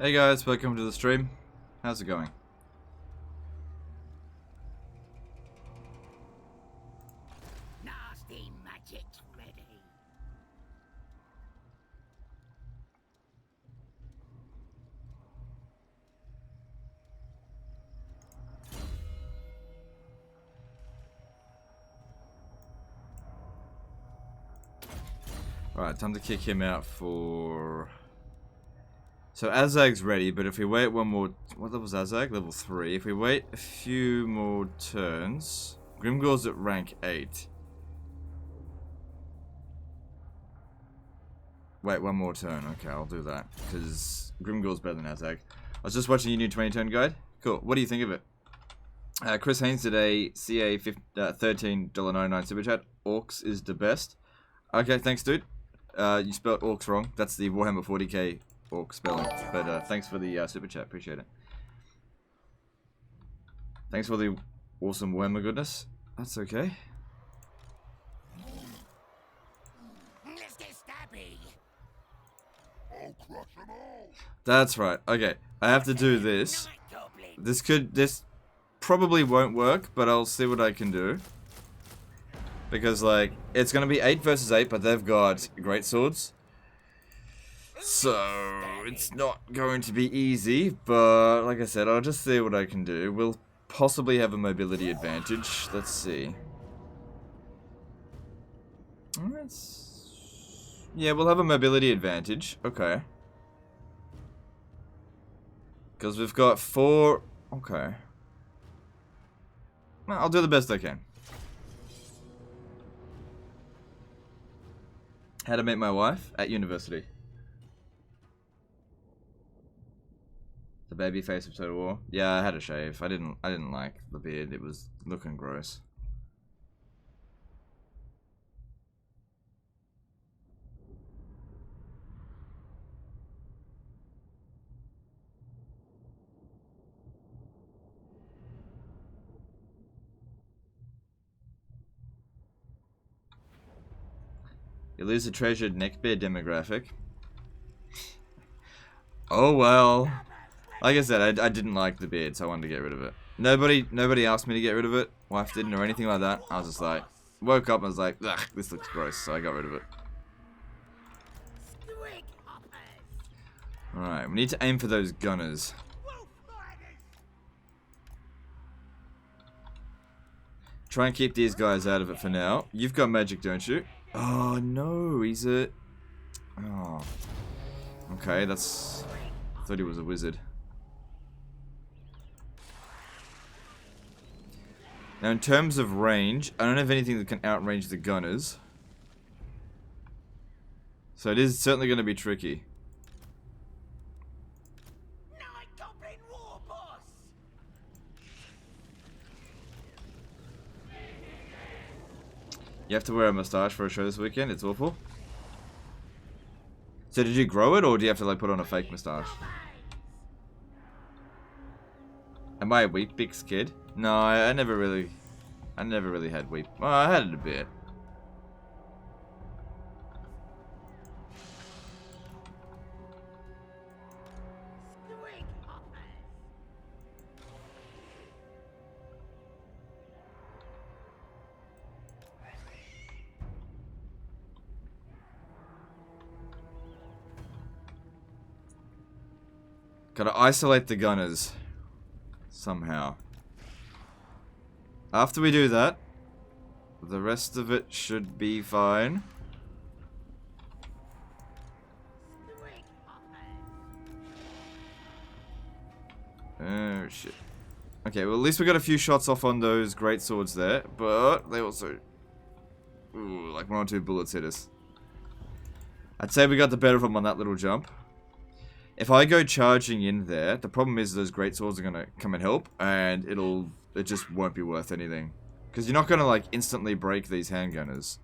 Hey guys, welcome to the stream. How's it going? Nasty magic's ready. Alright, time to kick him out for... So Azag's ready, but if we wait one more... What level was Azag? Level 3. If we wait a few more turns... Grimgor's at rank 8. Wait, one more turn. Okay, I'll do that. Because Grimgor's better than Azag. I was just watching your new 20 turn guide. Cool. What do you think of it? Chris Haynes today, CA $13.99 super chat. Orcs is the best. Okay, thanks dude. You spelled orcs wrong. That's the Warhammer 40k orc spelling. But thanks for the super chat. Appreciate it. Thanks for the awesome Warhammer goodness. That's okay. That's right. Okay, I have to do this. This probably won't work, but I'll see what I can do. Because, like, it's gonna be 8 versus 8, but they've got great swords. So, it's not going to be easy, but like I said, I'll just see what I can do. We'll possibly have a mobility advantage. Let's see. Yeah, we'll have a mobility advantage. Okay. Because we've got 4... Okay. Well, I'll do the best I can. How to meet my wife? At university. The baby face of Total War. Yeah, I had a shave. I didn't like the beard. It was looking gross. You lose a treasured neckbeard demographic. Oh well. Like I said, I didn't like the beard, so I wanted to get rid of it. Nobody asked me to get rid of it. Wife didn't or anything like that. I was just like, woke up and was like, ugh, this looks gross, so I got rid of it. Alright, we need to aim for those gunners. Try and keep these guys out of it for now. You've got magic, don't you? Oh no, he's a... Oh. Okay, that's... I thought he was a wizard. Now in terms of range, I don't have anything that can outrange the gunners. So it is certainly going to be tricky. You have to wear a moustache for a show this weekend? It's awful. So did you grow it, or do you have to like put on a fake moustache? Am I a Weet-Bix kid? No, I never really had Weet. Well, I had it a bit. Gotta isolate the gunners. Somehow. After we do that, the rest of it should be fine. Oh shit. Okay, well at least we got a few shots off on those great swords there, but they also... Ooh, like 1 or 2 bullets hit us. I'd say we got the better of them on that little jump. If I go charging in there, the problem is those greatswords are gonna come and help, and it just won't be worth anything. Because you're not gonna, like, instantly break these handgunners.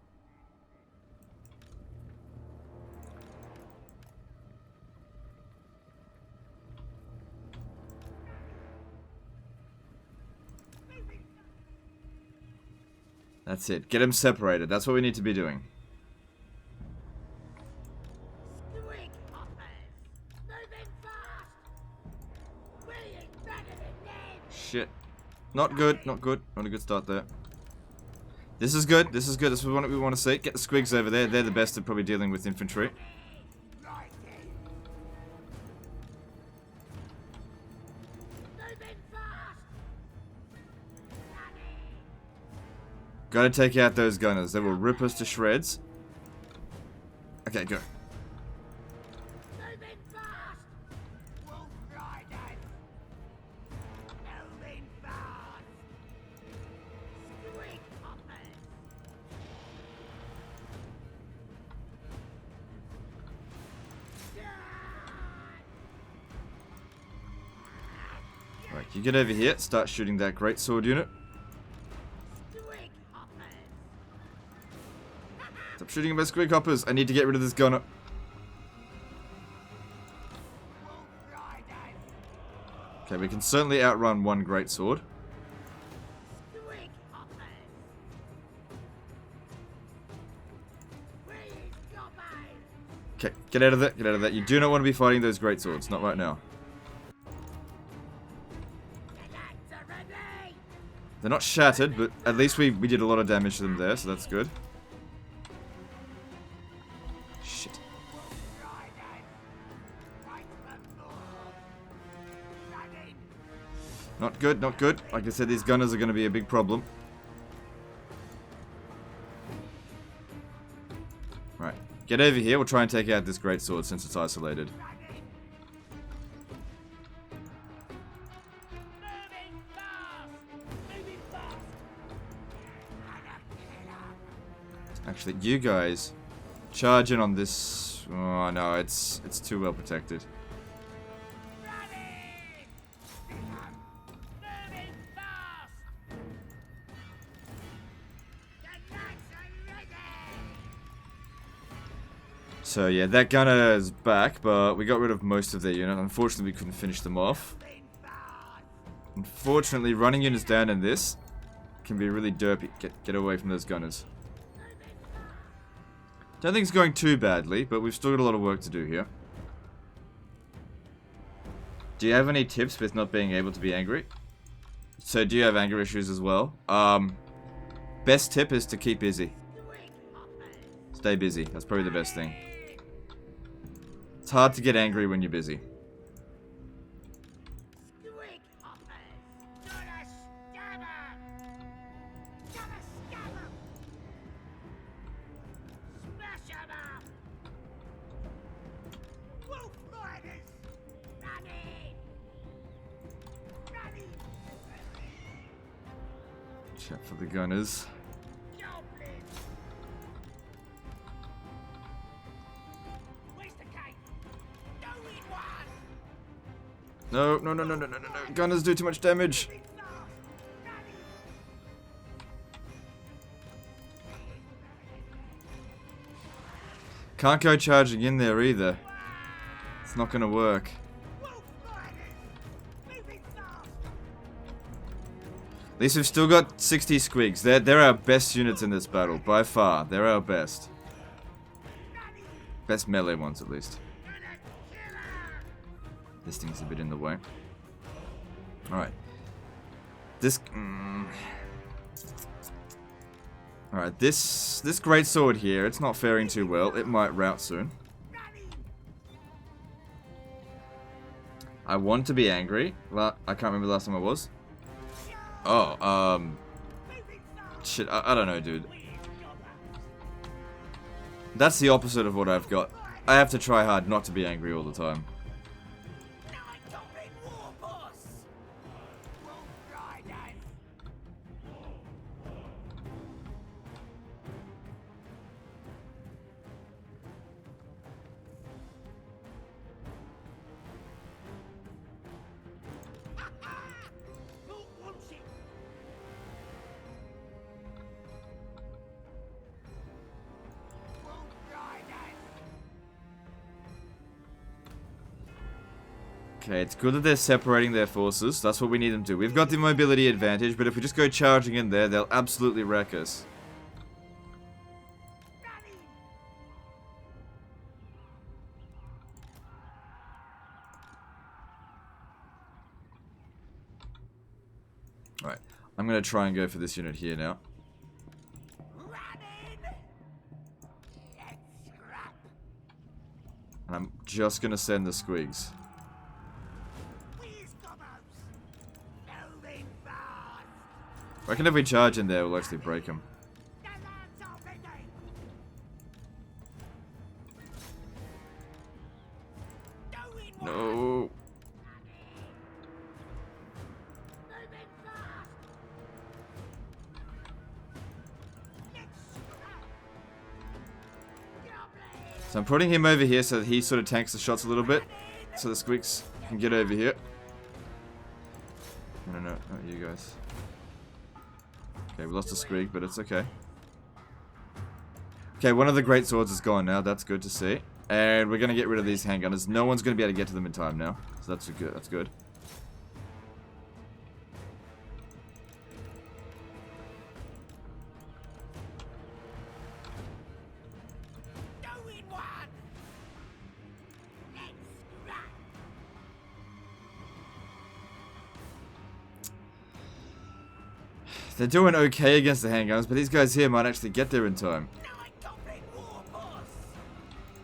That's it. Get them separated. That's what we need to be doing. Shit. Not good. Not good. Not a good start there. This is good. This is good. This is what we want to see. Get the squigs over there. They're the best at probably dealing with infantry. Gotta take out those gunners. They will rip us to shreds. Okay, go. Right, you get over here. Start shooting that greatsword unit. Stop shooting at my squig hoppers. I need to get rid of this gunner. Okay, we can certainly outrun one greatsword. Okay, get out of that. Get out of that. You do not want to be fighting those greatswords. Not right now. They're not shattered, but at least we did a lot of damage to them there, so that's good. Shit. Not good, not good. Like I said, these gunners are going to be a big problem. Right, get over here. We'll try and take out this greatsword since it's isolated. Actually, you guys charge in on this. Oh no, it's too well protected. So yeah, that gunner is back, but we got rid of most of their unit. Unfortunately, we couldn't finish them off. Unfortunately, running units down in this can be really derpy. Get away from those gunners. Don't think it's going too badly, but we've still got a lot of work to do here. Do you have any tips with not being able to be angry? So do you have anger issues as well? Best tip is to keep busy. Stay busy. That's probably the best thing. It's hard to get angry when you're busy. Check for the gunners. No, no, no, no, no, no, no, no. Gunners do too much damage. Can't go charging in there either. It's not gonna work. At least we've still got 60 squigs. They're our best units in this battle, by far. They're our best. Best melee ones, at least. This thing's a bit in the way. Alright. This... Alright, this greatsword here, it's not faring too well. It might rout soon. I want to be angry. I can't remember the last time I was. Oh, shit, I don't know, dude. That's the opposite of what I've got. I have to try hard not to be angry all the time. Okay, it's good that they're separating their forces. That's what we need them to do. We've got the mobility advantage, but if we just go charging in there, they'll absolutely wreck us. Alright, I'm going to try and go for this unit here now. And I'm just going to send the squigs. I reckon if we charge in there, we'll actually break him. No. So I'm putting him over here so that he sort of tanks the shots a little bit. So the squigs can get over here. No, not you guys. Okay, we lost a squig, but it's okay. Okay, one of the great swords is gone now. That's good to see. And we're going to get rid of these handgunners. No one's going to be able to get to them in time now. So that's good. That's good. They're doing okay against the handgunners, but these guys here might actually get there in time.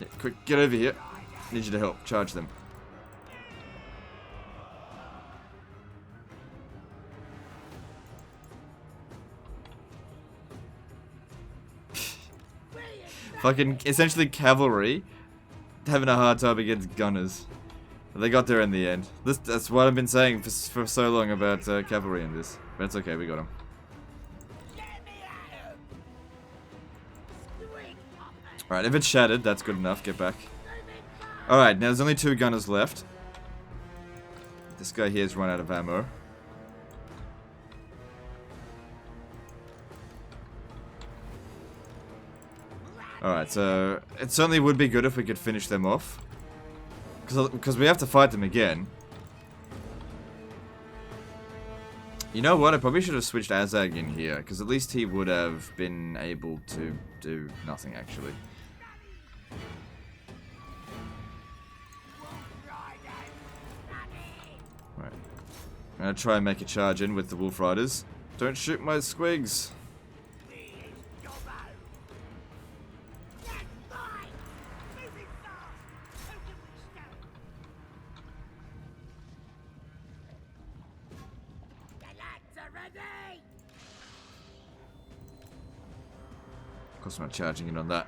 Yeah, quick, get over here. Need you to help. Charge them. Fucking, essentially cavalry having a hard time against gunners. They got there in the end. That's what I've been saying for so long about cavalry in this. But it's okay, we got them. Alright, if it's shattered, that's good enough. Get back. Alright, now there's only 2 gunners left. This guy here has run out of ammo. Alright, so it certainly would be good if we could finish them off. Because we have to fight them again. You know what? I probably should have switched Azag in here. Because at least he would have been able to do nothing, actually. Right. I'm going to try and make a charge in with the Wolf Riders. Don't shoot my squigs. Of course I'm not charging in on that.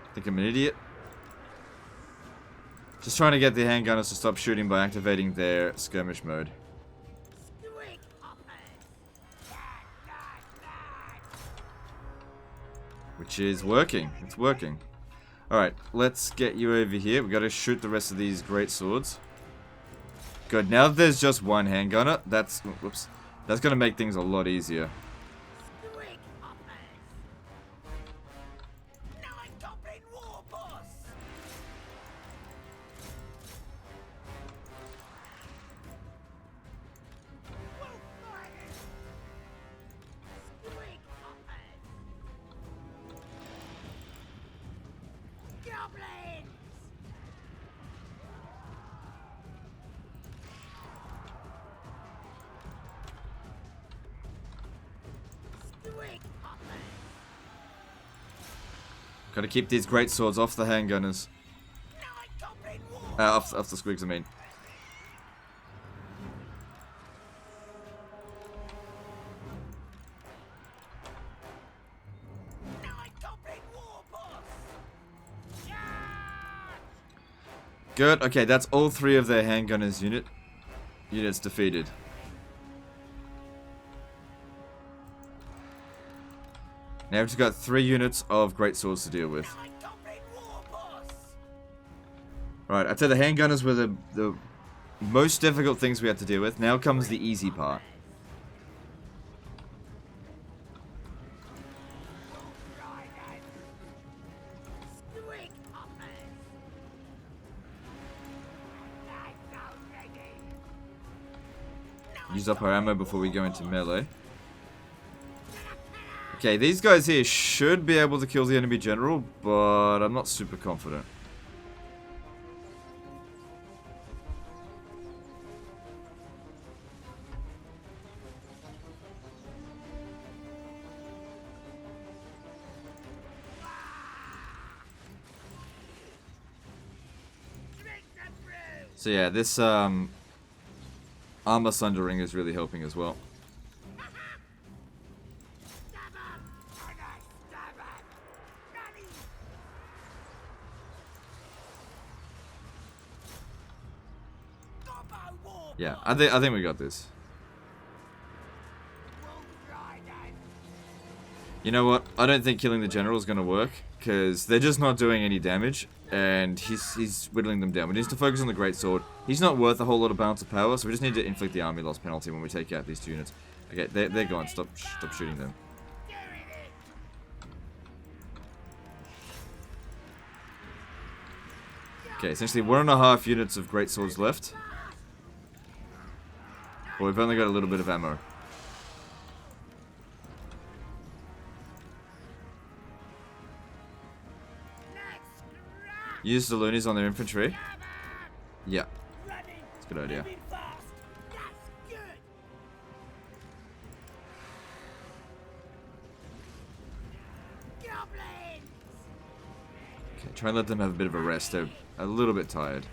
I think I'm an idiot. Just trying to get the handgunners to stop shooting by activating their skirmish mode. Which is working. It's working. Alright, let's get you over here. We've got to shoot the rest of these great swords. Good. Now that there's just one handgunner, that's going to make things a lot easier. Gotta keep these great swords off the handgunners. Off the squigs, I mean. Good. Okay, that's all 3 of their handgunners units defeated. Now we've just got 3 units of great swords to deal with. Alright, I'd say the handgunners were the most difficult things we had to deal with. Now comes the easy part. use up our ammo before we go into melee. Okay, these guys here should be able to kill the enemy general, but I'm not super confident. So yeah, this armor sundering is really helping as well. Yeah, I think we got this. You know what? I don't think killing the general is going to work, because they're just not doing any damage, and he's whittling them down. We need to focus on the greatsword. He's not worth a whole lot of balance of power, so we just need to inflict the army loss penalty when we take out these two units. Okay, they're gone. Stop shooting them. Okay, essentially 1.5 units of greatswords left. But we've only got a little bit of ammo. Use the loonies on their infantry. Yeah. That's a good idea. Okay, try and let them have a bit of a rest. They're a little bit tired.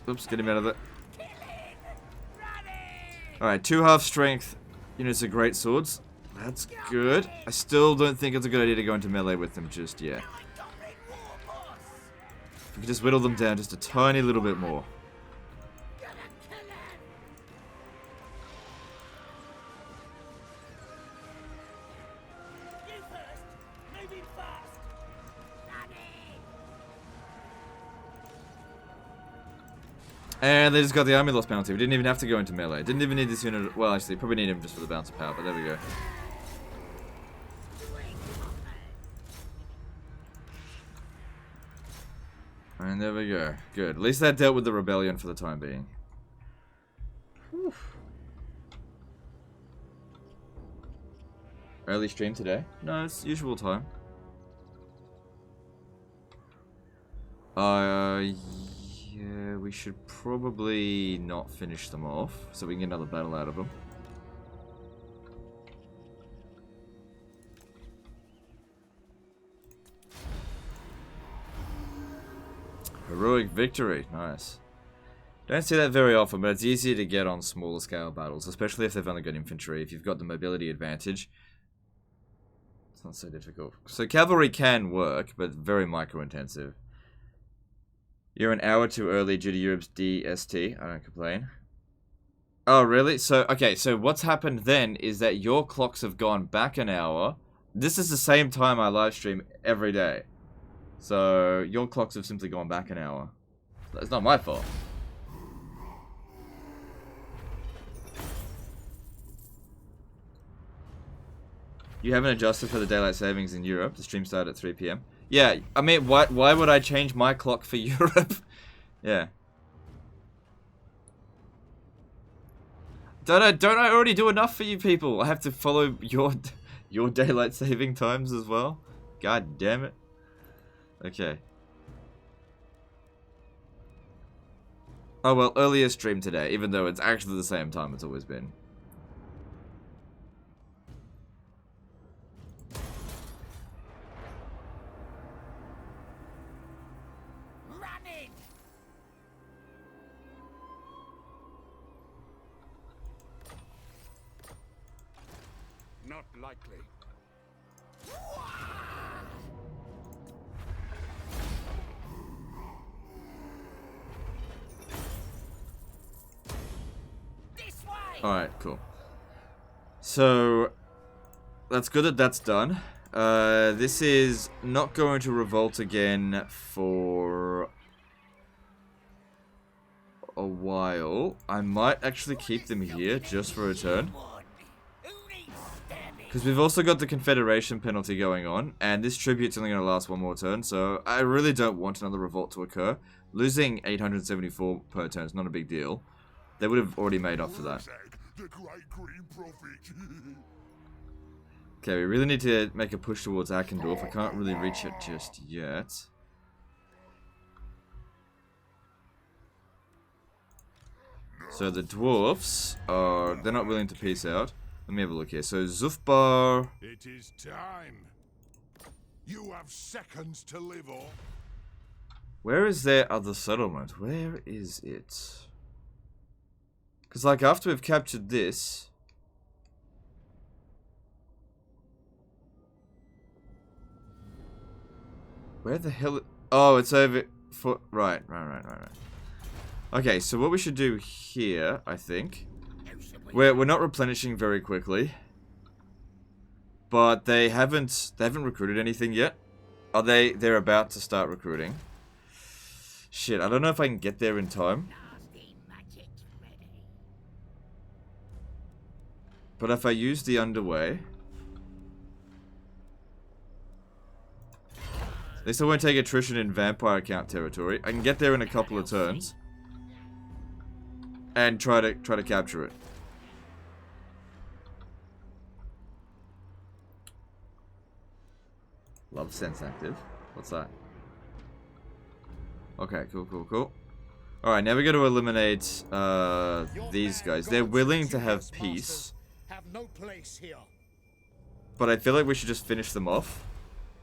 Oops, get him out of there. Alright, 2 half strength units of great swords. That's good. I still don't think it's a good idea to go into melee with them just yet. If we could just whittle them down just a tiny little bit more. And they just got the army loss penalty. We didn't even have to go into melee. Didn't even need this unit. Well, actually, probably need him just for the bounce of power, but there we go. And there we go. Good. At least that dealt with the rebellion for the time being. Whew. Early stream today? No, it's usual time. Yeah, we should probably not finish them off, so we can get another battle out of them. Heroic victory, nice. Don't see that very often, but it's easier to get on smaller scale battles, especially if they've only got infantry. If you've got the mobility advantage, it's not so difficult. So cavalry can work, but very micro intensive. You're an hour too early due to Europe's DST. I don't complain. Oh, really? So, okay, so what's happened then is that your clocks have gone back an hour. This is the same time I live stream every day. So, your clocks have simply gone back an hour. It's not my fault. You haven't adjusted for the daylight savings in Europe. The stream started at 3 PM. Yeah, I mean, why would I change my clock for Europe? Yeah. Don't I already do enough for you people? I have to follow your daylight saving times as well? God damn it. Okay. Oh well, earlier stream today, even though it's actually the same time it's always been. Not likely. Alright, cool. So, that's good that that's done. This is not going to revolt again for a while. I might actually keep them here just for a turn. Because we've also got the Confederation penalty going on, and this tribute's only going to last one more turn, so I really don't want another revolt to occur. Losing 874 per turn is not a big deal. They would have already made up for that. Okay, we really need to make a push towards Akendorf. I can't really reach it just yet. So the dwarves are... they're not willing to peace out. Let me have a look here. So Zufbar... It is time. You have seconds to live on. Where is their other settlement? Where is it? Because, like, after we've captured this... where the hell... oh, it's over... for... right. Okay, so what we should do here, I think... we're not replenishing very quickly. But they haven't recruited anything yet. Are they... they're about to start recruiting. Shit, I don't know if I can get there in time. But if I use the underway... at least I won't take attrition in vampire count territory. I can get there in a couple of turns. And try to capture it. Love sense active. What's that? Okay, cool. Alright, now we got to eliminate these guys. They're willing to have peace. But I feel like we should just finish them off.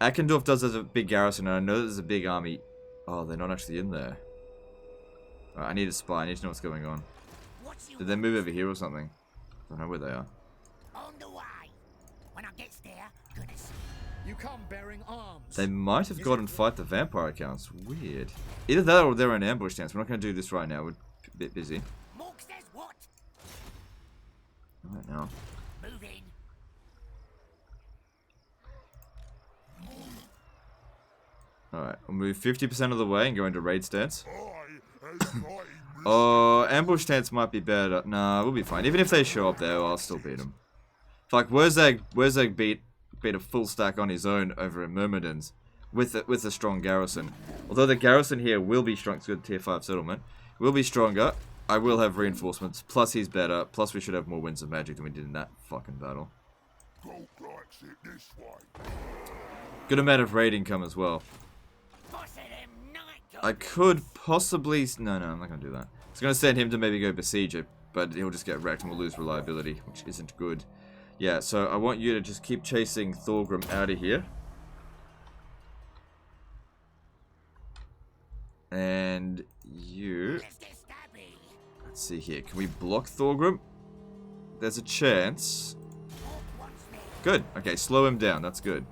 Akendorf does have a big garrison, and I know there's a big army. Oh, they're not actually in there. Alright, I need a spy. I need to know what's going on. Did they move over here or something? I don't know where they are. On the way. When I get there, gonna see. You come bearing arms. They might have gone and fight the vampire accounts. Weird. Either that or they're in ambush stance. We're not going to do this right now. We're a bit busy. Mork says what? Right now. Move in. Alright, we'll move 50% of the way and go into raid stance. Oh, ambush stance might be better. Nah, we'll be fine. Even if they show up there, I'll still beat them. Like, Wurrzag beat a full stack on his own over in Myrmidons with a strong garrison. Although the garrison here will be strong, it's a good tier 5 settlement. Will be stronger. I will have reinforcements. Plus he's better. Plus we should have more winds of magic than we did in that fucking battle. Good amount of raid income as well. I could possibly... no, I'm not going to do that. I was going to send him to maybe go besiege it, but he'll just get wrecked and we'll lose reliability, which isn't good. Yeah, so I want you to just keep chasing Thorgrim out of here. And you... let's see here. Can we block Thorgrim? There's a chance. Good. Okay, slow him down. That's good.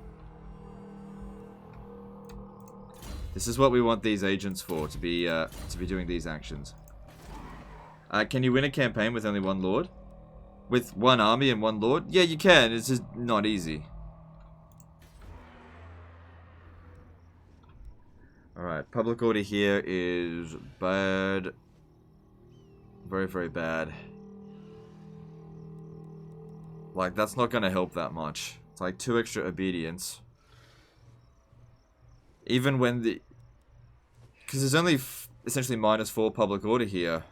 This is what we want these agents for, to be doing these actions. Can you win a campaign with only one lord? With one army and one lord? Yeah, you can. It's just not easy. Alright, public order here is bad. Very, very bad. Like, that's not going to help that much. It's like 2 extra obedience. Even when the... because there's only essentially -4 public order here.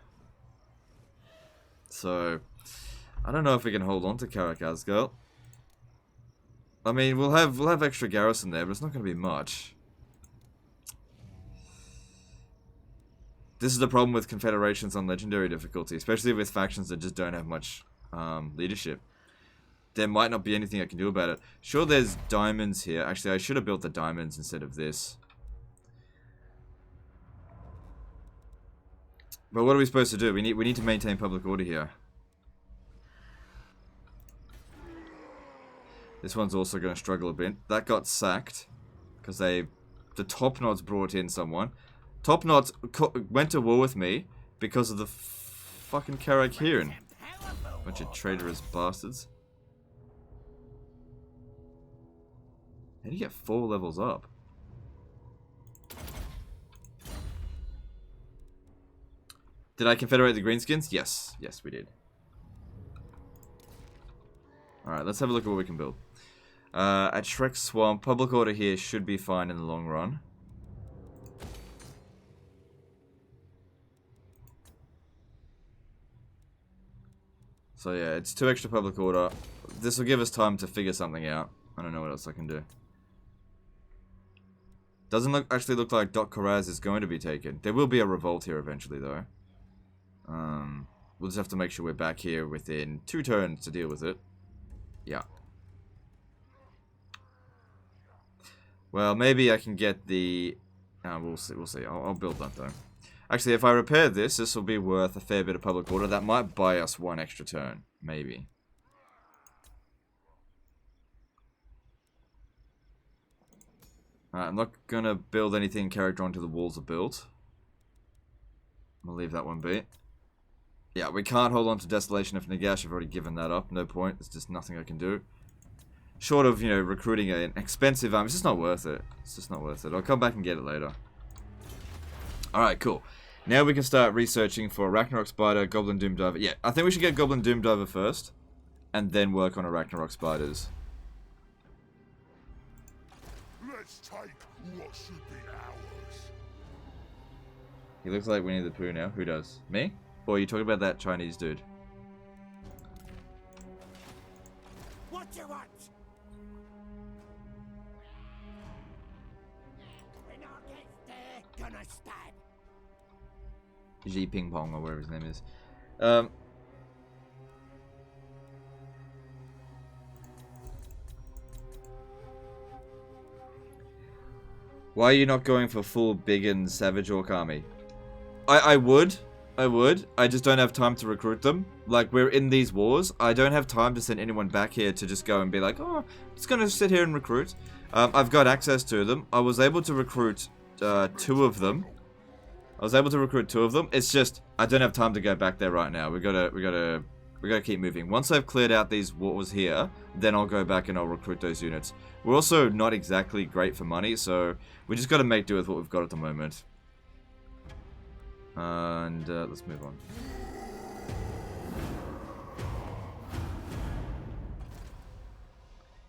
So... I don't know if we can hold on to Karak Azgal. I mean, we'll have extra garrison there, but it's not going to be much. This is the problem with confederations on legendary difficulty, especially with factions that just don't have much leadership. There might not be anything I can do about it. Sure, there's diamonds here. Actually, I should have built the diamonds instead of this. But what are we supposed to do? We need to maintain public order here. This one's also going to struggle a bit. That got sacked because the Top Knots brought in someone. Top Knots went to war with me because of the fucking Karak Hiran. Bunch of traitorous bastards. How do you get 4 levels up? Did I confederate the greenskins? Yes. Yes, we did. Alright, let's have a look at what we can build. At Shrek Swamp, public order here should be fine in the long run. So yeah, it's 2 extra public order. This will give us time to figure something out. I don't know what else I can do. Doesn't actually look like Dot Koraz is going to be taken. There will be a revolt here eventually, though. We'll just have to make sure we're back here within 2 turns to deal with it. Yeah. Well, maybe I can get the... we'll see, we'll see. I'll build that, though. Actually, if I repair this, this will be worth a fair bit of public order. That might buy us 1 extra turn. Maybe. Alright, I'm not gonna build anything character onto the walls are built. I'll leave that one be. Yeah, we can't hold on to Desolation of Nagash. I've already given that up. No point. There's just nothing I can do. Short of, you know, recruiting an expensive army. It's just not worth it. It's just not worth it. I'll come back and get it later. Alright, cool. Now we can start researching for Ragnarok Spider, Goblin Doom Diver. Yeah, I think we should get Goblin Doom Diver first. And then work on a Ragnarok Spiders. Let's take what should be ours. He looks like Winnie the Pooh now. Who does? Me? Or are you talking about that Chinese dude? What you want? When I get there, gonna stab. Xi Ping Pong or whatever his name is. Why are you not going for full big and savage orc army? I would. I just don't have time to recruit them. Like, we're in these wars. I don't have time to send anyone back here to just go and be like, oh, I'm just going to sit here and recruit. I've got access to them. I was able to recruit 2 of them. It's just, I don't have time to go back there right now. We gotta keep moving. Once I've cleared out these wars here, then I'll go back and I'll recruit those units. We're also not exactly great for money, so we just gotta make do with what we've got at the moment. And let's move on.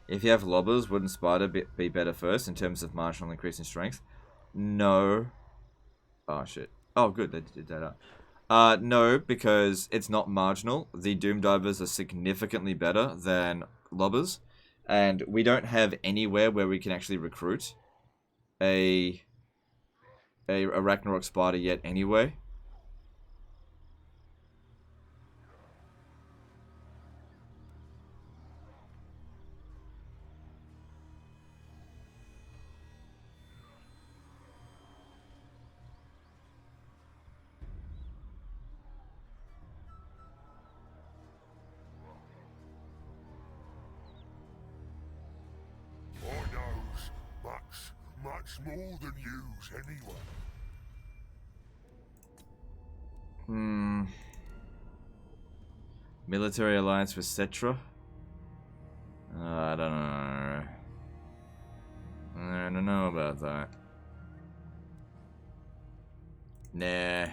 If you have lobbers, wouldn't Spider be better first in terms of marginal increase in strength? No. Oh shit. Oh good, they did that up. No, because it's not marginal. The Doom Divers are significantly better than lobbers. And we don't have anywhere where we can actually recruit a Ragnarok Spider yet anyway. I knows much more than yous anyway. Military alliance with Cetra? I don't know. I don't know about that. Nah.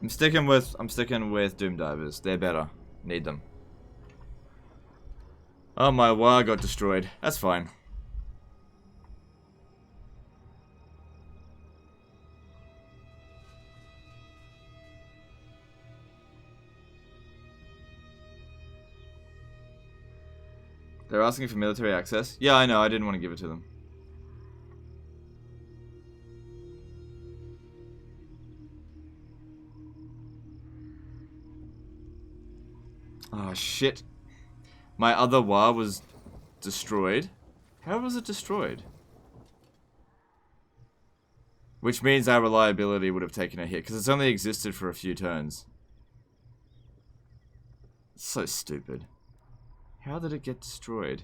I'm sticking with Doom Divers. They're better. Need them. Oh, my war got destroyed. That's fine. They're asking for military access. Yeah, I know. I didn't want to give it to them. Oh, shit. My other war was destroyed. How was it destroyed? Which means our reliability would have taken a hit, because it's only existed for a few turns. It's so stupid. How did it get destroyed?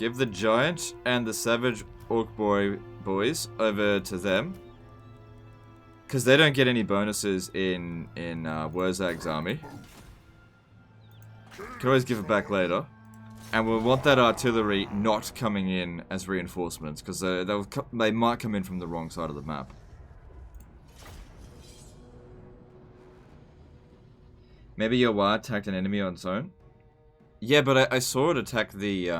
Give the giant and the savage orc boys over to them. Because they don't get any bonuses in Wurzag's army. Can always give it back later. And we'll want that artillery not coming in as reinforcements. Because they might come in from the wrong side of the map. Maybe your War attacked an enemy on its own? Yeah, but I saw it attack the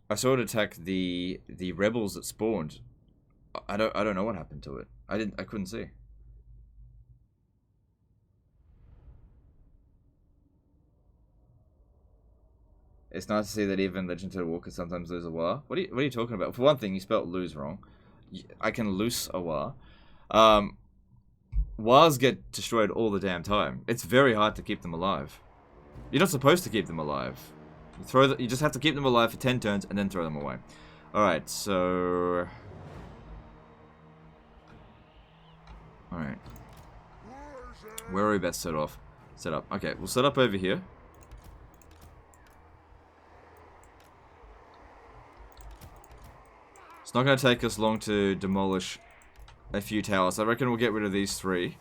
the rebels that spawned. I don't know what happened to it. I couldn't see. It's nice to see that even legendary war can sometimes lose a war. What are you talking about? For one thing, you spelled lose wrong. I can loose a war. Wars get destroyed all the damn time. It's very hard to keep them alive. You're not supposed to keep them alive. You just have to keep them alive for 10 turns and then throw them away. Alright, so... Alright. Where are we best set up? Okay, we'll set up over here. It's not going to take us long to demolish a few towers. I reckon we'll get rid of these 3.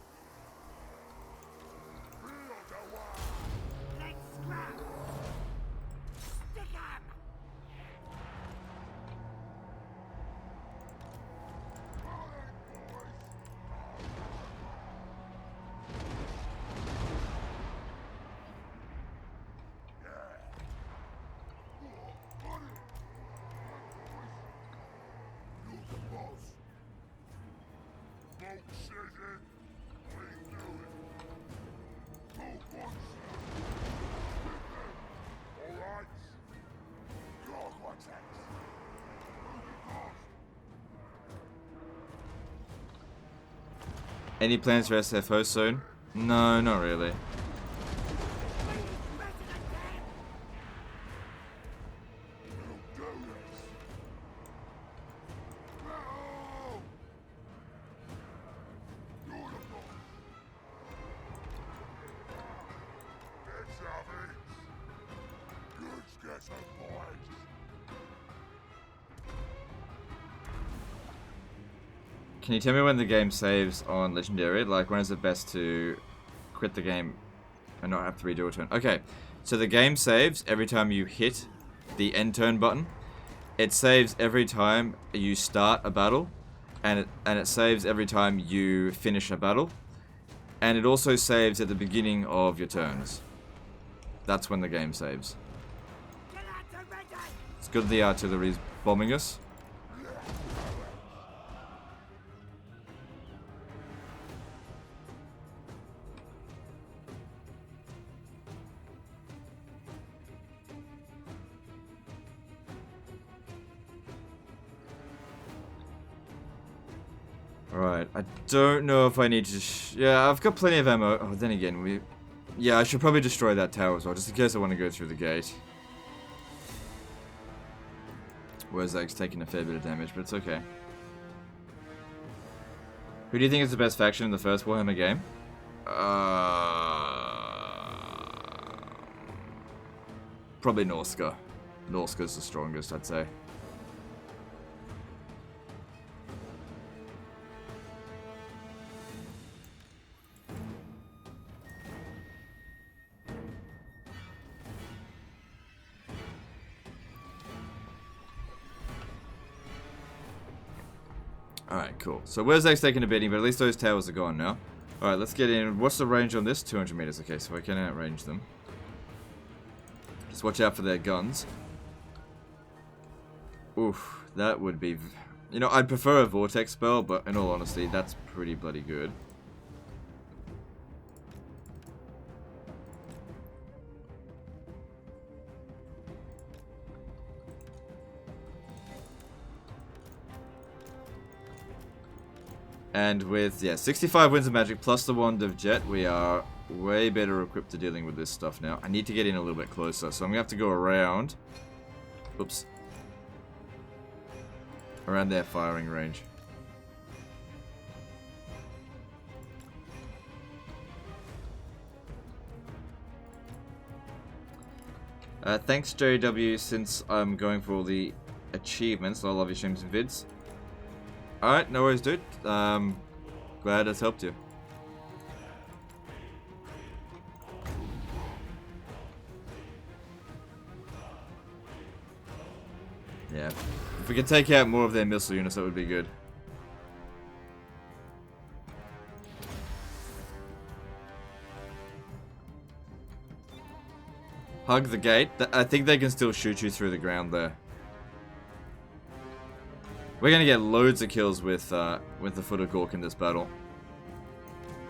Any plans for SFO soon? No, not really. Can you tell me when the game saves on Legendary? Like, when is it best to quit the game and not have to redo a turn? Okay, so the game saves every time you hit the end turn button. It saves every time you start a battle, and it saves every time you finish a battle, and it also saves at the beginning of your turns. That's when the game saves. It's good the artillery's bombing us. Alright, I don't know if I need to... yeah, I've got plenty of ammo. Oh, then again, yeah, I should probably destroy that tower as well, just in case I want to go through the gate. Wurrzag's taking a fair bit of damage, but it's okay. Who do you think is the best faction in the first Warhammer game? Probably Norska. Norska's the strongest, I'd say. Alright, cool. So Wurrzag's taking a beating, but at least those towers are gone now. Alright, let's get in. What's the range on this? 200 meters. Okay, so I can outrange them. Just watch out for their guns. Oof, that would be... you know, I'd prefer a vortex spell, but in all honesty, that's pretty bloody good. And with, yeah, 65 Winds of Magic plus the Wand of Jet, we are way better equipped to dealing with this stuff now. I need to get in a little bit closer, so I'm going to have to go around. Oops. Around their firing range. Thanks JW, since I'm going for all the achievements. I love your streams and vids. Alright, no worries dude. Glad it's helped you. Yeah. If we could take out more of their missile units, that would be good. Hug the gate. I think they can still shoot you through the ground there. We're gonna get loads of kills with the Foot of Gork in this battle.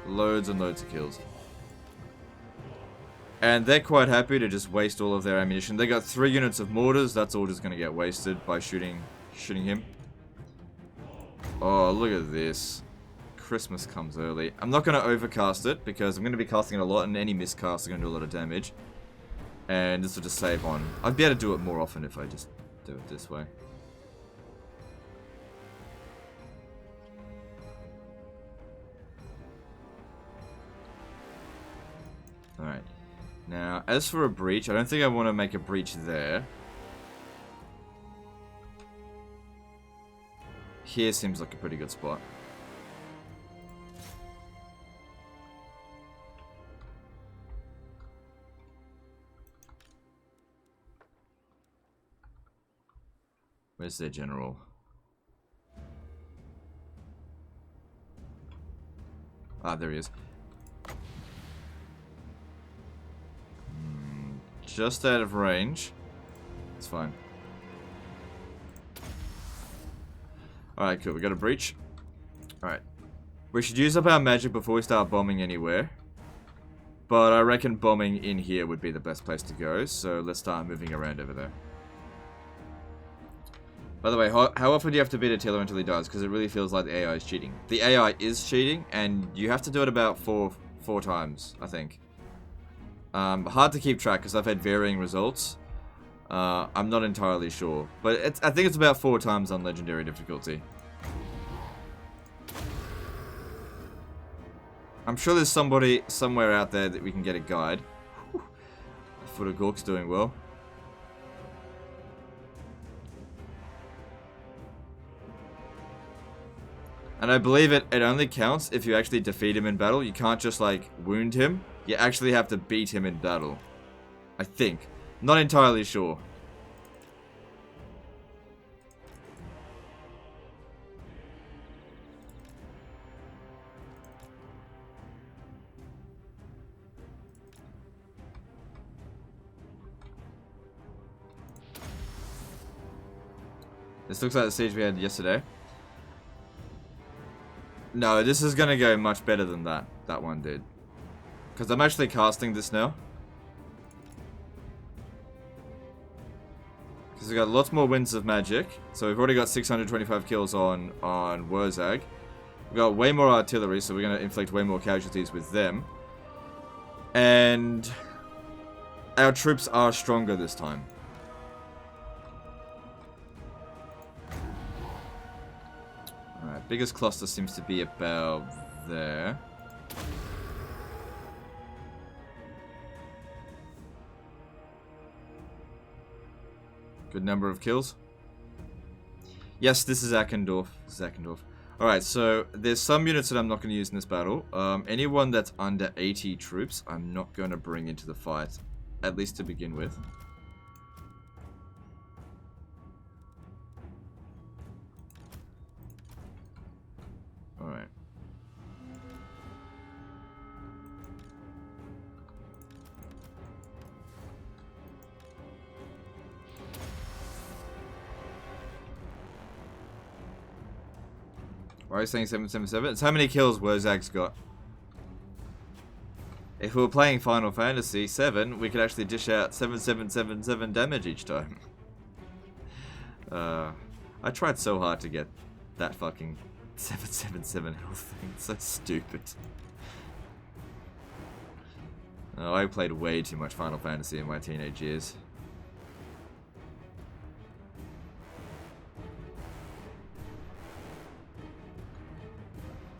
Loads and loads of kills. And they're quite happy to just waste all of their ammunition. They got 3 units of mortars. That's all just gonna get wasted by shooting him. Oh, look at this. Christmas comes early. I'm not gonna overcast it because I'm gonna be casting it a lot, and any miscasts are gonna do a lot of damage. And this will just save on. I'd be able to do it more often if I just do it this way. Alright. Now, as for a breach, I don't think I want to make a breach there. Here seems like a pretty good spot. Where's their general? Ah, there he is. Just out of range. It's fine. Alright, cool. We got a breach. Alright. We should use up our magic before we start bombing anywhere. But I reckon bombing in here would be the best place to go. So let's start moving around over there. By the way, how often do you have to beat a Tiller until he dies? Because it really feels like the AI is cheating. The AI is cheating, and you have to do it about four times, I think. Hard to keep track because I've had varying results. I'm not entirely sure, but I think it's about 4 times on legendary difficulty. I'm sure there's somebody somewhere out there that we can get a guide. Whew. Foot of Gork's doing well. And I believe it only counts if you actually defeat him in battle. You can't just like wound him. You actually have to beat him in battle. I think. Not entirely sure. This looks like the siege we had yesterday. No, this is gonna go much better than that one did. Because I'm actually casting this now. Because we've got lots more winds of magic. So we've already got 625 kills on Wurrzag. We've got way more artillery, so we're going to inflict way more casualties with them. And our troops are stronger this time. Alright, biggest cluster seems to be about there. Good number of kills. Yes, this is Akendorf. Alright, so there's some units that I'm not going to use in this battle. Anyone that's under 80 troops, I'm not going to bring into the fight. At least to begin with. Alright. Why are you saying 777? It's how many kills Wurrzag's got. If we were playing Final Fantasy 7, we could actually dish out 7777 damage each time. I tried so hard to get that fucking 777 health thing. It's so stupid. Oh, I played way too much Final Fantasy in my teenage years.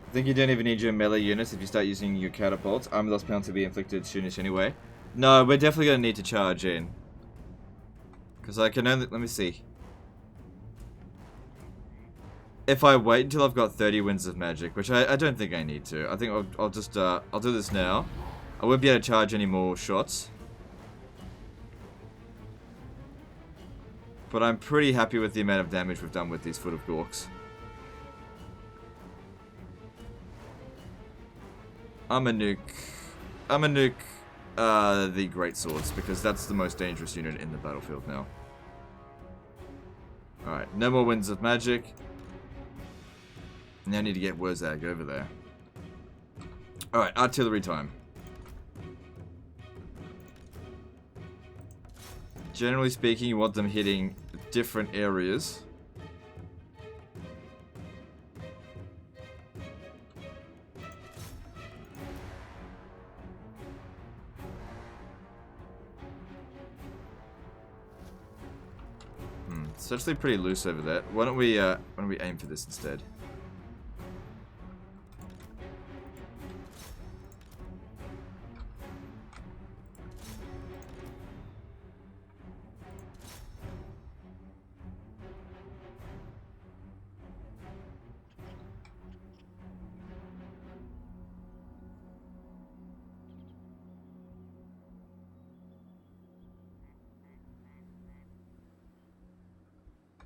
I think you don't even need your melee units if you start using your catapults. Army loss penalty to be inflicted soonish anyway. No, we're definitely going to need to charge in. Because I can only... Let me see. If I wait until I've got 30 winds of magic, which I don't think I need to. I think I'll just... I'll do this now. I won't be able to charge any more shots. But I'm pretty happy with the amount of damage we've done with these Foot of Gorks. I'm a nuke the Great Swords, because that's the most dangerous unit in the battlefield now. Alright, no more winds of magic. Now I need to get Wurrzag over there. Alright, artillery time. Generally speaking, you want them hitting different areas. It's actually pretty loose over there. Why don't we aim for this instead?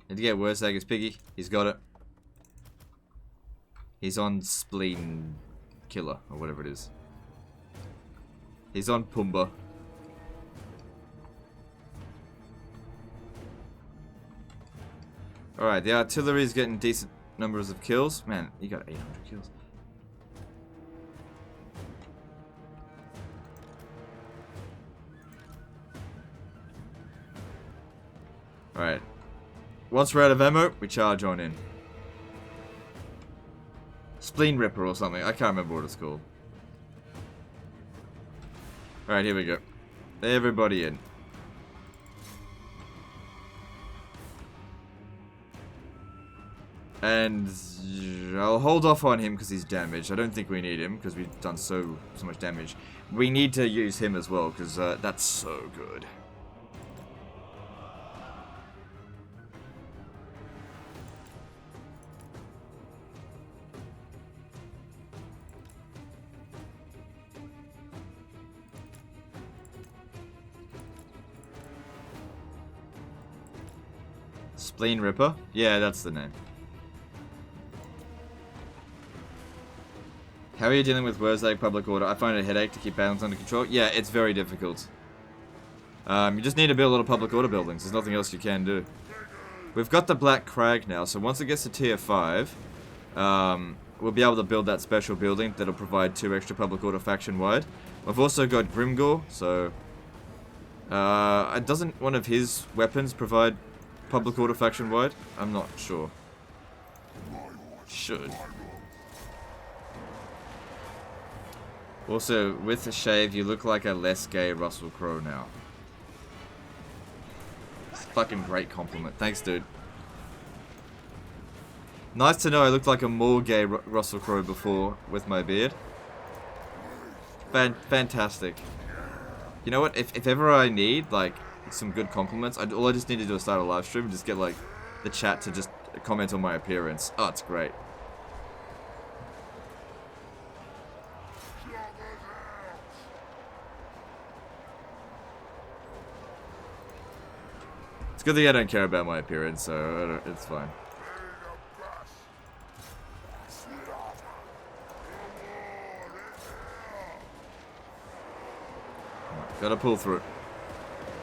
Need to get Wurrzag as Piggy. He's got it. He's on Spleen Killer, or whatever it is. He's on Pumbaa. Alright, the artillery's getting decent numbers of kills. Man, you got 800 kills. Alright. Once we're out of ammo, we charge on in. Spleen Ripper or something. I can't remember what it's called. Alright, here we go. Everybody in. And I'll hold off on him because he's damaged. I don't think we need him because we've done so much damage. We need to use him as well because that's so good. Spleen Ripper? Yeah, that's the name. How are you dealing with Wurrzag public order? I find it a headache to keep battles under control. Yeah, it's very difficult. You just need to build a lot of public order buildings. There's nothing else you can do. We've got the Black Crag now, so once it gets to tier 5, we'll be able to build that special building that'll provide 2 extra public order faction wide. We've also got Grimgore, so... doesn't one of his weapons provide public order faction wide? I'm not sure. Should. Also, with the shave, you look like a less gay Russell Crowe now. It's a fucking great compliment. Thanks, dude. Nice to know I looked like a more gay Russell Crowe before with my beard. Fantastic. You know what? If ever I need, like, some good compliments, all I just need to do is start a live stream and just get, like, the chat to just comment on my appearance. Oh, it's great. It's good that I don't care about my appearance, so it's fine. Gotta pull through.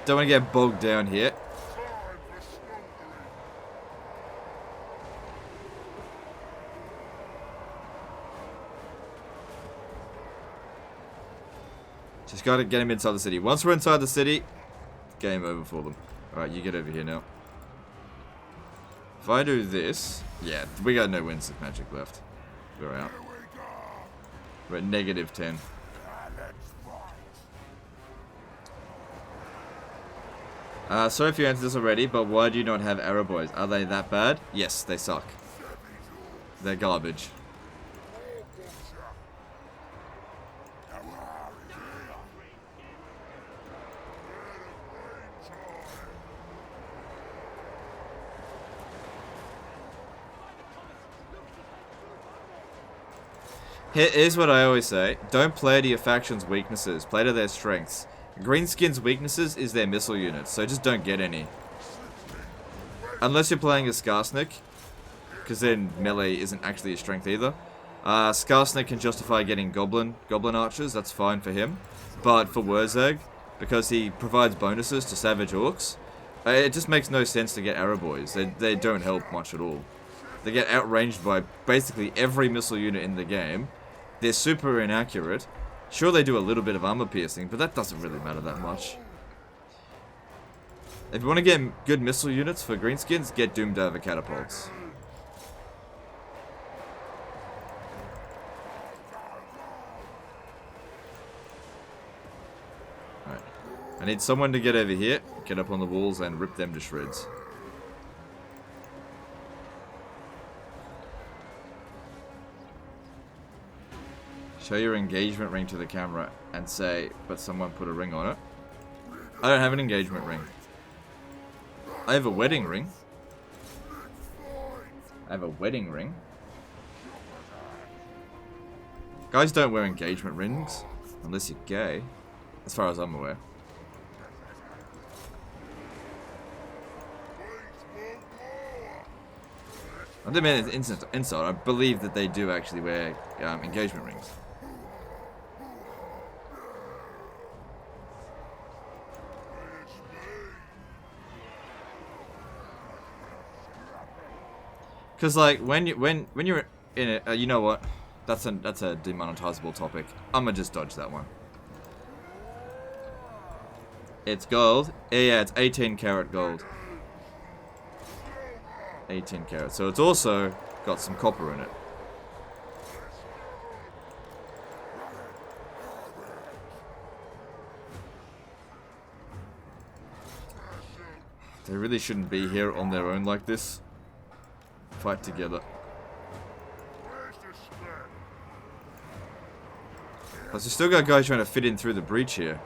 Don't want to get bogged down here. Just gotta get him inside the city. Once we're inside the city, game over for them. Alright, you get over here now. If I do this... Yeah, we got no winds of magic left. We're out. We're at -10. Sorry if you answered this already, but why do you not have arrow boys? Are they that bad? Yes, they suck. They're garbage. Here's what I always say. Don't play to your faction's weaknesses. Play to their strengths. Greenskin's weaknesses is their missile units, so just don't get any. Unless you're playing a Skarsnik, because then melee isn't actually a strength either. Skarsnik can justify getting Goblin archers, that's fine for him. But for Wurrzag, because he provides bonuses to Savage Orcs, it just makes no sense to get Arrow Boys. They don't help much at all. They get outranged by basically every missile unit in the game. They're super inaccurate. Sure, they do a little bit of armor piercing, but that doesn't really matter that much. If you want to get good missile units for Greenskins, get Doomdiver catapults. Alright. I need someone to get over here, get up on the walls, and rip them to shreds. Show your engagement ring to the camera and say, but someone put a ring on it. I don't have an engagement ring. I have a wedding ring. I have a wedding ring. Guys don't wear engagement rings unless you're gay, as far as I'm aware. I don't mean it's insult. I believe that they do actually wear engagement rings. Cause like when you're in it, you know what? That's a demonetizable topic. I'ma just dodge that one. It's gold. Yeah, it's 18 karat gold. 18 karat. So it's also got some copper in it. They really shouldn't be here on their own like this. Fight together. Plus, you still got guys trying to fit in through the breach here.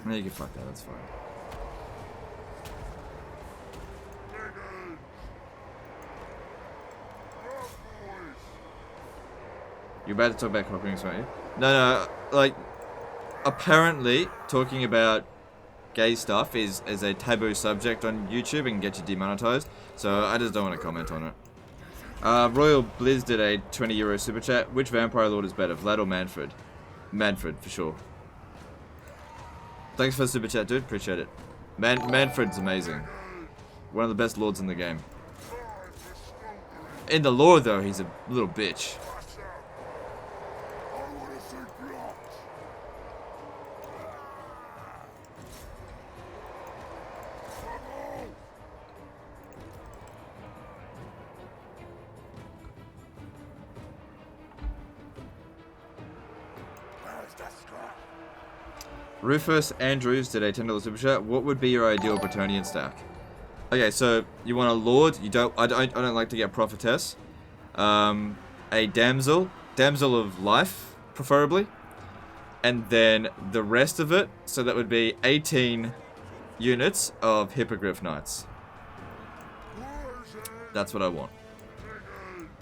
No, you can fuck that, that's fine. You're about to talk about cock rings, aren't you? No, like, apparently, talking about gay stuff is a taboo subject on YouTube and get you demonetized, so I just don't want to comment on it. Royal Blizz did a €20 super chat. Which vampire lord is better, Vlad or Manfred? Manfred, for sure. Thanks for the super chat, dude. Appreciate it. Manfred's amazing. One of the best lords in the game. In the lore, though, he's a little bitch. Rufus Andrews did a $10 super chat. What would be your ideal Bretonian stack? Okay, so you want a lord. You don't. I don't like to get prophetess. A damsel of life, preferably, and then the rest of it. So that would be 18 units of hippogriff knights. That's what I want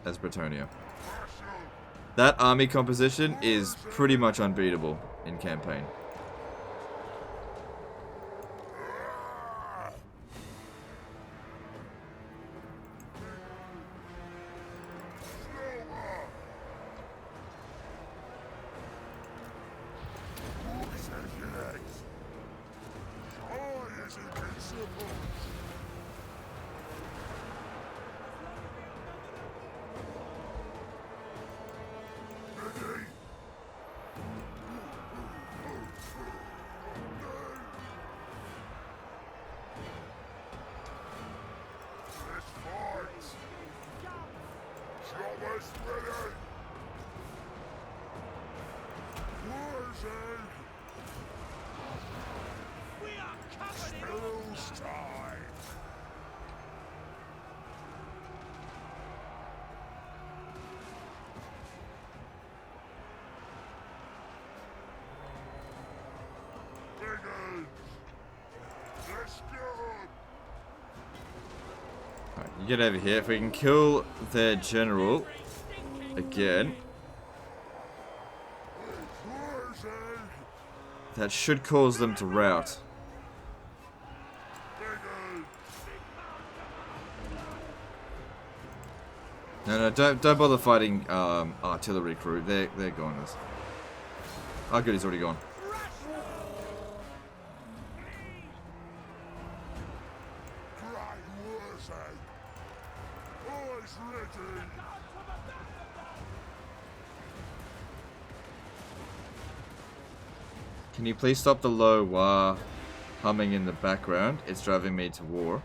as Bretonia. That army composition is pretty much unbeatable in campaign. You get over here. If we can kill their general again, that should cause them to rout. No, don't bother fighting artillery crew. They're goners. Oh, good, he's already gone. Can you please stop the low wah humming in the background? It's driving me to war.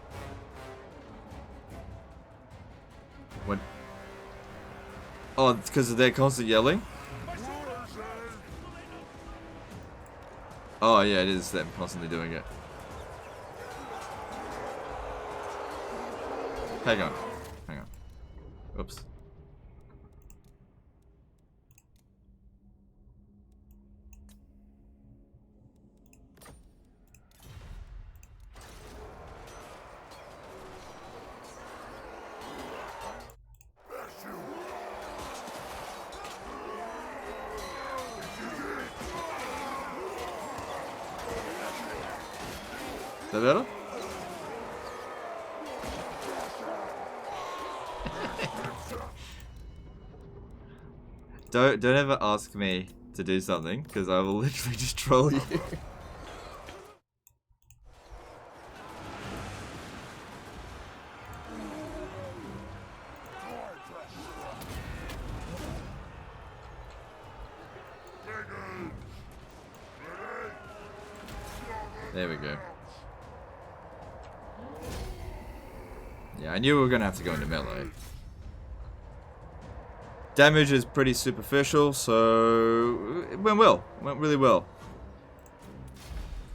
What? Oh, it's because they're constantly yelling? Oh yeah, it is them constantly doing it. Hang on. Hang on. Oops. Is that better? Don't ever ask me to do something, because I will literally just troll you. There we go. Yeah, I knew we were going to have to go into melee. Damage is pretty superficial, so it went well. It went really well.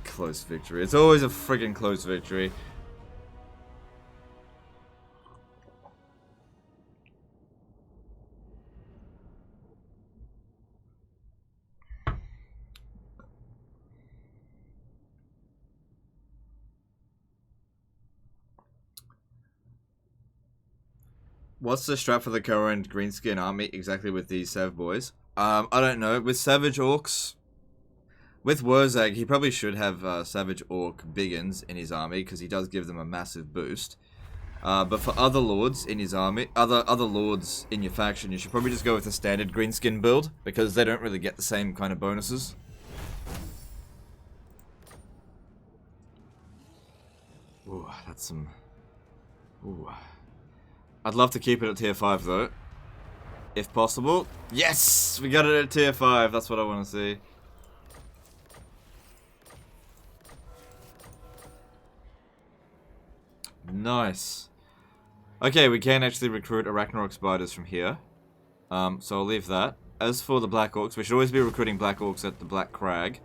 Close victory. It's always a friggin' close victory. What's the strat for the current greenskin army exactly with these Sav boys? I don't know. With Savage Orcs, with Wurrzag, he probably should have Savage Orc Biggins in his army because he does give them a massive boost. But for other lords in his army, other lords in your faction, you should probably just go with the standard greenskin build because they don't really get the same kind of bonuses. Ooh, that's some. Ooh. I'd love to keep it at tier 5 though, if possible. Yes! We got it at tier 5, that's what I want to see. Nice. Okay, we can actually recruit Arachnarok spiders from here. So I'll leave that. As for the Black Orcs, we should always be recruiting Black Orcs at the Black Crag.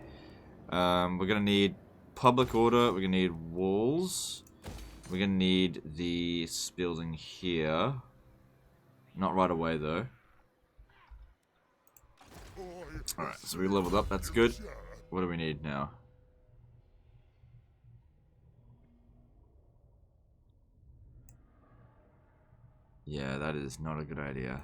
We're gonna need public order, we're gonna need walls. We're gonna need this building here. Not right away though. Alright, so we leveled up, that's good. What do we need now? Yeah, that is not a good idea.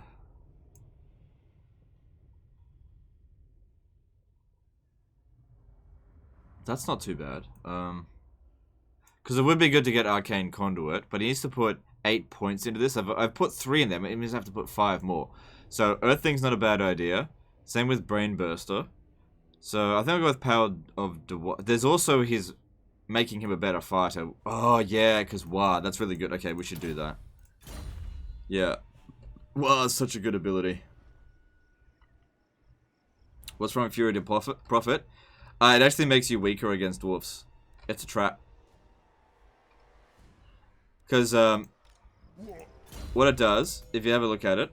That's not too bad. Because it would be good to get Arcane Conduit, but he needs to put 8 points into this. I've put 3 in them, it means I have to put 5 more. So Earth Thing's not a bad idea. Same with Brain Burster. So I think I'll go with Power of Dwarves. There's also his making him a better fighter. Oh yeah, because wow, that's really good. Okay, we should do that. Yeah. Wow, it's such a good ability. What's wrong with Fury to Profit? It actually makes you weaker against dwarfs. It's a trap. Because, what it does, if you have a look at it,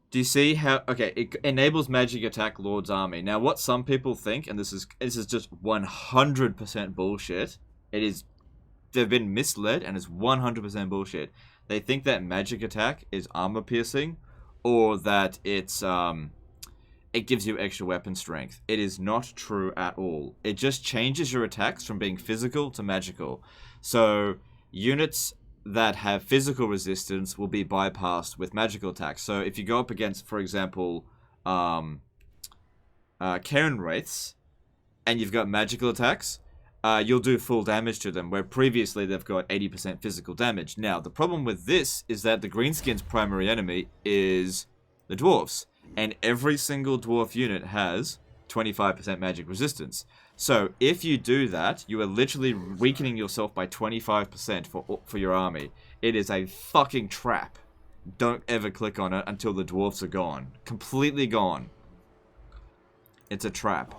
do you see how, okay, it enables magic attack Lord's army. Now, what some people think, and this is just 100% bullshit, they've been misled, and it's 100% bullshit. They think that magic attack is armor piercing, or that it gives you extra weapon strength. It is not true at all. It just changes your attacks from being physical to magical. So, units that have physical resistance will be bypassed with magical attacks. So if you go up against, for example, Karen Wraiths, and you've got magical attacks, you'll do full damage to them, where previously they've got 80% physical damage. Now, the problem with this is that the Greenskins' primary enemy is the dwarves, and every single dwarf unit has 25% magic resistance. So, if you do that, you are literally weakening yourself by 25% for your army. It is a fucking trap. Don't ever click on it until the dwarves are gone. Completely gone. It's a trap.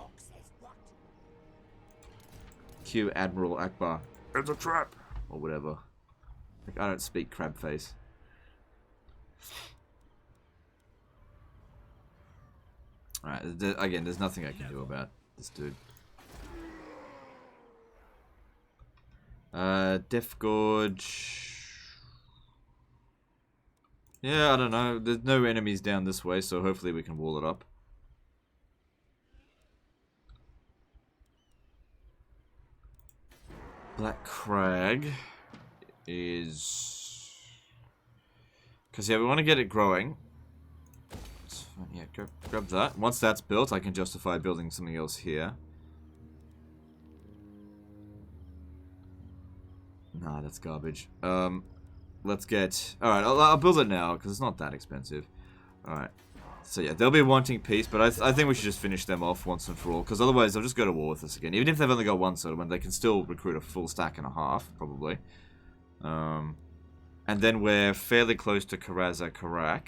Q Admiral Akbar. It's a trap! Or whatever. Like, I don't speak crab face. Alright, again, there's nothing I can do about this dude. Death Gorge. Yeah, I don't know. There's no enemies down this way, so hopefully we can wall it up. Black Crag is... Because, yeah, we want to get it growing. So, yeah, grab that. Once that's built, I can justify building something else here. Nah, that's garbage. Let's get... Alright, I'll build it now, because it's not that expensive. Alright. So yeah, they'll be wanting peace, but I think we should just finish them off once and for all, because otherwise they'll just go to war with us again. Even if they've only got one settlement, they can still recruit a full stack and a half, probably. And then we're fairly close to Karak,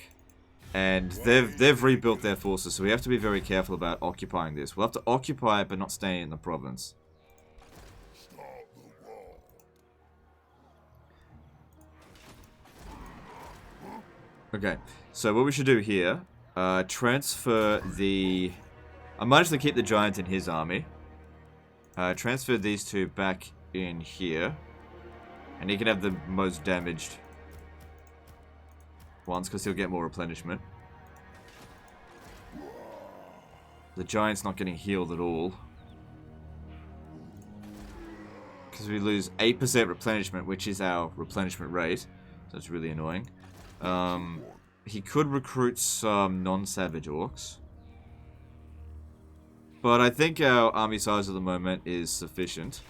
and they've rebuilt their forces, so we have to be very careful about occupying this. We'll have to occupy it, but not stay in the province. Okay, so what we should do here, transfer the... I might actually keep the giant in his army. Transfer these two back in here. And he can have the most damaged ones, because he'll get more replenishment. The giant's not getting healed at all. Because we lose 8% replenishment, which is our replenishment rate. So it's really annoying. He could recruit some non-savage orcs. But I think our army size at the moment is sufficient.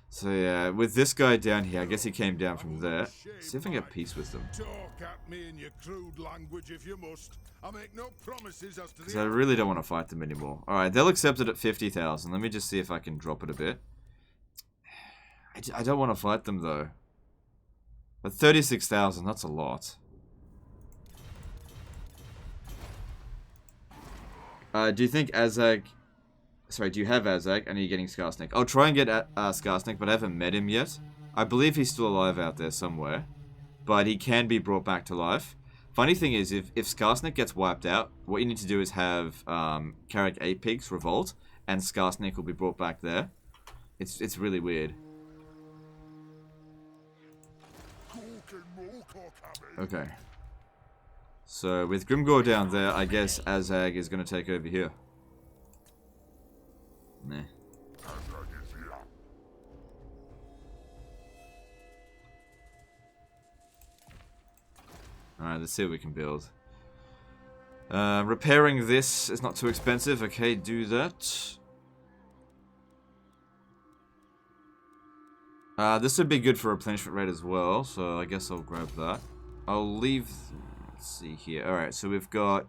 So yeah, with this guy down here, I guess he came down from there. See if I can get peace with them. Talk at me in your crude language if you must. I make no promises as to Because I really don't want to fight them anymore. Alright, they'll accept it at 50,000. Let me just see if I can drop it a bit. I don't want to fight them though. But 36,000, that's a lot. Do you think Azag... Sorry, do you have Azag? And are you getting Skarsnik? I'll try and get Skarsnik, but I haven't met him yet. I believe he's still alive out there somewhere. But he can be brought back to life. Funny thing is, if Skarsnik gets wiped out, what you need to do is have Karak 8 Pigs revolt, and Skarsnik will be brought back there. It's really weird. Okay. So, with Grimgor down there, I guess Azag is going to take over here. Nah. Alright, let's see what we can build. Repairing this is not too expensive. Okay, do that. This would be good for replenishment rate as well, so I guess I'll grab that. I'll leave... Let's see here. Alright, so we've got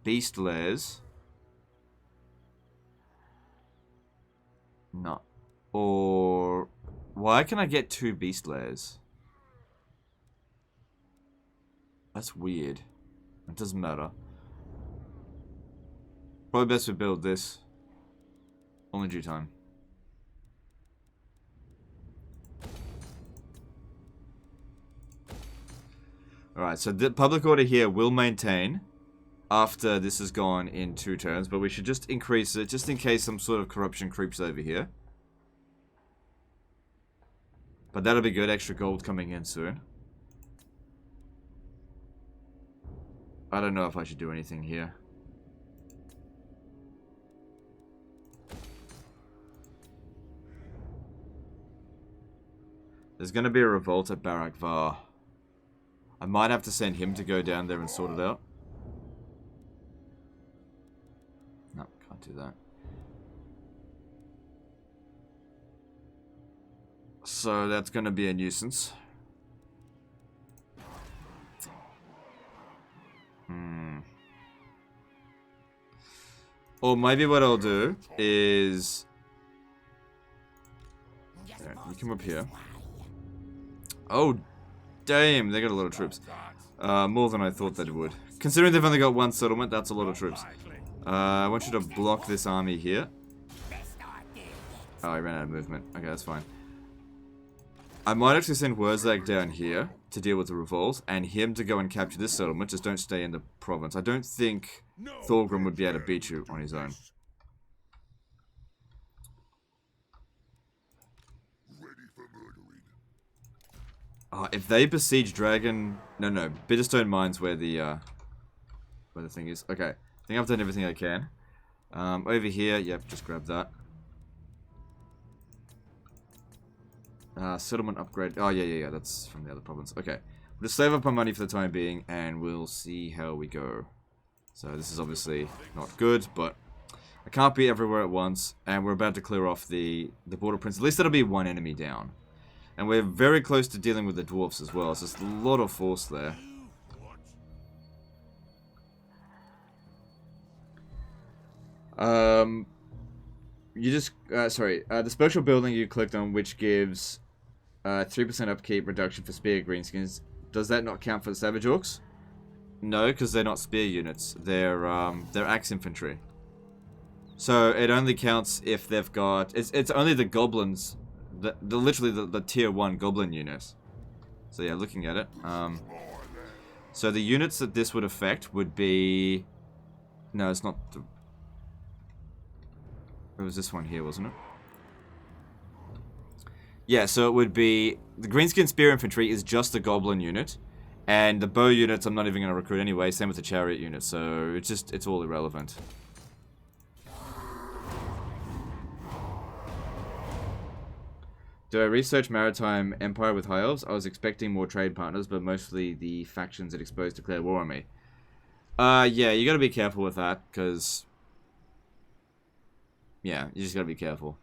Beast Lairs. No. Or... Why can I get 2 Beast Lairs? That's weird. It doesn't matter. Probably best we build this. Only due time. Alright, so the public order here will maintain after this has gone in 2 turns, but we should just increase it just in case some sort of corruption creeps over here. But that'll be good, extra gold coming in soon. I don't know if I should do anything here. There's going to be a revolt at Barak Var. I might have to send him to go down there and sort it out. No, can't do that. So that's going to be a nuisance. Or maybe what I'll do is... There, you come up here. Oh, damn, they got a lot of troops. More than I thought they would. Considering they've only got one settlement, that's a lot of troops. I want you to block this army here. Oh, I ran out of movement. Okay, that's fine. I might actually send Wurrzag down here to deal with the revolt, and him to go and capture this settlement. Just don't stay in the province. I don't think Thorgrim would be able to beat you on his own. Oh, if they besiege Dragon... No, Bitterstone Mine's where the thing is. Okay, I think I've done everything I can. Over here, yep, just grab that. Settlement upgrade. Oh, yeah, that's from the other province. Okay. We'll just save up our money for the time being, and we'll see how we go. So this is obviously not good, but I can't be everywhere at once, and we're about to clear off the border prince. At least that'll be one enemy down. And we're very close to dealing with the dwarves as well, so there's a lot of force there. You just, the special building you clicked on, which gives 3% upkeep reduction for spear greenskins, does that not count for the Savage Orcs? No, because they're not spear units. They're axe infantry. So it only counts if they've got... It's only the goblins, literally the tier 1 goblin units. So yeah, looking at it. So the units that this would affect would be... No, it's not... It was this one here, wasn't it? Yeah, so it would be... The Greenskin Spear Infantry is just a Goblin unit. And the bow units I'm not even going to recruit anyway. Same with the Chariot unit. So it's all irrelevant. Do I research Maritime Empire with High Elves? I was expecting more trade partners, but mostly the factions that exposed declare war on me. Yeah, you got to be careful with that, because... Yeah, you just gotta be careful.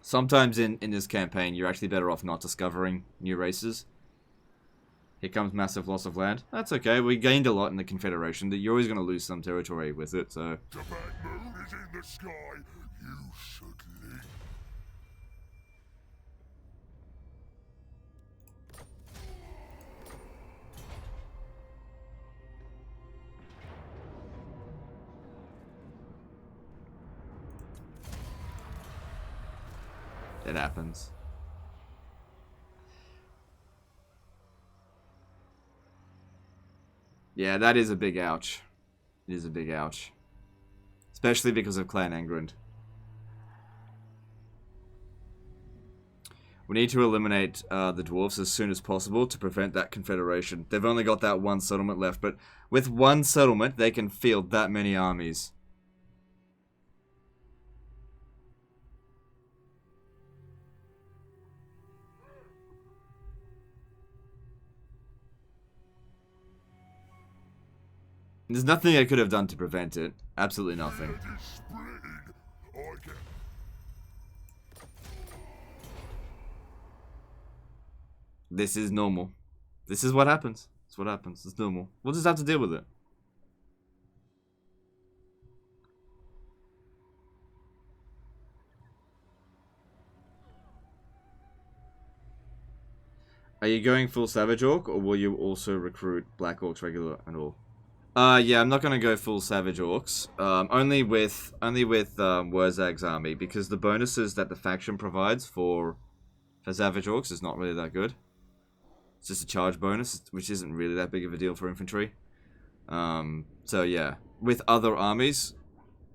Sometimes in this campaign, you're actually better off not discovering new races. Here comes massive loss of land. That's okay, we gained a lot in the Confederation. That you're always gonna lose some territory with it, so... The bad moon is in the sky. You should leave. It happens. Yeah, that is a big ouch. It is a big ouch. Especially because of Clan Angrand. We need to eliminate the dwarves as soon as possible to prevent that confederation. They've only got that one settlement left, but with one settlement, they can field that many armies. There's nothing I could have done to prevent it. Absolutely nothing. This is normal. This is what happens. It's what happens. It's normal. We'll just have to deal with it. Are you going full Savage Orc, or will you also recruit Black Orcs regular and all? Yeah, I'm not gonna go full Savage Orcs. Only with Wurrzag's army, because the bonuses that the faction provides for Savage Orcs is not really that good. It's just a charge bonus, which isn't really that big of a deal for infantry. So yeah, with other armies,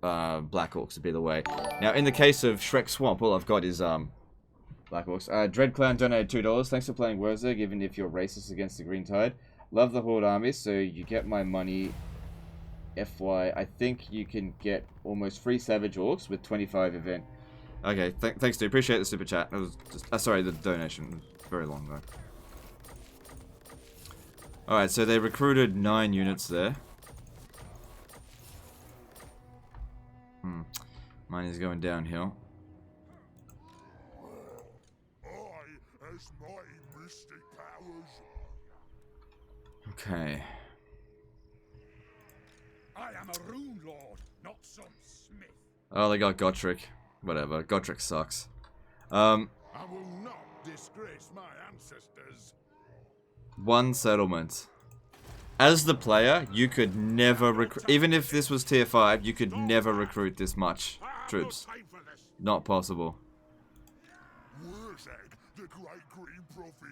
Black Orcs would be the way. Now, in the case of Shrek Swamp, all I've got is Black Orcs. Dread Clown donated $2. Thanks for playing Wurrzag, even if you're racist against the Green Tide. Love the Horde army, so you get my money. FY, I think you can get almost free Savage Orcs with 25 event Okay, thanks, dude. Appreciate the super chat. It was just, sorry, the donation. It was very long though. Alright, so they recruited 9 units there. Mine is going downhill. As my mystic powers. Okay. I am a rune lord, not some smith. Oh, they got Gotrek. Whatever. Gotrek sucks. I will not disgrace my ancestors. 1 settlement. As the player, you could never recruit. Even if this was tier 5, you could never recruit this much troops. Not possible. Wurrzag, the great green prophet.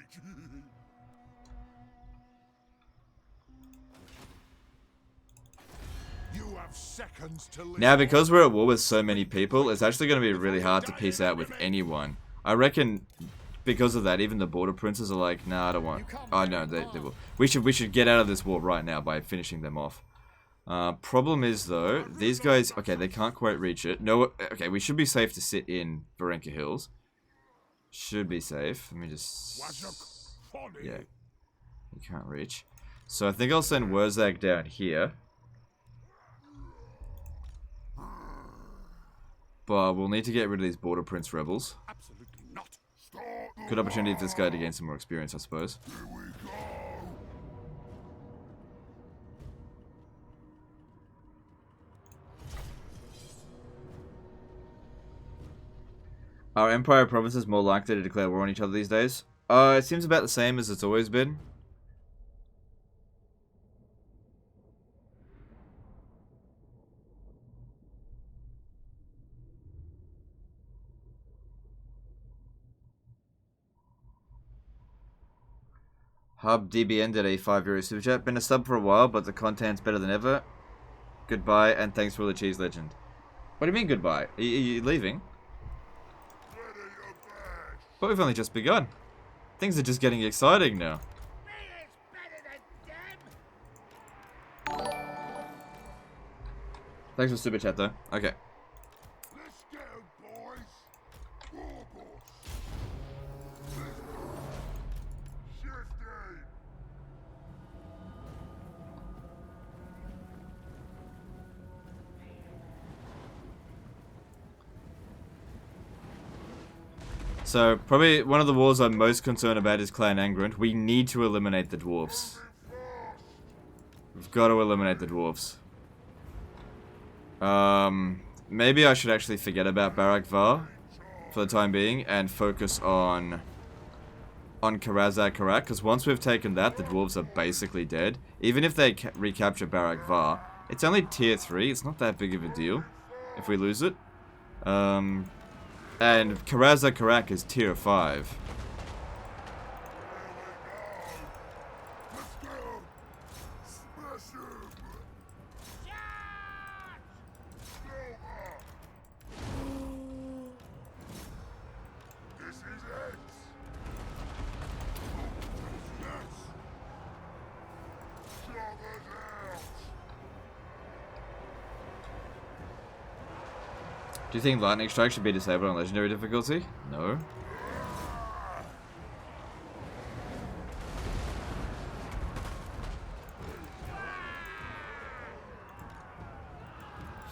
You have seconds to live. Now, because we're at war with so many people, it's actually going to be really hard to peace out with anyone. I reckon because of that, even the border princes are like, nah, I don't want. Oh no, they will. We should get out of this war right now by finishing them off. Problem is though, these guys, okay, they can't quite reach it. No, okay, we should be safe to sit in Varenka Hills. Should be safe. Let me just. Yeah, you can't reach. So I think I'll send Wurrzag down here. But we'll need to get rid of these border prince rebels. Absolutely not. Good opportunity for this guy to gain some more experience, I suppose. Here we go. Are Empire provinces more likely to declare war on each other these days? It seems about the same as it's always been. Hub DBN did a €5 super chat. Been a sub for a while, but the content's better than ever. Goodbye, and thanks for the cheese legend. What do you mean goodbye? Are you leaving? But we've only just begun. Things are just getting exciting now. Thanks for super chat though. Okay. Let's go, boys. War boss. Shifting. So, probably one of the wars I'm most concerned about is Clan Angrand. We need to eliminate the dwarves. We've got to eliminate the dwarves. Maybe I should actually forget about Barak Var for the time being and focus on Karazak Karak, because once we've taken that, the dwarves are basically dead. Even if they recapture Barak Var, it's only tier 3, it's not that big of a deal if we lose it. And Karazak Karak is tier 5. Do you think Lightning Strike should be disabled on Legendary difficulty? No.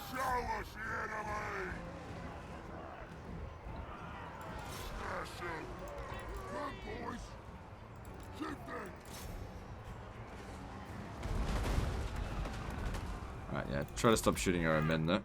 Show us the enemy. Smash him. Come, boys. Shifting. Alright, yeah. Try to stop shooting our own men though.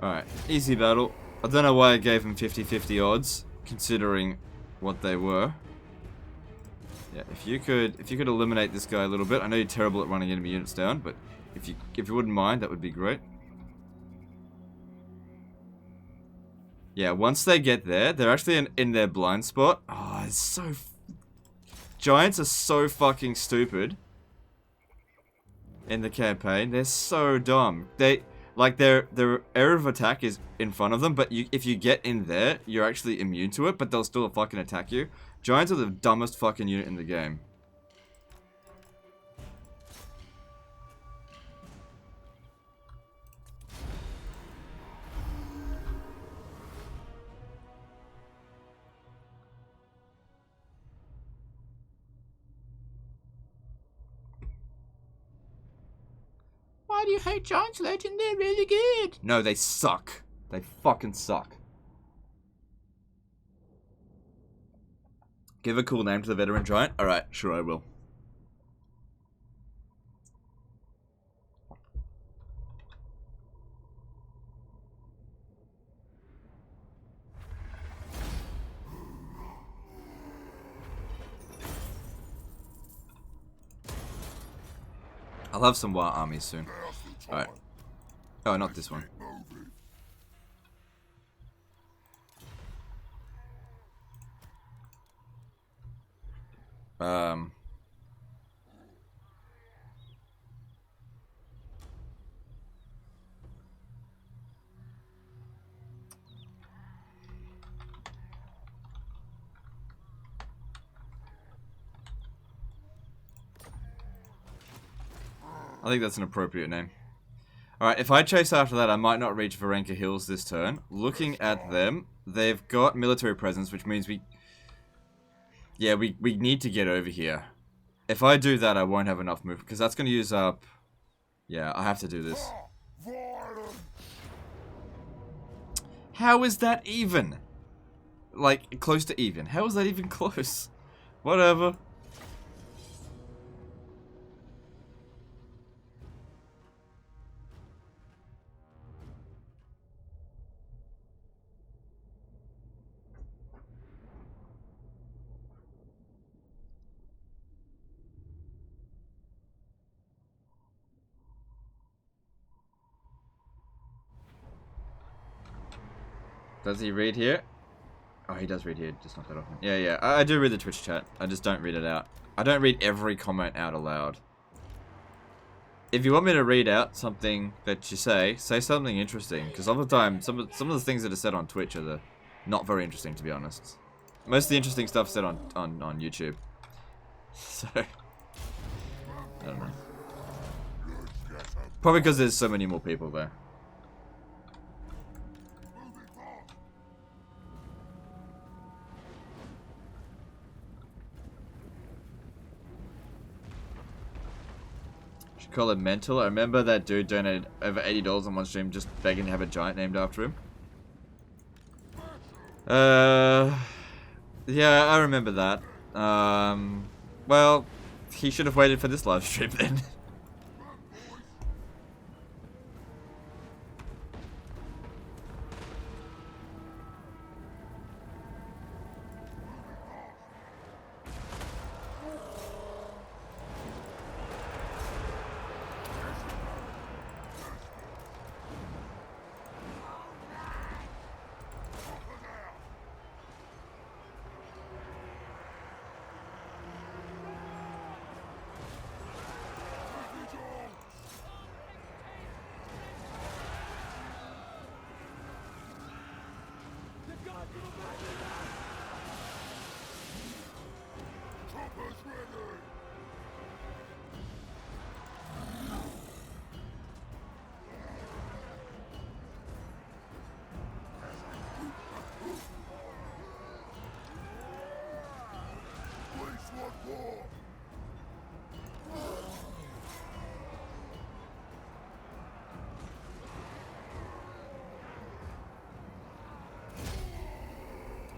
Alright, easy battle. I don't know why I gave him 50-50 odds, considering what they were. Yeah, if you could eliminate this guy a little bit. I know you're terrible at running enemy units down, but if you wouldn't mind, that would be great. Yeah, once they get there, they're actually in their blind spot. Oh, it's so... Giants are so fucking stupid in the campaign. They're so dumb. Like, their area of attack is in front of them, but if you get in there, you're actually immune to it, but they'll still fucking attack you. Giants are the dumbest fucking unit in the game. Why do you hate Giants, Legend? They're really good. No, they suck. They fucking suck. Give a cool name to the veteran giant? Alright, sure I will. I'll have some war armies soon. Alright. Oh, not this one. I think that's an appropriate name. Alright, if I chase after that, I might not reach Varenka Hills this turn. Looking at them, they've got military presence, which means we need to get over here. If I do that, I won't have enough movement, because that's going to use up... Yeah, I have to do this. How is that even? Like, close to even. How is that even close? Whatever. Does he read here? Oh, he does read here, just not that often. Yeah, I do read the Twitch chat. I just don't read it out. I don't read every comment out aloud. If you want me to read out something that you say something interesting. Because some of the time, some of the things that are said on Twitch are not very interesting, to be honest. Most of the interesting stuff said on YouTube. So, I don't know. Probably because there's so many more people there. Call it mental. I remember that dude donated over $80 on one stream just begging to have a giant named after him. Yeah, I remember that. Well, he should have waited for this live stream then.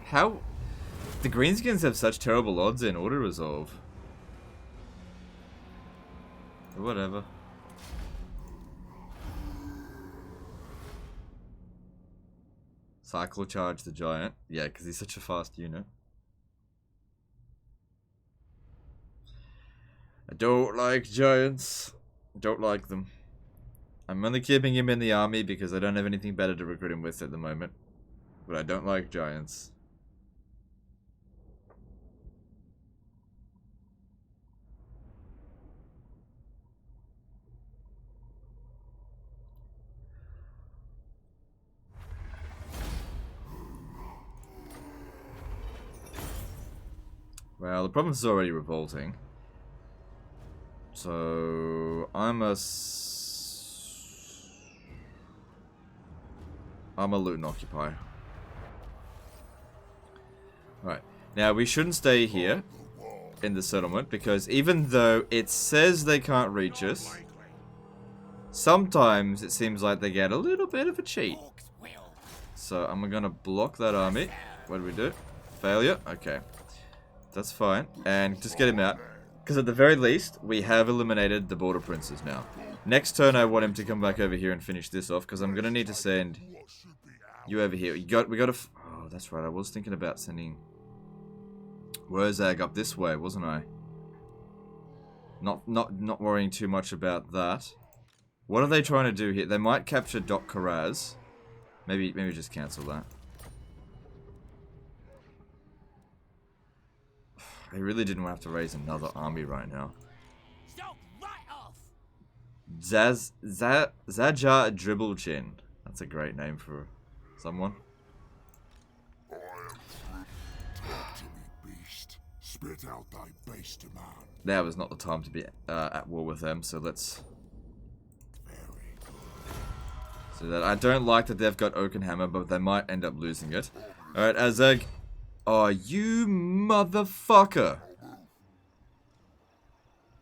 How? The greenskins have such terrible odds in auto resolve. Whatever. Cycle charge the giant. Yeah, because he's such a fast unit. I don't like giants. Don't like them. I'm only keeping him in the army because I don't have anything better to recruit him with at the moment. But I don't like giants. Well, the province is already revolting. So, I'm a loot and occupy. Right. Now, we shouldn't stay here in the settlement because even though it says they can't reach us, sometimes it seems like they get a little bit of a cheat. So, I'm gonna block that army. What do we do? Failure? Okay. That's fine. And just get him out. Because at the very least, we have eliminated the border princes now. Next turn, I want him to come back over here and finish this off. Because I'm going to need to send you over here. We got to... Oh, that's right. I was thinking about sending Wurrzag up this way, wasn't I? Not worrying too much about that. What are they trying to do here? They might capture Doc Karaz. Maybe just cancel that. I really didn't have to raise another army right now. Stop right off. Zaja Dribblechin. That's a great name for someone. Talk to me, beast. Spit out thy base demand. Now is not the time to be at war with them, so let's... Very good. So that I don't like that they've got Oakenhammer, but they might end up losing it. Alright, Azeg. Oh, you motherfucker.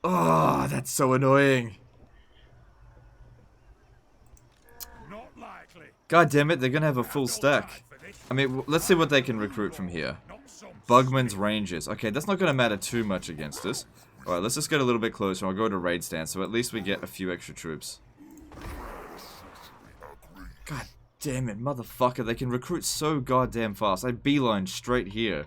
Oh, that's so annoying. Not likely. God damn it, they're gonna have a full stack. I mean, let's see what they can recruit from here. Bugman's Rangers. Okay, that's not gonna matter too much against us. Alright, let's just get a little bit closer. I'll go to raid stand, so at least we get a few extra troops. God damn it, motherfucker. They can recruit so goddamn fast. I beeline straight here.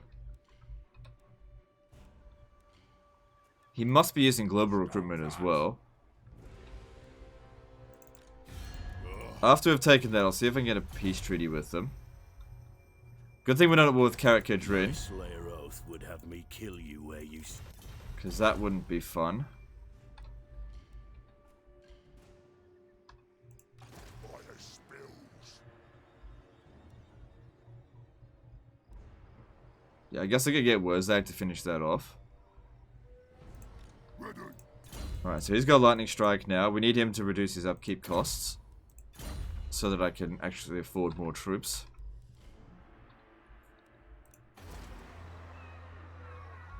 He must be using global recruitment as well. After we've taken that, I'll see if I can get a peace treaty with them. Good thing we're not at war with Karak Kedrin. Slayer oath would have me kill you where you... Because that wouldn't be fun. Yeah, I guess I could get Wurrzag to finish that off. Alright, so he's got Lightning Strike now. We need him to reduce his upkeep costs. So that I can actually afford more troops.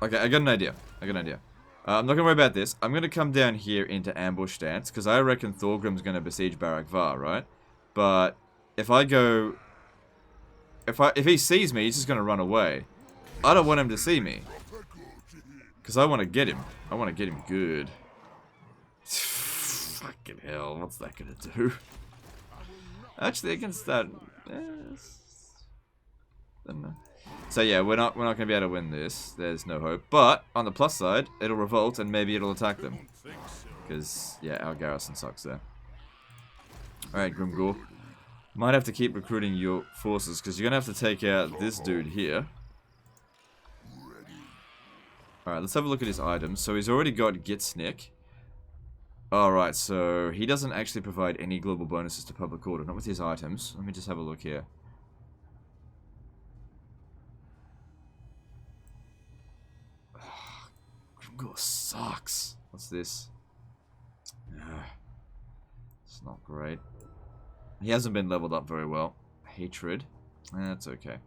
Okay, I got an idea. I'm not going to worry about this. I'm going to come down here into ambush stance. Because I reckon Thorgrim's going to besiege Barak Var, right? But if I go... If he sees me, he's just going to run away. I don't want him to see me. Because I want to get him. I want to get him good. Fucking hell, what's that going to do? Actually, against that... So yeah, we're not going to be able to win this. There's no hope. But, on the plus side, it'll revolt and maybe it'll attack them. Because, yeah, our garrison sucks there. Alright, Grimgor. Might have to keep recruiting your forces, because you're going to have to take out this dude here. Alright, let's have a look at his items. So he's already got Gitsnik. Alright, so he doesn't actually provide any global bonuses to public order, not with his items. Let me just have a look here. Grimgor sucks. What's this? It's not great. He hasn't been leveled up very well. Hatred. That's okay.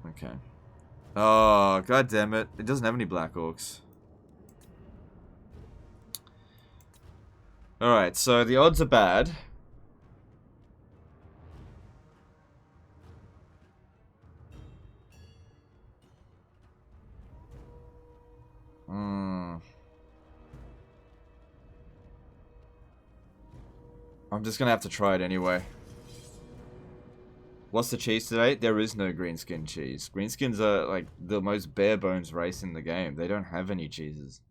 Okay. Oh, god damn it. It doesn't have any Black Orcs. Alright, so the odds are bad. I'm just gonna have to try it anyway. What's the cheese today? There is no green skin cheese. Greenskins are like the most bare bones race in the game. They don't have any cheeses.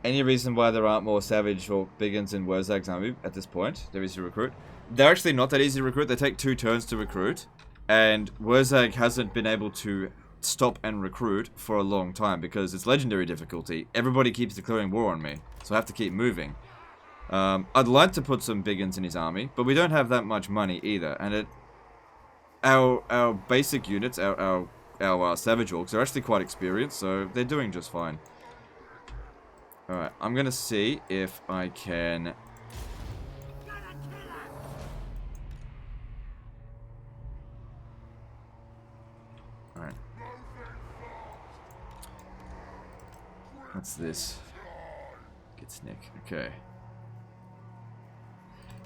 Any reason why there aren't more Savage or Biggins in Wurzag's army at this point? They're easy to recruit. They're actually not that easy to recruit. They take 2 turns to recruit. And Wurrzag hasn't been able to stop and recruit for a long time because it's legendary difficulty. Everybody keeps declaring war on me, so I have to keep moving. I'd like to put some Biggins in his army, but we don't have that much money either. And our basic units, our Savage Orcs are actually quite experienced, so they're doing just fine. Alright, I'm gonna see if I can... Alright. What's this? Get Snick. Okay.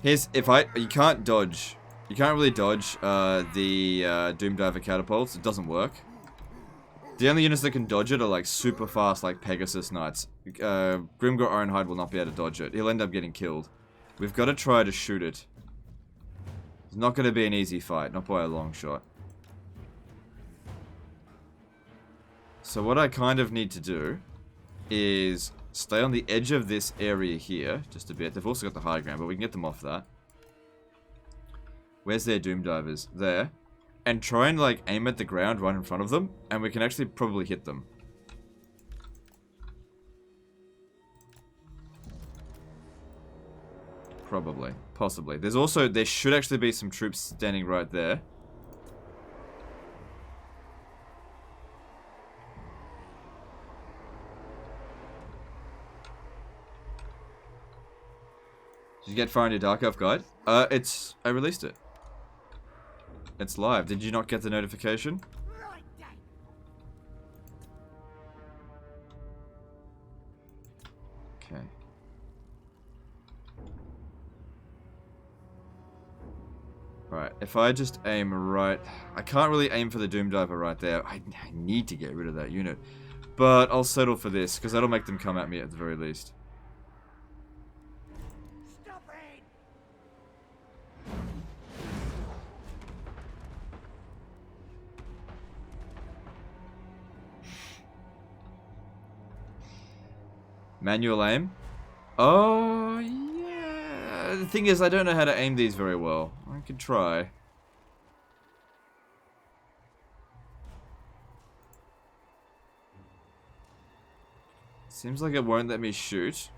Here's... You can't dodge. You can't really dodge the Doomdiver catapults. It doesn't work. The only units that can dodge it are like super fast, like Pegasus Knights. Grimgor Ironhide will not be able to dodge it. He'll end up getting killed. We've got to try to shoot it. It's not going to be an easy fight, not by a long shot. So what I kind of need to do is stay on the edge of this area here, just a bit. They've also got the high ground, but we can get them off that. Where's their Doomdivers? There. And try and, like, aim at the ground right in front of them, and we can actually probably hit them. Probably. Possibly. There should actually be some troops standing right there. Did you get Fire in your Dark Elf Guide? I released it. It's live. Did you not get the notification? Okay. Right, if I just aim right... I can't really aim for the Doomdiver right there. I need to get rid of that unit. But I'll settle for this, because that'll make them come at me at the very least. Manual aim? Oh, yeah. The thing is, I don't know how to aim these very well. I could try. Seems like it won't let me shoot.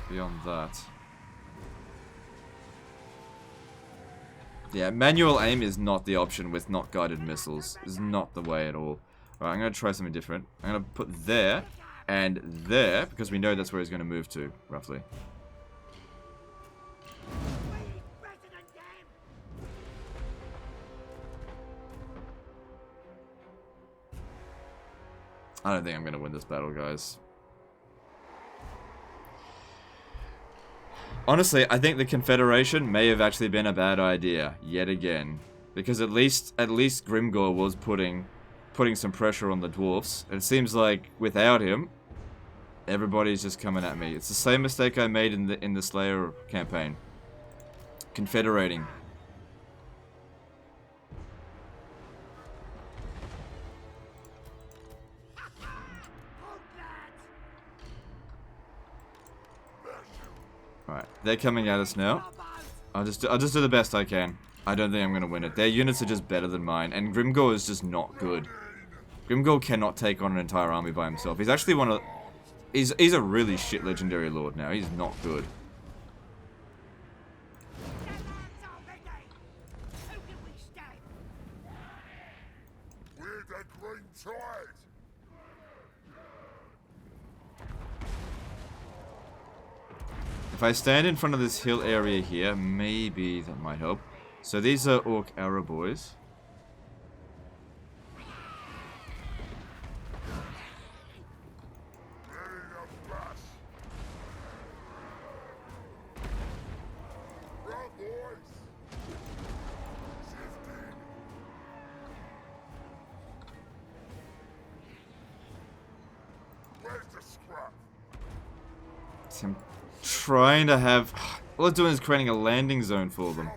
Beyond that. Yeah, manual aim is not the option with not guided missiles. It's not the way at all. Alright, I'm going to try something different. I'm going to put there. And there, because we know that's where he's going to move to, roughly. I don't think I'm going to win this battle, guys. Honestly, I think the Confederation may have actually been a bad idea, yet again. Because at least Grimgor was putting some pressure on the dwarves. It seems like without him, everybody's just coming at me. It's the same mistake I made in the Slayer campaign. Confederating. Alright, they're coming at us now. I'll just do the best I can. I don't think I'm gonna win it. Their units are just better than mine, and Grimgor is just not good. Grimgor cannot take on an entire army by himself. He's actually one of... He's a really shit legendary lord now. He's not good. If I stand in front of this hill area here, maybe that might help. So these are Orc Arrow boys. See, I'm trying to have... All it's doing is creating a landing zone for them.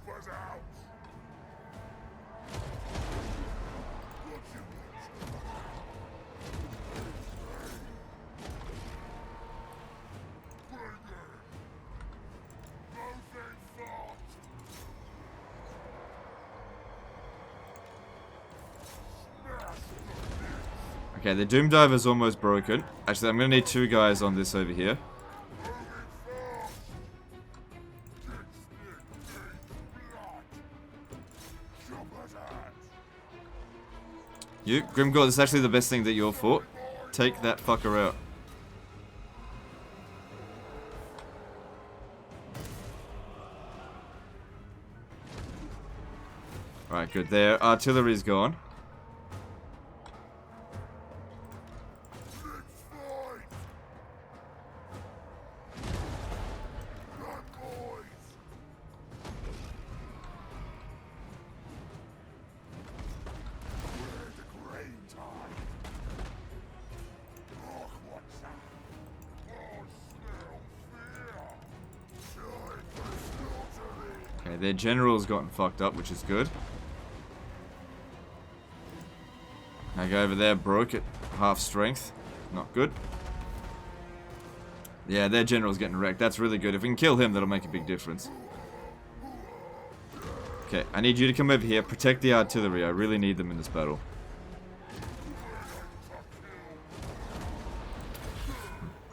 Okay, the Doom Diver's almost broken. Actually, I'm going to need 2 guys on this over here. You, Grimgore, this is actually the best thing that you're for. Take that fucker out. Alright, good. Their artillery's gone. Okay, their general's gotten fucked up, which is good. I go over there, broke at half strength. Not good. Yeah, their general's getting wrecked. That's really good. If we can kill him, that'll make a big difference. Okay, I need you to come over here, protect the artillery. I really need them in this battle.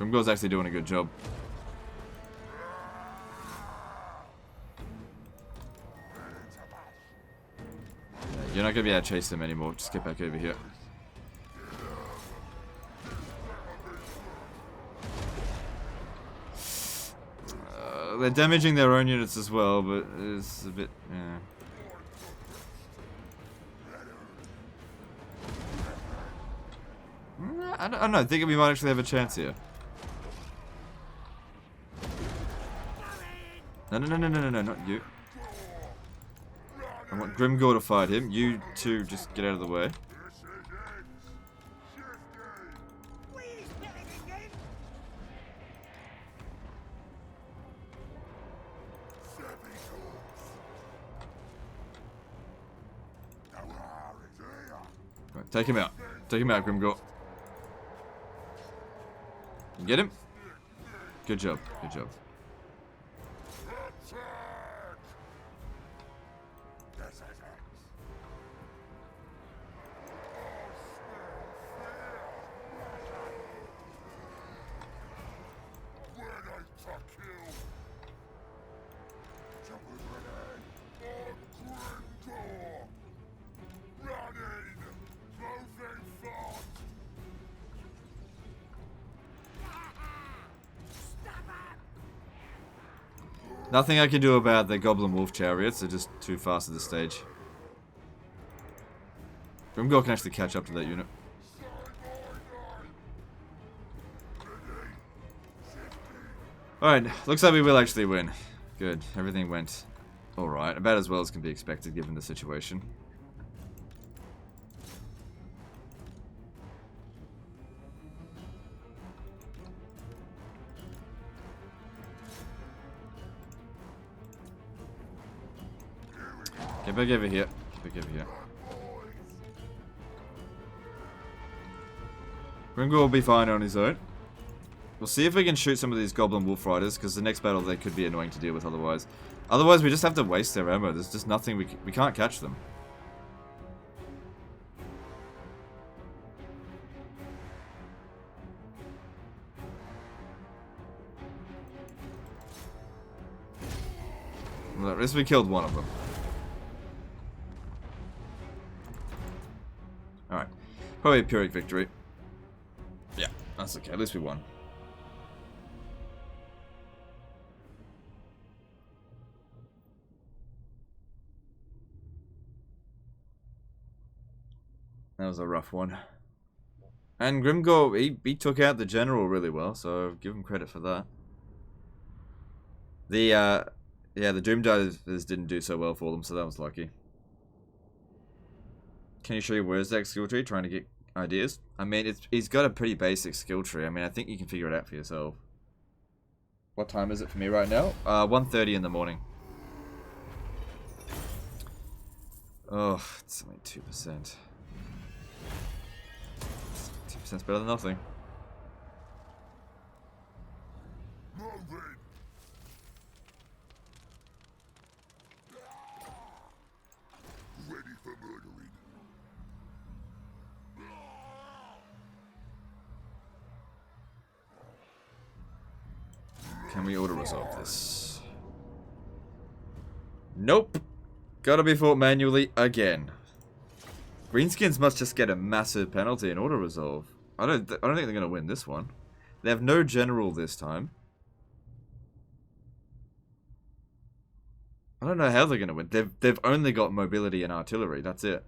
Grimgore's actually doing a good job. You're not going to be able to chase them anymore. Just get back over here. They're damaging their own units as well, but it's a bit... yeah. I don't know. I think we might actually have a chance here. No, not you. I want Grimgore to fight him. You two just get out of the way. Right, take him out. Take him out, Grimgore. You get him? Good job. Good job. Nothing I can do about the Goblin Wolf Chariots, they're just too fast at this stage. Grimgore can actually catch up to that unit. Alright, looks like we will actually win. Good, everything went alright, about as well as can be expected given the situation. Get back over here. Get back over here. Grimgore will be fine on his own. We'll see if we can shoot some of these Goblin Wolf Riders, because the next battle they could be annoying to deal with otherwise. Otherwise, we just have to waste their ammo. There's just nothing we can't catch them. Well, at least we killed one of them. Alright. Probably a Pyrrhic victory. Yeah, that's okay. At least we won. That was a rough one. And Grimgore, he took out the general really well, so give him credit for that. The Yeah, the Doom Divers didn't do so well for them, so that was lucky. Can you show your Wurrzag skill tree? Trying to get ideas. I mean, he's got a pretty basic skill tree. I mean, I think you can figure it out for yourself. What time is it for me right now? 1:30 in the morning. Oh, it's only 2%. 2% better than nothing. Moving. Ready for murdering. Can we auto-resolve this? Nope. Gotta be fought manually again. Greenskins must just get a massive penalty in auto-resolve. I don't think they're gonna win this one. They have no general this time. I don't know how they're gonna win. They've only got mobility and artillery. That's it.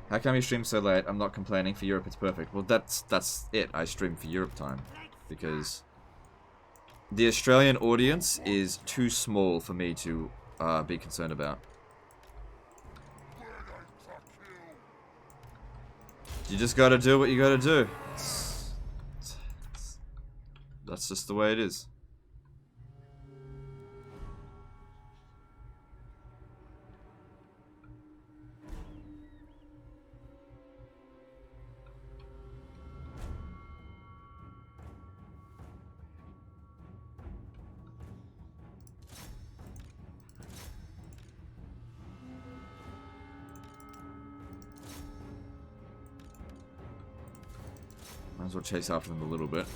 How come you stream so late? I'm not complaining. For Europe, it's perfect. Well, that's it. I stream for Europe time because the Australian audience is too small for me to be concerned about. You just gotta do what you gotta do. That's just the way it is. Might as well chase after them a little bit.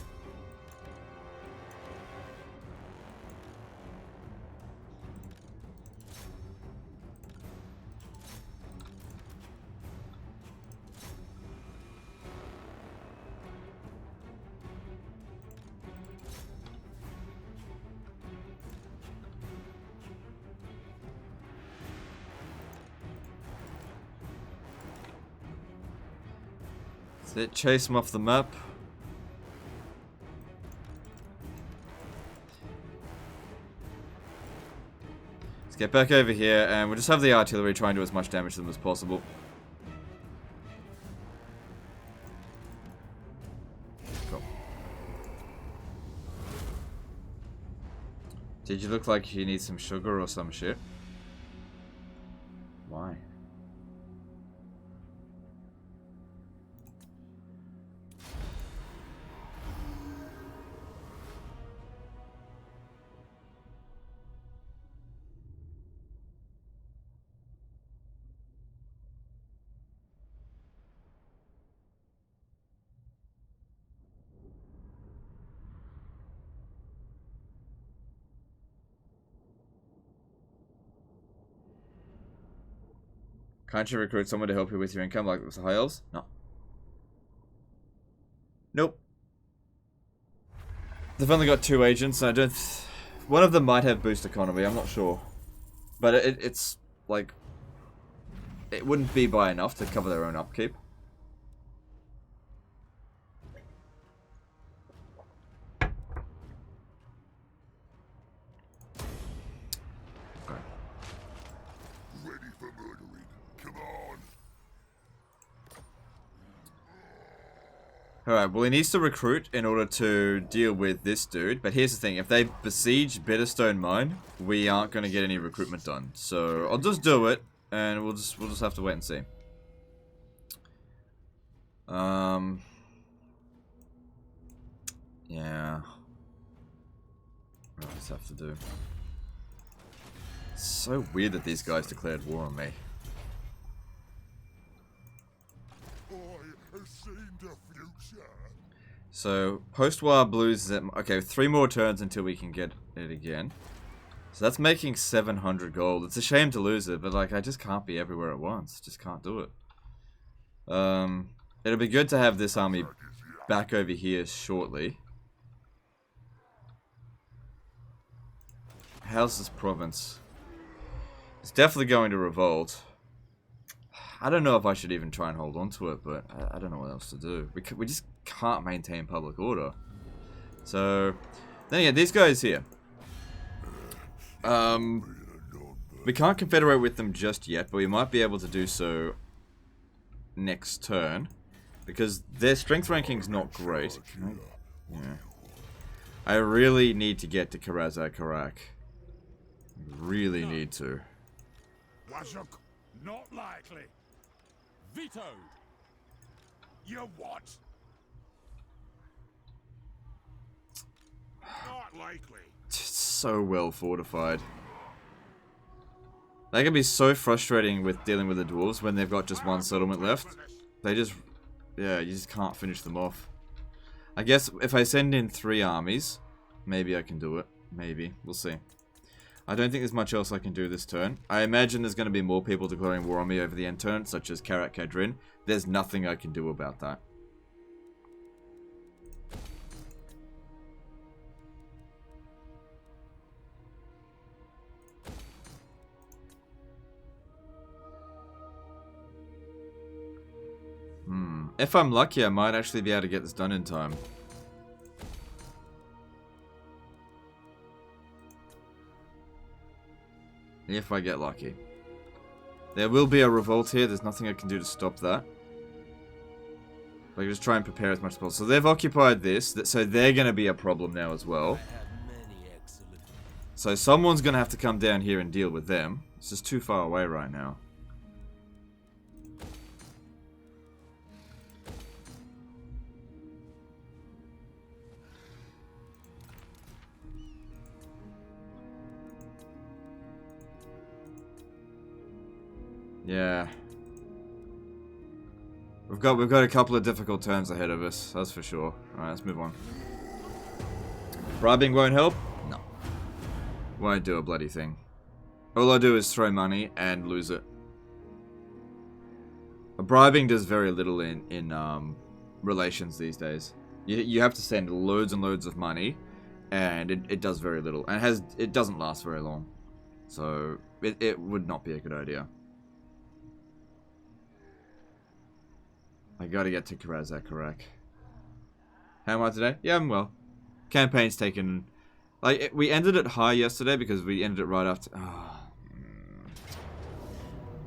That's it, chase them off the map. Let's get back over here and we'll just have the artillery try and do as much damage to them as possible. Cool. Did you look like you need some sugar or some shit? Why? Can't you recruit someone to help you with your income like the high elves? No. Nope. They've only got 2 agents, and I don't... One of them might have boost economy, I'm not sure. But it's, like... It wouldn't be by enough to cover their own upkeep. Ready for murdering. Come on. Alright, well he needs to recruit in order to deal with this dude. But here's the thing, if they besiege Bitterstone Mine, we aren't going to get any recruitment done. So I'll just do it, and we'll just have to wait and see. Yeah. What do I just have to do? It's so weird that these guys declared war on me. I have seen the future. So, post-war blues is at... Okay, 3 more turns until we can get it again. So that's making 700 gold. It's a shame to lose it, but like, I just can't be everywhere at once. Just can't do it. It'll be good to have this army back over here shortly. How's this province? It's definitely going to revolt. I don't know if I should even try and hold on to it, but I don't know what else to do. can't maintain public order. So, then yeah, these guys here. We can't confederate with them just yet, but we might be able to do so next turn. Because their strength ranking's not great. Yeah. I really need to get to Wurrzag. Really need to. Wurrzag, not likely. Vetoed. You what? Not likely. Just so well fortified. They can be so frustrating with dealing with the dwarves when they've got just one settlement left. They just... yeah, you just can't finish them off. I guess if I send in 3 armies, maybe I can do it. Maybe. We'll see. I don't think there's much else I can do this turn. I imagine there's going to be more people declaring war on me over the end turn, such as Karak Kadrin. There's nothing I can do about that. If I'm lucky, I might actually be able to get this done in time. If I get lucky. There will be a revolt here. There's nothing I can do to stop that. I can just try and prepare as much as possible. So they've occupied this. So they're going to be a problem now as well. So someone's going to have to come down here and deal with them. It's just too far away right now. Yeah. We've got a couple of difficult turns ahead of us, that's for sure. Alright, let's move on. Bribing won't help? No. Won't do a bloody thing. All I do is throw money and lose it. Bribing does very little in relations these days. You have to send loads and loads of money, and it does very little. And it doesn't last very long. So, it would not be a good idea. I gotta get to Wurrzag. How am I today? Yeah, I'm well. Campaign's taken... like, we ended it high yesterday because we ended it right after... oh,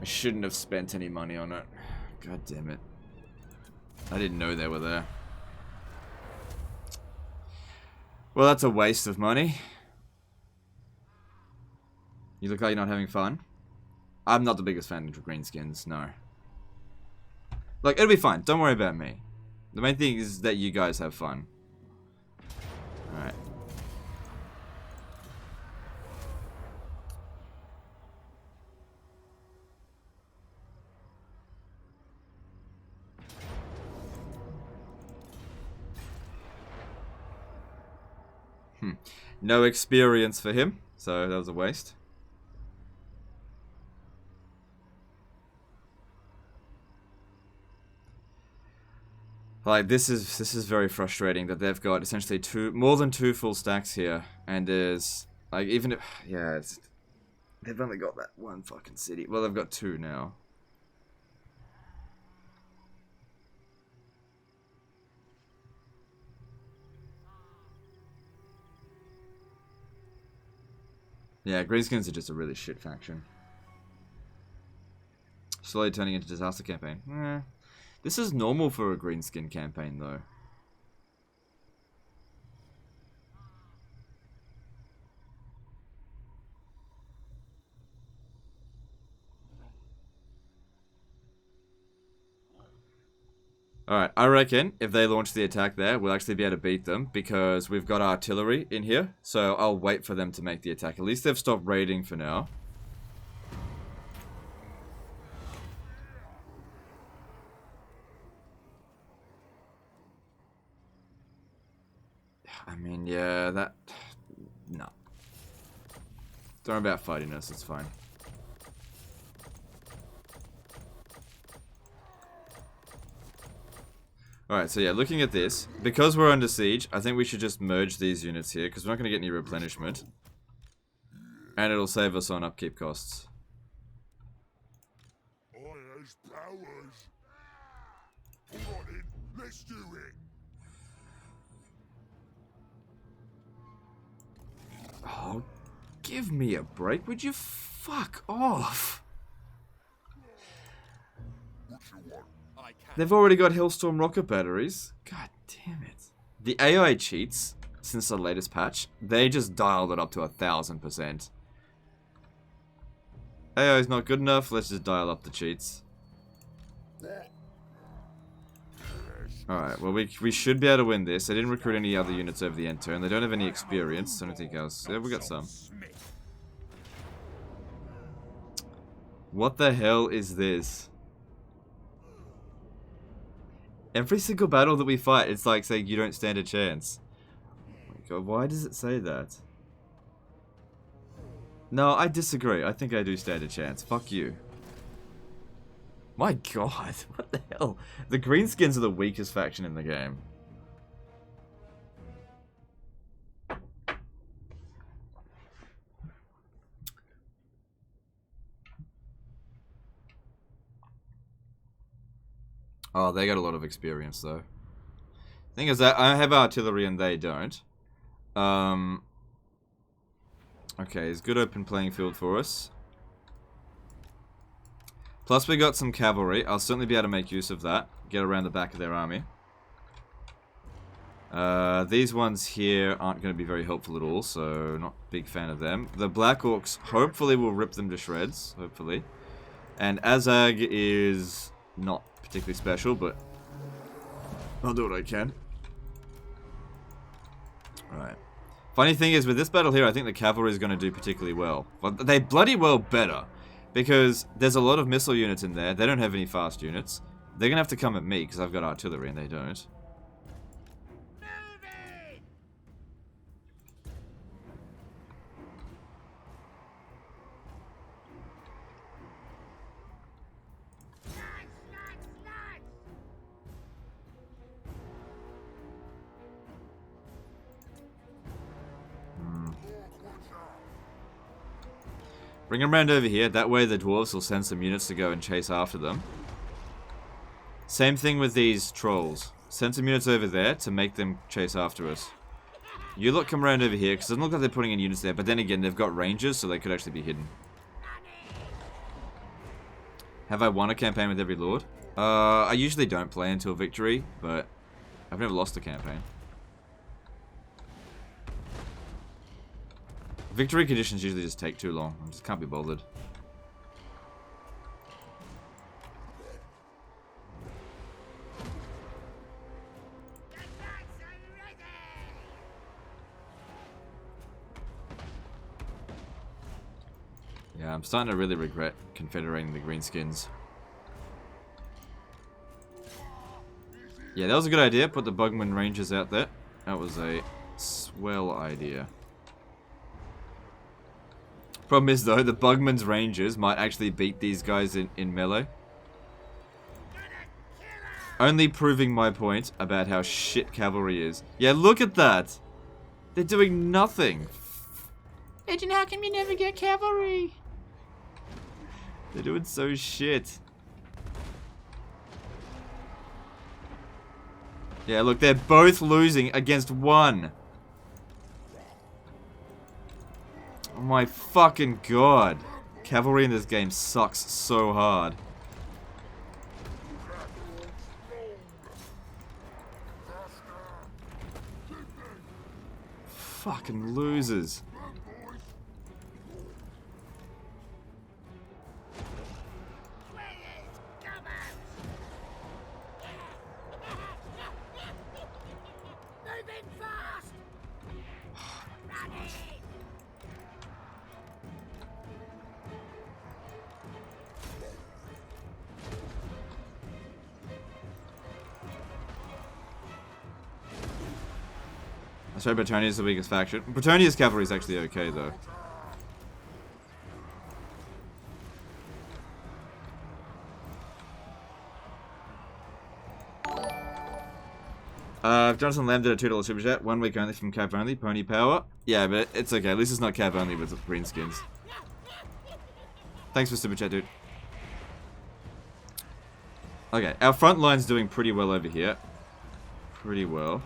I shouldn't have spent any money on it. God damn it. I didn't know they were there. Well, that's a waste of money. You look like you're not having fun. I'm not the biggest fan of greenskins, no. Like, it'll be fine. Don't worry about me. The main thing is that you guys have fun. Alright. No experience for him, so that was a waste. Like, this is very frustrating that they've got essentially more than 2 full stacks here, and there's like, even if, yeah, they've only got that one fucking city. Well, they've got 2 now. Yeah, greenskins are just a really shit faction. Slowly turning into disaster campaign. This is normal for a greenskin campaign, though. Alright, I reckon if they launch the attack there, we'll actually be able to beat them because we've got artillery in here. So I'll wait for them to make the attack. At least they've stopped raiding for now. I mean, yeah, that... no. Don't worry about fighting us, it's fine. Alright, so yeah, looking at this, because we're under siege, I think we should just merge these units here, because we're not going to get any replenishment. And it'll save us on upkeep costs. Powers. All right, then, let's do it. Give me a break. Would you fuck off? They've already got Hellstorm rocket batteries. God damn it. The AI cheats, since the latest patch, they just dialed it up to 1000%. AI is not good enough, let's just dial up the cheats. Alright, well we should be able to win this. They didn't recruit any other units over the end turn. They don't have any experience, anything else. Yeah, we got some. What the hell is this? Every single battle that we fight, it's like saying you don't stand a chance. Oh my god, why does it say that? No, I disagree. I think I do stand a chance. Fuck you. My god, what the hell? The greenskins are the weakest faction in the game. Oh, they got a lot of experience, though. Thing is that I have artillery and they don't. Okay, it's good open playing field for us. Plus we got some cavalry. I'll certainly be able to make use of that. Get around the back of their army. These ones here aren't going to be very helpful at all, so not a big fan of them. The Black Orcs hopefully will rip them to shreds, hopefully. And Azag is not particularly special, but I'll do what I can. Alright. Funny thing is, with this battle here, I think the cavalry is going to do particularly well. But they bloody well better. Because there's a lot of missile units in there. They don't have any fast units. They're going to have to come at me, because I've got artillery and they don't. Bring them around over here, that way the dwarves will send some units to go and chase after them. Same thing with these trolls. Send some units over there to make them chase after us. You lot come around over here, because it doesn't look like they're putting in units there, but then again, they've got rangers, so they could actually be hidden. Have I won a campaign with every lord? I usually don't play until victory, but I've never lost a campaign. Victory conditions usually just take too long. I just can't be bothered. Yeah, I'm starting to really regret confederating the greenskins. Yeah, that was a good idea. Put the Bugman Rangers out there. That was a swell idea. Problem is, though, the Bugman's Rangers might actually beat these guys in melee. Only proving my point about how shit cavalry is. Yeah, look at that! They're doing nothing! Legend, how come you never get cavalry? They're doing so shit. Yeah, look, they're both losing against one. Oh my fucking god. Cavalry in this game sucks so hard. Fucking losers. I swear Bretonnia is the weakest faction. Bretonia's cavalry is actually okay, though. Jonathan Lamb did a $2 super chat. 1 week only from Cav only. Pony power. Yeah, but it's okay. At least it's not Cav only with greenskins. Thanks for super chat, dude. Okay, our front line's doing pretty well over here. Pretty well.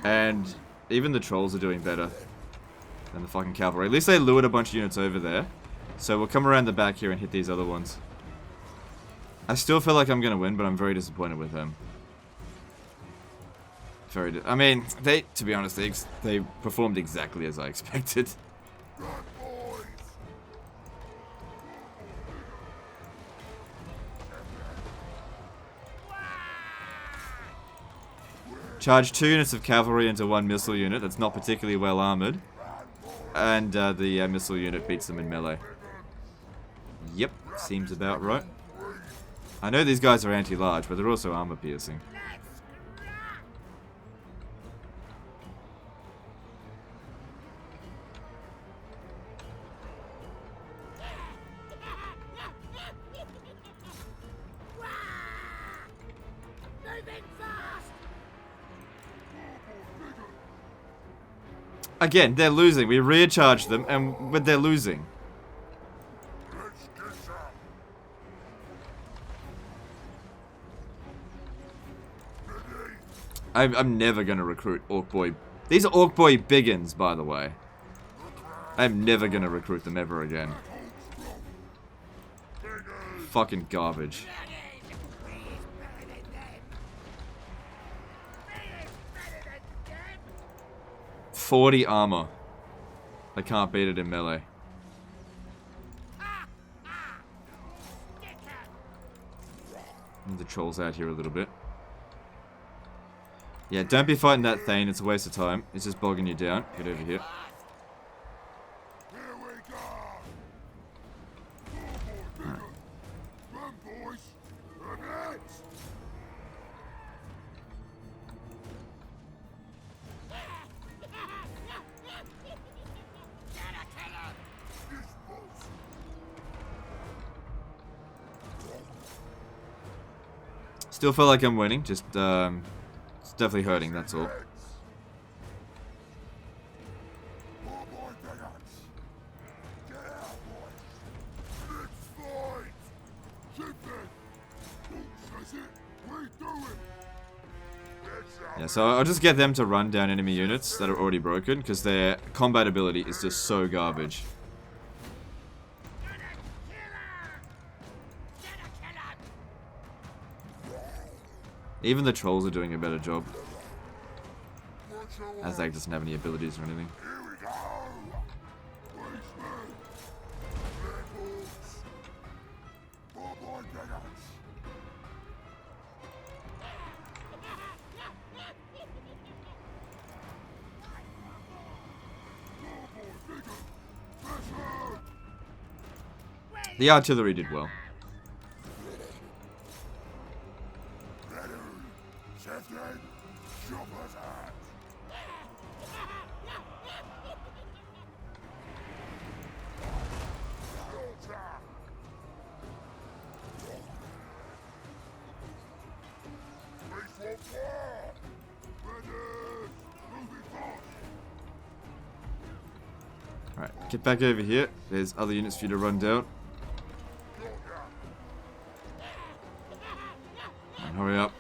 And even the trolls are doing better. than the fucking cavalry. At least they lured a bunch of units over there. So we'll come around the back here and hit these other ones. I still feel like I'm going to win, but I'm very disappointed with them. I mean, to be honest, they performed exactly as I expected. Charge 2 units of cavalry into 1 missile unit that's not particularly well armored. And the missile unit beats them in melee. Yep, seems about right. I know these guys are anti-large, but they're also armor piercing. Again, they're losing. We recharged them, but they're losing. I'm never going to recruit Orc Boy. These are Orc Boy biggins, by the way. I'm never going to recruit them ever again. Fucking garbage. .40 armor. I can't beat it in melee. Move the trolls out here a little bit. Yeah, don't be fighting that Thane, it's a waste of time. It's just bogging you down. Get over here. Right. Still feel like I'm winning, just it's definitely hurting, that's all. Yeah, so I'll just get them to run down enemy units that are already broken, because their combat ability is just so garbage. Even the trolls are doing a better job. Azag doesn't have any abilities or anything. The artillery did well. Alright, get back over here. There's other units for you to run down. And hurry up.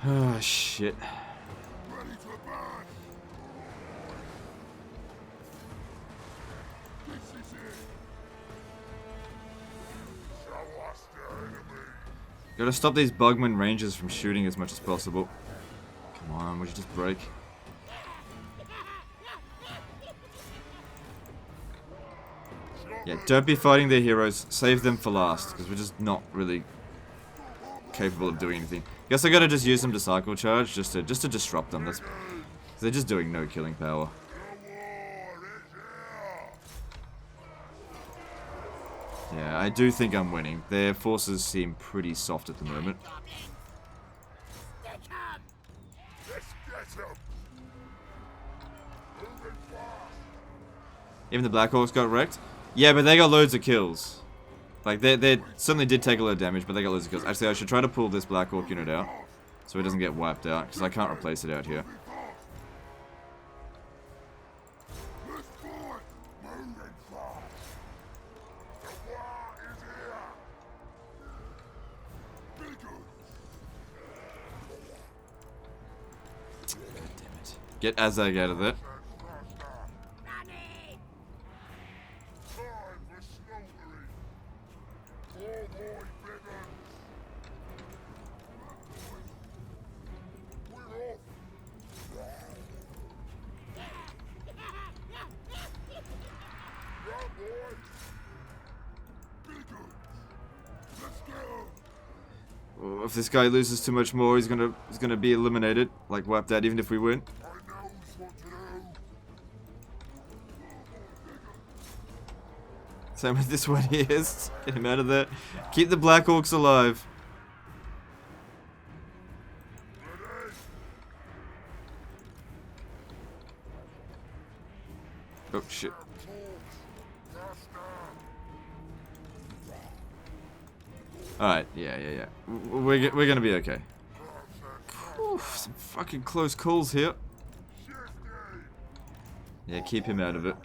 Ah, shit. Gotta stop these bugman rangers from shooting as much as possible. Come on, would you just break? Yeah, don't be fighting their heroes. Save them for last, because we're just not really capable of doing anything. Guess I gotta just use them to cycle charge, just to disrupt them. They're just doing no killing power. Yeah, I do think I'm winning. Their forces seem pretty soft at the moment. Even the Black Hawks got wrecked? Yeah, but they got loads of kills. Like, they certainly did take a lot of damage, but they got loads of kills. Actually, I should try to pull this Black Hawk unit out, so it doesn't get wiped out, because I can't replace it out here. God damn it. Get Azag out of there. Running! Time for slaughtering. All my beggars. We're off. Right, boys. Bigger. Let's go. Oh, if this guy loses too much more, he's gonna be eliminated, like wiped out, even if we win. I knows what to do. Same with this one here. Get him out of there. Keep the Black Orcs alive. Oh shit. Alright, yeah. We're gonna be okay. Oof, some fucking close calls here. Yeah, keep him out of it.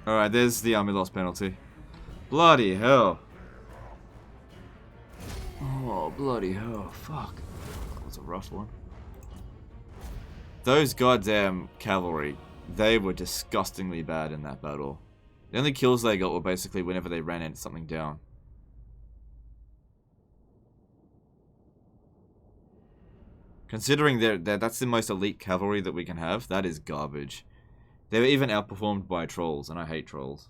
Alright, there's the army loss penalty. Bloody hell. Oh, bloody hell. Fuck. That was a rough one. Those goddamn cavalry, they were disgustingly bad in that battle. The only kills they got were basically whenever they ran into something down. Considering that's the most elite cavalry that we can have, that is garbage. They were even outperformed by trolls, and I hate trolls.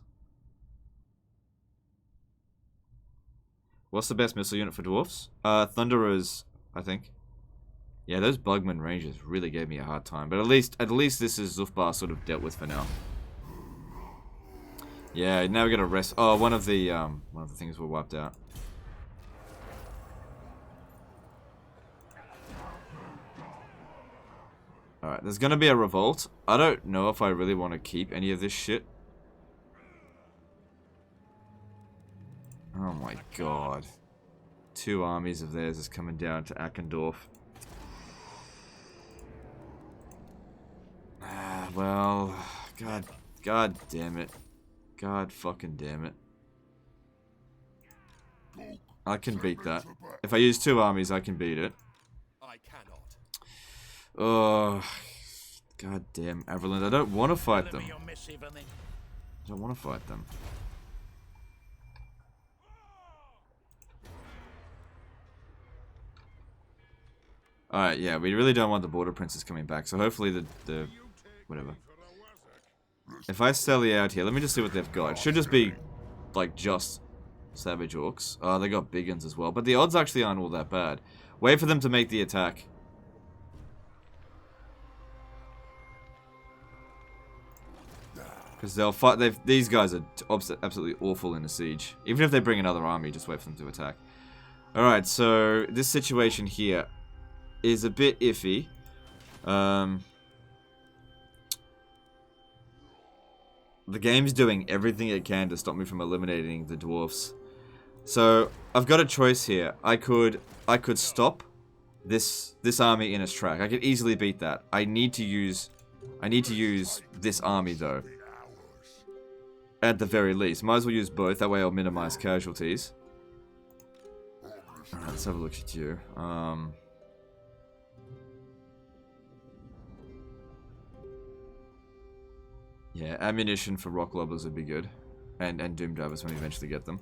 What's the best missile unit for dwarfs? Thunderers, I think. Yeah, those Bugman Rangers really gave me a hard time, but at least this is Zufbar sort of dealt with for now. Yeah, now we gotta rest. Oh, one of the things were wiped out. Alright, there's gonna be a revolt. I don't know if I really want to keep any of this shit. Oh my god. 2 armies of theirs is coming down to Eckendorf. Ah, well, God damn it. God fucking damn it. I can beat that. If I use 2 armies, I can beat it. I cannot. Oh, god damn, Everland. I don't want to fight them. I don't want to fight them. Alright, yeah, we really don't want the border princes coming back, so hopefully the whatever. If I sally out here, let me just see what they've got. It should just be, like, just Savage Orcs. Oh, they got big ones as well, but the odds actually aren't all that bad. Wait for them to make the attack. Because they'll fight. These guys are absolutely awful in a siege. Even if they bring another army, just wait for them to attack. Alright, so this situation here is a bit iffy. The game's doing everything it can to stop me from eliminating the dwarfs. So I've got a choice here. I could stop this army in its track. I could easily beat that. I need to use this army though. At the very least. Might as well use both, that way I'll minimize casualties. Alright, let's have a look at you. Yeah, ammunition for rock lobbers would be good. And doom drivers when we eventually get them.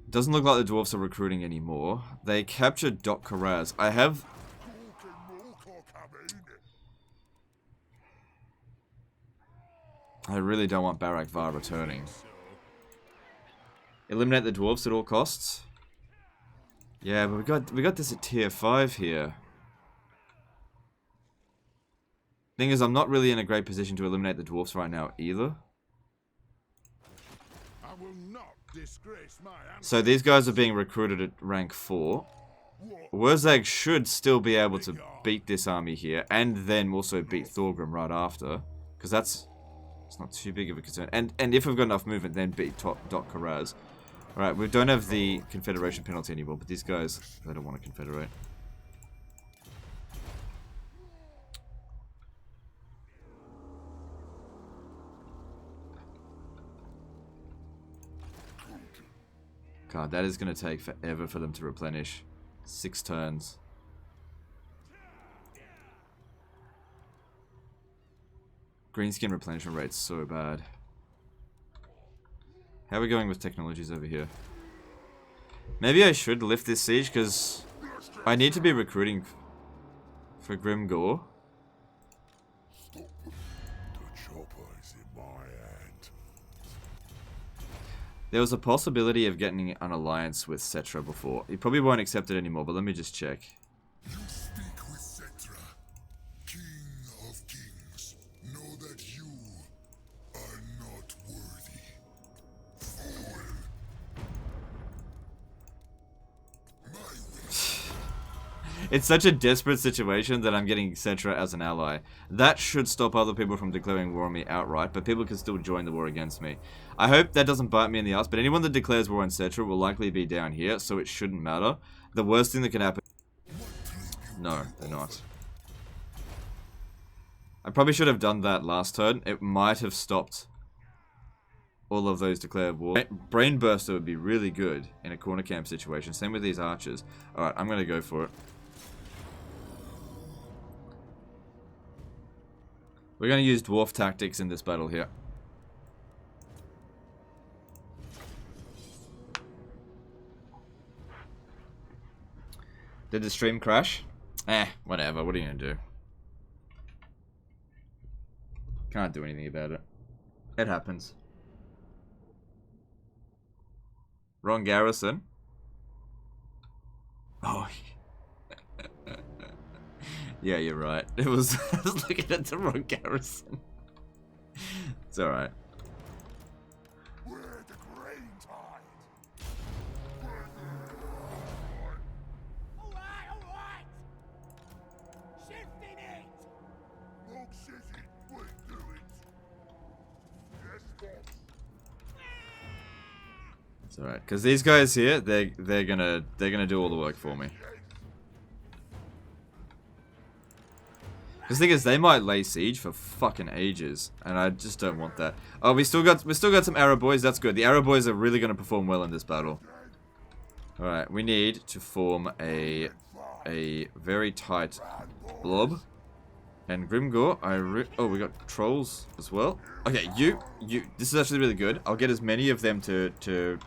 Doesn't look like the dwarfs are recruiting anymore. They captured Dok Karaz. I really don't want Barak Var returning. Eliminate the dwarves at all costs. Yeah, but we got this at tier 5 here. Thing is, I'm not really in a great position to eliminate the dwarves right now either. I will not disgrace my So these guys are being recruited at rank 4. Wurrzag should still be able to beat this army here, and then also beat Thorgrim right after, because it's not too big of a concern. And if we've got enough movement, then beat Dok Karaz. Alright, we don't have the Confederation penalty anymore, but these guys, they don't want to confederate. God, that is going to take forever for them to replenish. 6 turns. Greenskin replenishment rate's so bad. How are we going with technologies over here? Maybe I should lift this siege, because I need to be recruiting for Grimgore. The chopper is in my hand. There was a possibility of getting an alliance with Cetra before. He probably won't accept it anymore, but let me just check. You speak with Cetra, King of Kings. Know that you are not worthy. Fool. My wish. It's such a desperate situation that I'm getting Cetra as an ally. That should stop other people from declaring war on me outright, but people can still join the war against me. I hope that doesn't bite me in the ass, but anyone that declares war on Cetra will likely be down here, so it shouldn't matter. The worst thing that can happen... No, they're not. I probably should have done that last turn. It might have stopped all of those declared war. Brain Burster would be really good in a corner camp situation. Same with these archers. Alright, I'm gonna go for it. We're gonna use dwarf tactics in this battle here. Did the stream crash? Whatever. What are you gonna do? Can't do anything about it. It happens. Wrong garrison. Oh. Yeah, you're right. It was, I was looking at the wrong garrison. It's alright. Where the grain tide. Alright. Shifting it. Rogue City will do it. Yes, boss. It's alright. Because these guys here, they're gonna do all the work for me. The thing is, they might lay siege for fucking ages, and I just don't want that. Oh, we still got some arrow boys. That's good. The arrow boys are really going to perform well in this battle. All right, we need to form a very tight blob. And Grimgore, oh, we got trolls as well. Okay, you. This is actually really good. I'll get as many of them to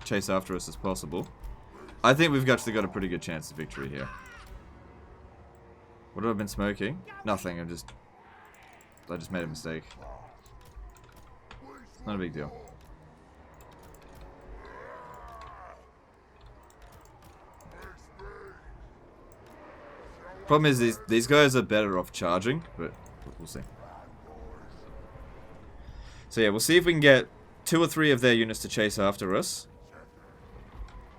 chase after us as possible. I think we've actually got a pretty good chance of victory here. What have I been smoking? Nothing, I just made a mistake. Not a big deal. Problem is, these guys are better off charging, but we'll see. So yeah, we'll see if we can get 2 or 3 of their units to chase after us.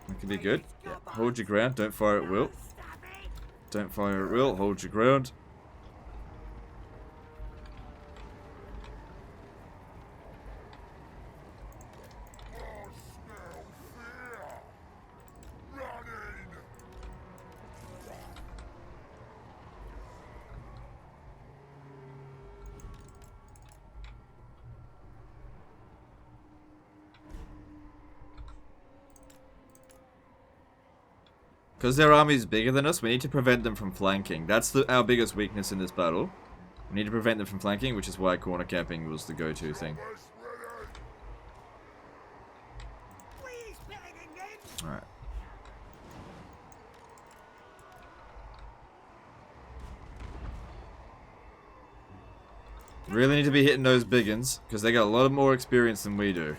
That could be good. Yeah. Hold your ground, don't fire at will. Don't fire at will, hold your ground. Because their army is bigger than us, we need to prevent them from flanking. That's our biggest weakness in this battle. We need to prevent them from flanking, which is why corner camping was the go-to thing. Alright. Really need to be hitting those biggins, because they got a lot more experience than we do.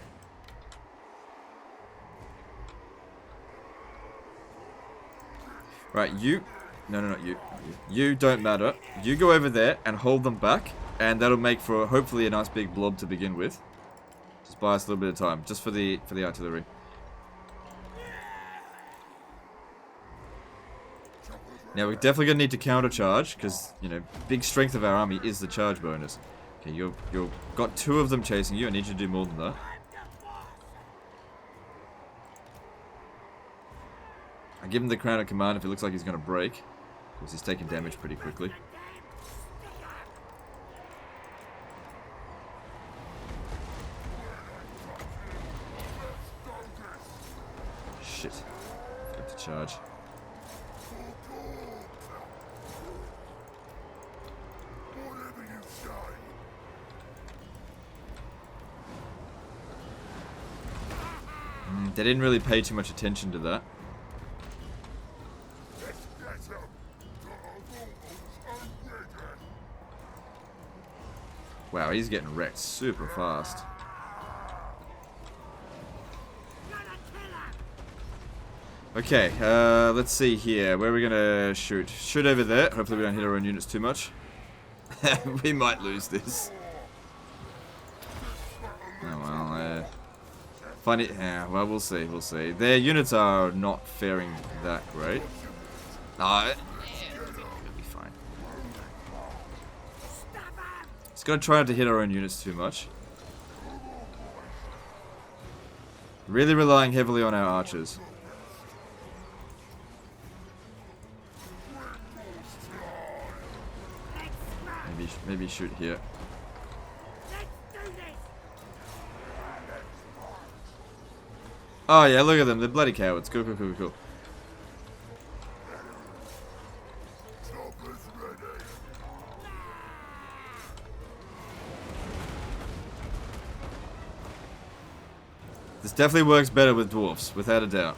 Right, you... No, not you. You don't matter. You go over there and hold them back, and that'll make for hopefully a nice big blob to begin with. Just buy us a little bit of time, just for the artillery. Now we're definitely gonna need to countercharge, because you know, big strength of our army is the charge bonus. Okay, you've got 2 of them chasing you. I need you to do more than that. I give him the crown of command if it looks like he's going to break. Because he's taking damage pretty quickly. Shit. Got to charge. They didn't really pay too much attention to that. Wow, he's getting wrecked super fast. Okay, let's see here. Where are we gonna shoot? Shoot over there. Hopefully we don't hit our own units too much. We might lose this. Oh well, find it. Yeah, well, we'll see. We'll see. Their units are not faring that great. Yeah, it'll be fine. Just gotta try not to hit our own units too much. Really relying heavily on our archers. Maybe shoot here. Oh yeah, look at them. They're bloody cowards. Cool, cool, cool, cool. This definitely works better with dwarves, without a doubt.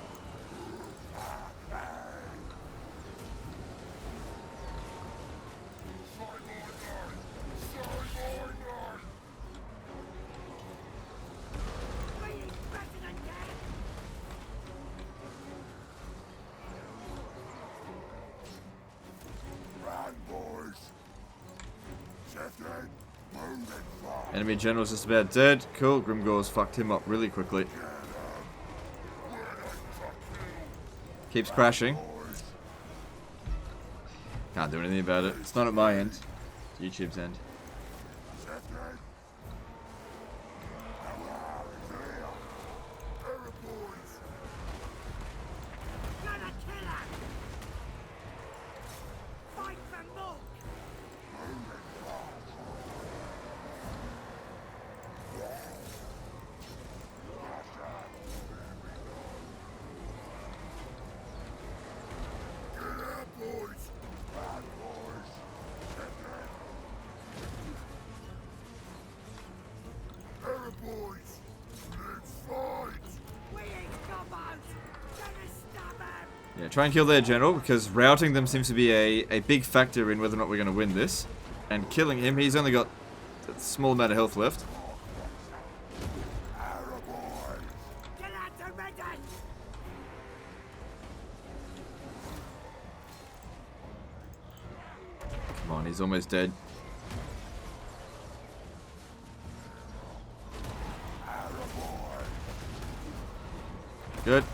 Enemy general's just about dead. Cool. Grimgor's fucked him up really quickly. Keeps crashing. Can't do anything about it. It's not at my end. It's YouTube's end. Yeah, try and kill their general, because routing them seems to be a big factor in whether or not we're going to win this. And killing him, he's only got a small amount of health left. Come on, he's almost dead. Good.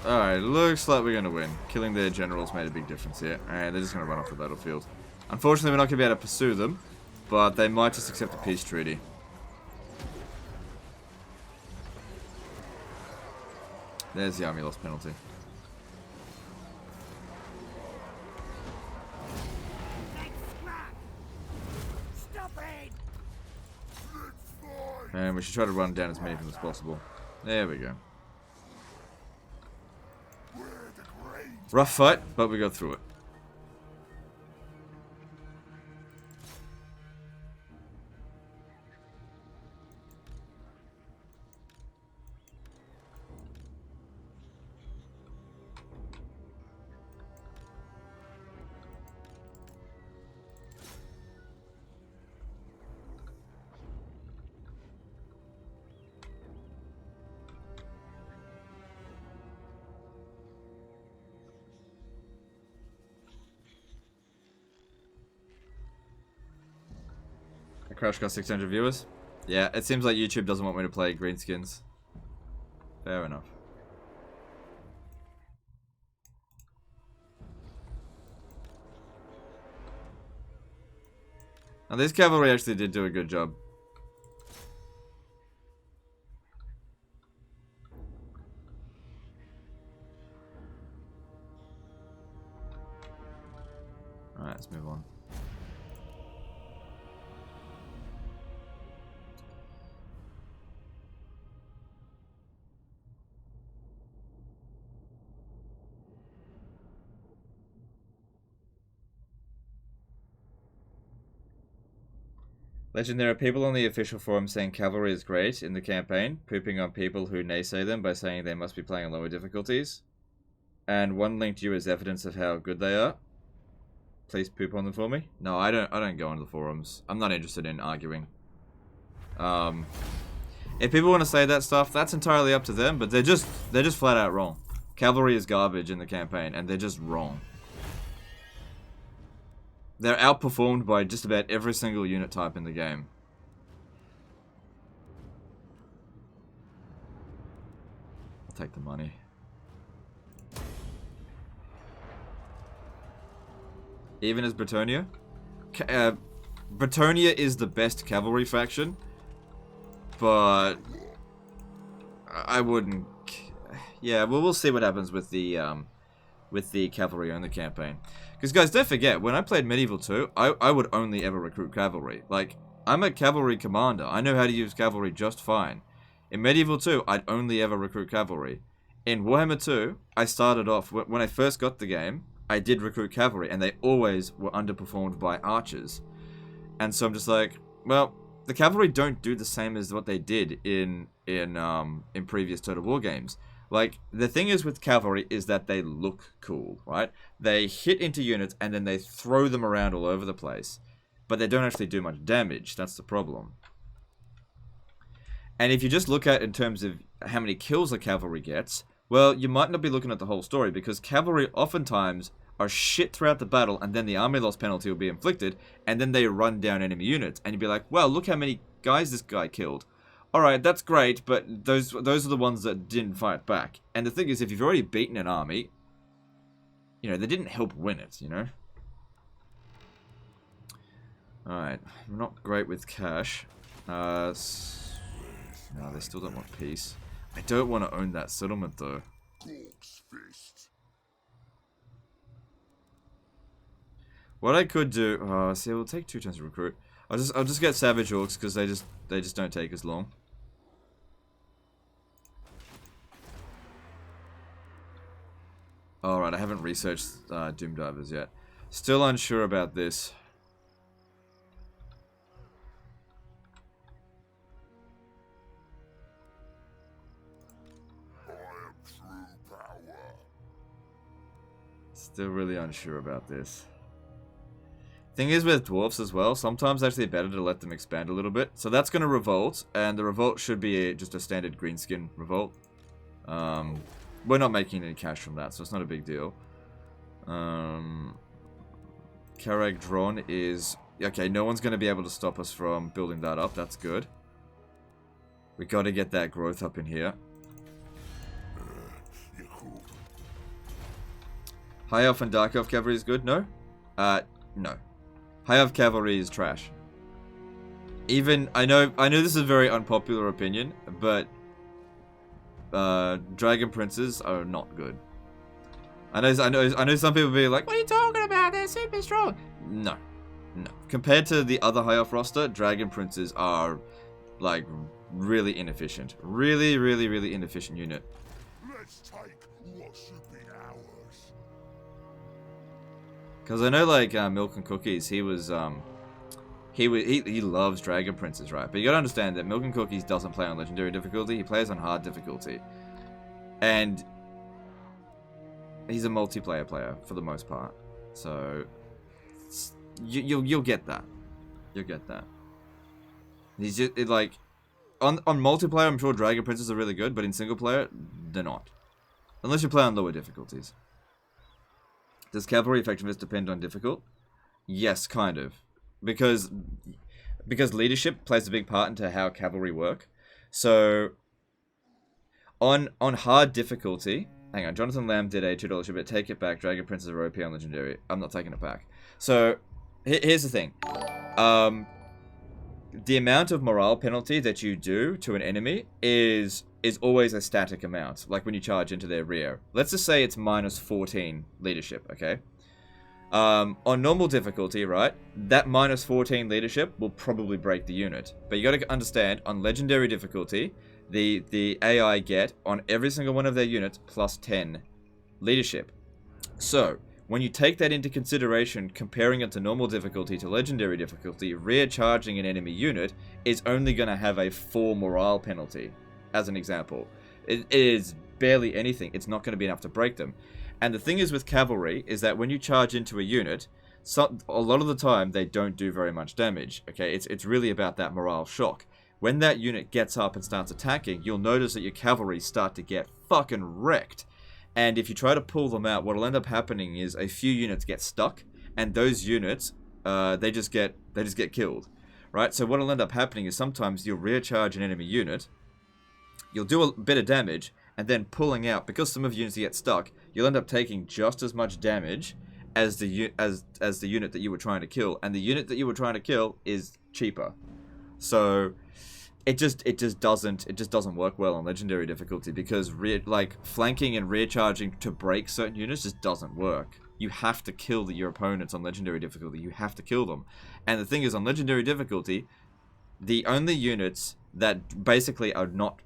Alright, looks like we're going to win. Killing their generals made a big difference here. And they're just going to run off the battlefield. Unfortunately, we're not going to be able to pursue them. But they might just accept the peace treaty. There's the army loss penalty. And we should try to run down as many of them as possible. There we go. Rough fight, but we got through it. Crash got 600 viewers. Yeah, it seems like YouTube doesn't want me to play greenskins. Fair enough. Now this cavalry actually did do a good job. Alright, let's move on. Legend, there are people on the official forum saying cavalry is great in the campaign, pooping on people who naysay them by saying they must be playing on lower difficulties. And one linked you as evidence of how good they are. Please poop on them for me. No, I don't go into the forums. I'm not interested in arguing. If people want to say that stuff, that's entirely up to them, but they're just flat out wrong. Cavalry is garbage in the campaign, and they're just wrong. They're outperformed by just about every single unit type in the game. I'll take the money. Even as Bretonia? Bretonia is the best cavalry faction, but I wouldn't... Yeah, well, we'll see what happens with the cavalry on the campaign. Because, guys, don't forget, when I played Medieval 2, I would only ever recruit cavalry. Like, I'm a cavalry commander. I know how to use cavalry just fine. In Medieval 2, I'd only ever recruit cavalry. In Warhammer 2, I started off, when I first got the game, I did recruit cavalry, and they always were underperformed by archers. And so I'm just like, well, the cavalry don't do the same as what they did in previous Total War games. Like, the thing is with cavalry is that they look cool, right? They hit into units and then they throw them around all over the place. But they don't actually do much damage. That's the problem. And if you just look at in terms of how many kills a cavalry gets, well, you might not be looking at the whole story, because cavalry oftentimes are shit throughout the battle, and then the army loss penalty will be inflicted, and then they run down enemy units. And you'd be like, well, look how many guys this guy killed. Alright, that's great, but those are the ones that didn't fight back. And the thing is, if you've already beaten an army, you know, they didn't help win it, you know? Alright, I'm not great with cash. No, they still don't want peace. I don't want to own that settlement, though. What I could do... see, we'll take 2 turns to recruit. I'll just get Savage Orcs, because they just don't take as long. Alright, I haven't researched Doom Divers yet. Still unsure about this. Still really unsure about this. Thing is with dwarves as well, sometimes actually better to let them expand a little bit. So that's going to revolt, and the revolt should be just a standard greenskin revolt. We're not making any cash from that, so it's not a big deal. Karag Dron is... Okay, no one's going to be able to stop us from building that up. That's good. We got to get that growth up in here. High Elf and Dark Elf Cavalry is good? No? No. High Elf Cavalry is trash. Even... I know this is a very unpopular opinion, but... Dragon Princes are not good. I know some people be like, what are you talking about? They're super strong. No. No. Compared to the other High Elf roster, Dragon Princes are, like, really inefficient. Really, really, really inefficient unit. Let's take what should be ours. Because I know, like, Milk and Cookies, he loves Dragon Princes, right? But you gotta understand that Milk and Cookies doesn't play on Legendary difficulty, he plays on hard difficulty. And he's a multiplayer player, for the most part. So, you'll get that. You'll get that. He's just, like, on multiplayer, I'm sure Dragon Princes are really good, but in single player, they're not. Unless you play on lower difficulties. Does cavalry effectiveness depend on difficult? Yes, kind of. Because leadership plays a big part into how cavalry work. So, on hard difficulty... Hang on, Jonathan Lamb did a $2 ship, but take it back. Dragon Princes are OP on Legendary. I'm not taking it back. So, here's the thing. The amount of morale penalty that you do to an enemy is always a static amount. Like when you charge into their rear. Let's just say it's minus 14 leadership, okay? On normal difficulty, right, that minus 14 leadership will probably break the unit. But you gotta understand, on Legendary difficulty, the AI get, on every single one of their units, plus 10 leadership. So, When you take that into consideration, comparing it to normal difficulty to legendary difficulty, rear charging an enemy unit is only going to have a 4 morale penalty, as an example. It is barely anything. It's not going to be enough to break them. And the thing is with cavalry, is that when you charge into a unit, a lot of the time they don't do very much damage. Okay, it's really about that morale shock. When that unit gets up and starts attacking, you'll notice that your cavalry start to get fucking wrecked. And if you try to pull them out, what'll end up happening is a few units get stuck, and those units, they just get killed, right? So what'll end up happening is sometimes you'll rear charge an enemy unit, you'll do a bit of damage, and then pulling out, because some of the units get stuck, you'll end up taking just as much damage as the unit that you were trying to kill, and the unit that you were trying to kill is cheaper. So it just doesn't work well on legendary difficulty, because flanking and rear charging to break certain units just doesn't work. You have to kill your opponents on legendary difficulty. You have to kill them. And the thing is, on legendary difficulty, the only units that basically are not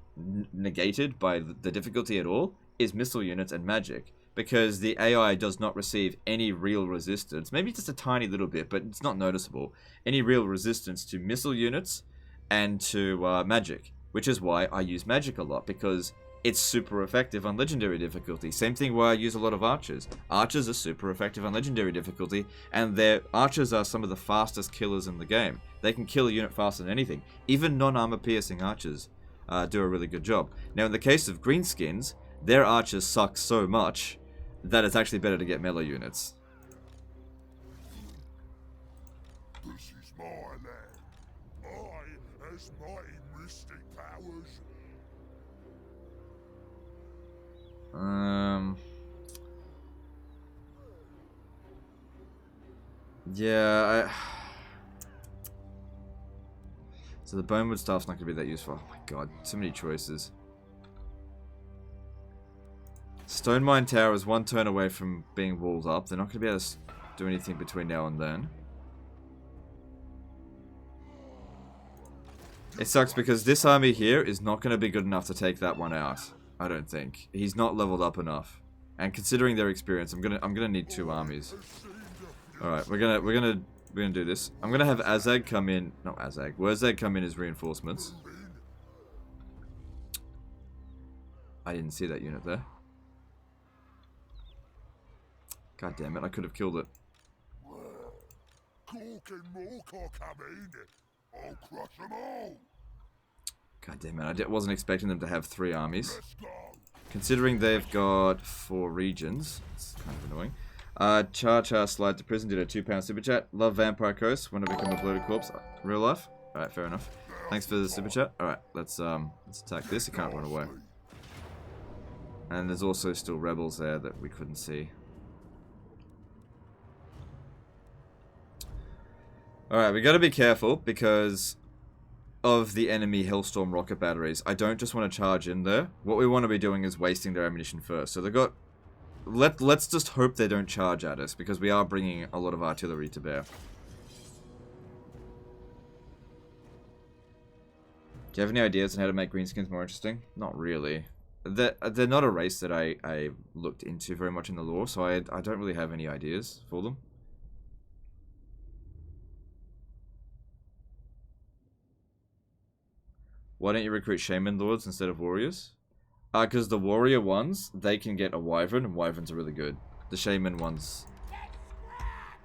negated by the difficulty at all is missile units and magic, because the AI does not receive any real resistance, maybe just a tiny little bit, but it's not noticeable, any real resistance to missile units and to magic, which is why I use magic a lot, because it's super effective on legendary difficulty. Same thing why I use a lot of archers. Archers are super effective on legendary difficulty, and archers are some of the fastest killers in the game. They can kill a unit faster than anything. Even non-armor piercing archers do a really good job. Now in the case of greenskins, their archers suck so much that it's actually better to get melee units. This is my land. I has mighty mystic powers. Yeah, so the bonewood staff's not going to be that useful. Oh my god, so many choices. Stone Mine Tower is 1 turn away from being walled up. They're not going to be able to do anything between now and then. It sucks because this army here is not going to be good enough to take that one out. I don't think. He's not leveled up enough. And considering their experience, I'm gonna need 2 armies. Alright, we're gonna do this. I'm gonna have Azag come in, not Azag, Wurrzag come in as reinforcements. I didn't see that unit there. God damn it, I could have killed it. Cork and Morcock come in. I'll crush them all. God damn it, I wasn't expecting them to have 3 armies. Let's go. Considering they've got 4 regions, it's kind of annoying. Char Slide to Prison did a £2 super chat. Love Vampire Coast, when I become a bloated corpse. Real life? Alright, fair enough. Thanks for the super chat. Alright, let's attack this. It can't run away. And there's also still rebels there that we couldn't see. Alright, we gotta be careful because of the enemy Hellstorm rocket batteries. I don't just want to charge in there. What we want to be doing is wasting their ammunition first. So they've got... Let's just hope they don't charge at us, because we are bringing a lot of artillery to bear. Do you have any ideas on how to make greenskins more interesting? Not really. They're not a race that I looked into very much in the lore, so I don't really have any ideas for them. Why don't you recruit Shaman Lords instead of Warriors? Because the Warrior ones, they can get a Wyvern, and Wyverns are really good. The Shaman ones...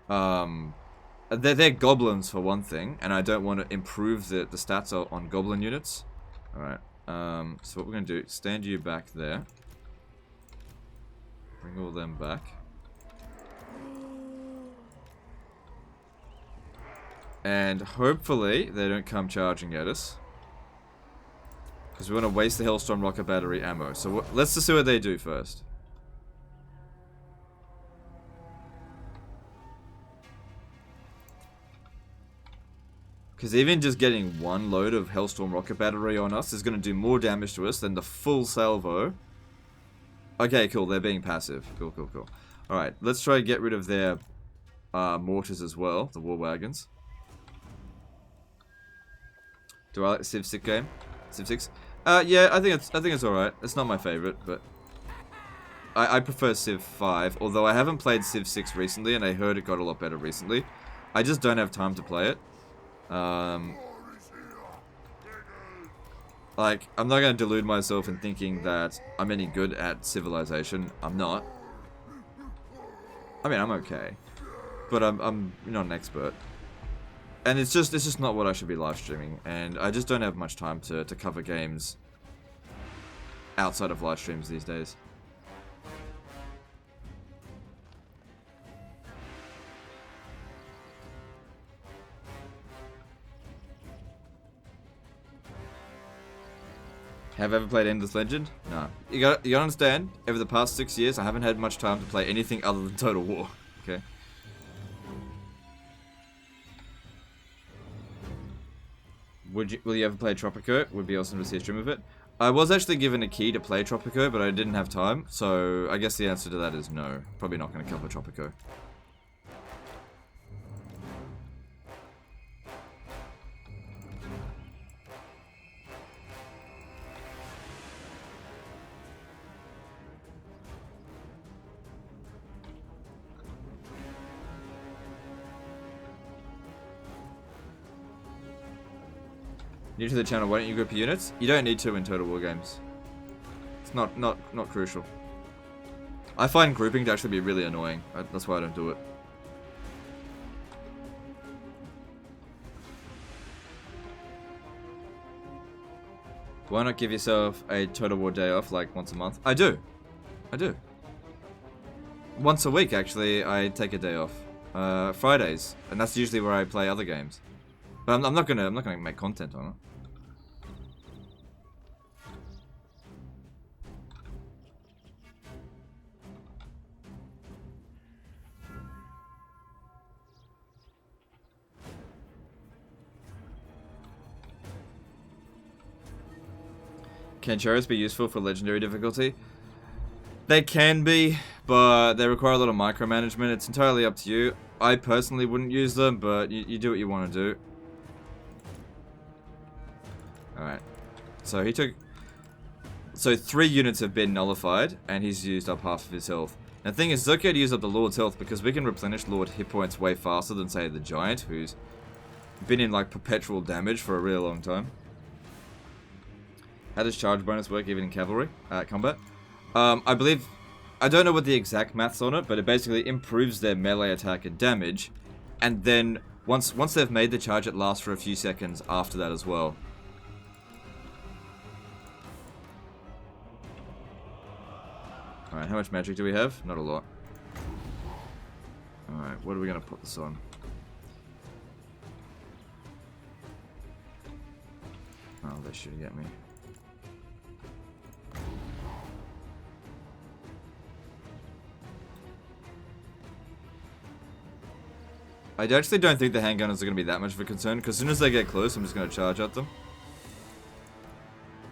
They're Goblins for one thing, and I don't want to improve the stats on Goblin units. Alright, so what we're going to do, stand you back there. Bring all them back. And hopefully they don't come charging at us. Because we want to waste the Hellstorm rocket battery ammo. So let's just see what they do first. Because even just getting 1 load of Hellstorm rocket battery on us is going to do more damage to us than the full salvo. Okay, cool. They're being passive. Cool, cool, cool. Alright, let's try to get rid of their mortars as well. The war wagons. Do I like the Civ 6 game? Civ 6? Yeah, I think it's alright. It's not my favorite, but I prefer Civ 5, although I haven't played Civ 6 recently, and I heard it got a lot better recently. I just don't have time to play it. Like, I'm not going to delude myself in thinking that I'm any good at Civilization. I'm not. I mean, I'm okay. But I'm not an expert. And it's just not what I should be live streaming, and I just don't have much time to cover games outside of live streams these days. Have I ever played Endless Legend? No. You gotta understand, over the past 6 years, I haven't had much time to play anything other than Total War. Okay? Will you ever play Tropico? Would be awesome to see a stream of it. I was actually given a key to play Tropico, but I didn't have time, so I guess the answer to that is no. Probably not going to cover Tropico. New to the channel, why don't you group your units? You don't need to in Total War games. It's not crucial. I find grouping to actually be really annoying. That's why I don't do it. Why not give yourself a Total War day off like once a month? I do. Once a week actually I take a day off. Fridays. And that's usually where I play other games. But I'm not gonna make content on it. Can chars be useful for legendary difficulty? They can be, but they require a lot of micromanagement. It's entirely up to you. I personally wouldn't use them, but you do what you want to do. Alright. So he took... So 3 units have been nullified, and he's used up half of his health. And the thing is, it's okay to use up the Lord's health, because we can replenish Lord hit points way faster than, say, the Giant, who's been in, like, perpetual damage for a really long time. How does charge bonus work even in cavalry combat? I believe... I don't know what the exact maths on it, but it basically improves their melee attack and damage. And then, once they've made the charge, it lasts for a few seconds after that as well. Alright, how much magic do we have? Not a lot. Alright, what are we going to put this on? Oh, they should get me. I actually don't think the handgunners are going to be that much of a concern, because as soon as they get close, I'm just going to charge at them.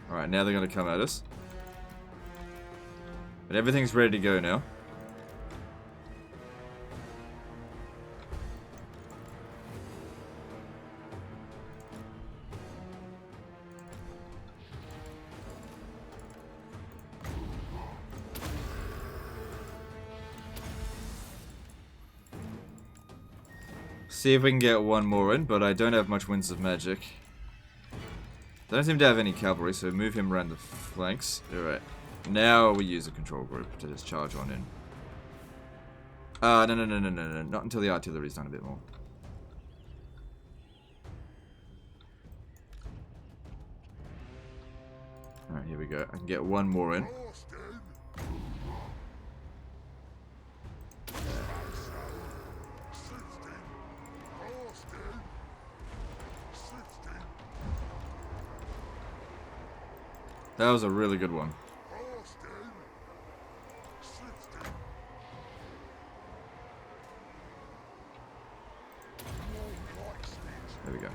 Alright, now they're going to come at us. But everything's ready to go now. See if we can get one more in, but I don't have much winds of magic. Don't seem to have any cavalry, so move him around the flanks. Alright. Now we use a control group to just charge on in. No. Not until the artillery's done a bit more. Alright, here we go. I can get one more in. That was a really good one. There we go.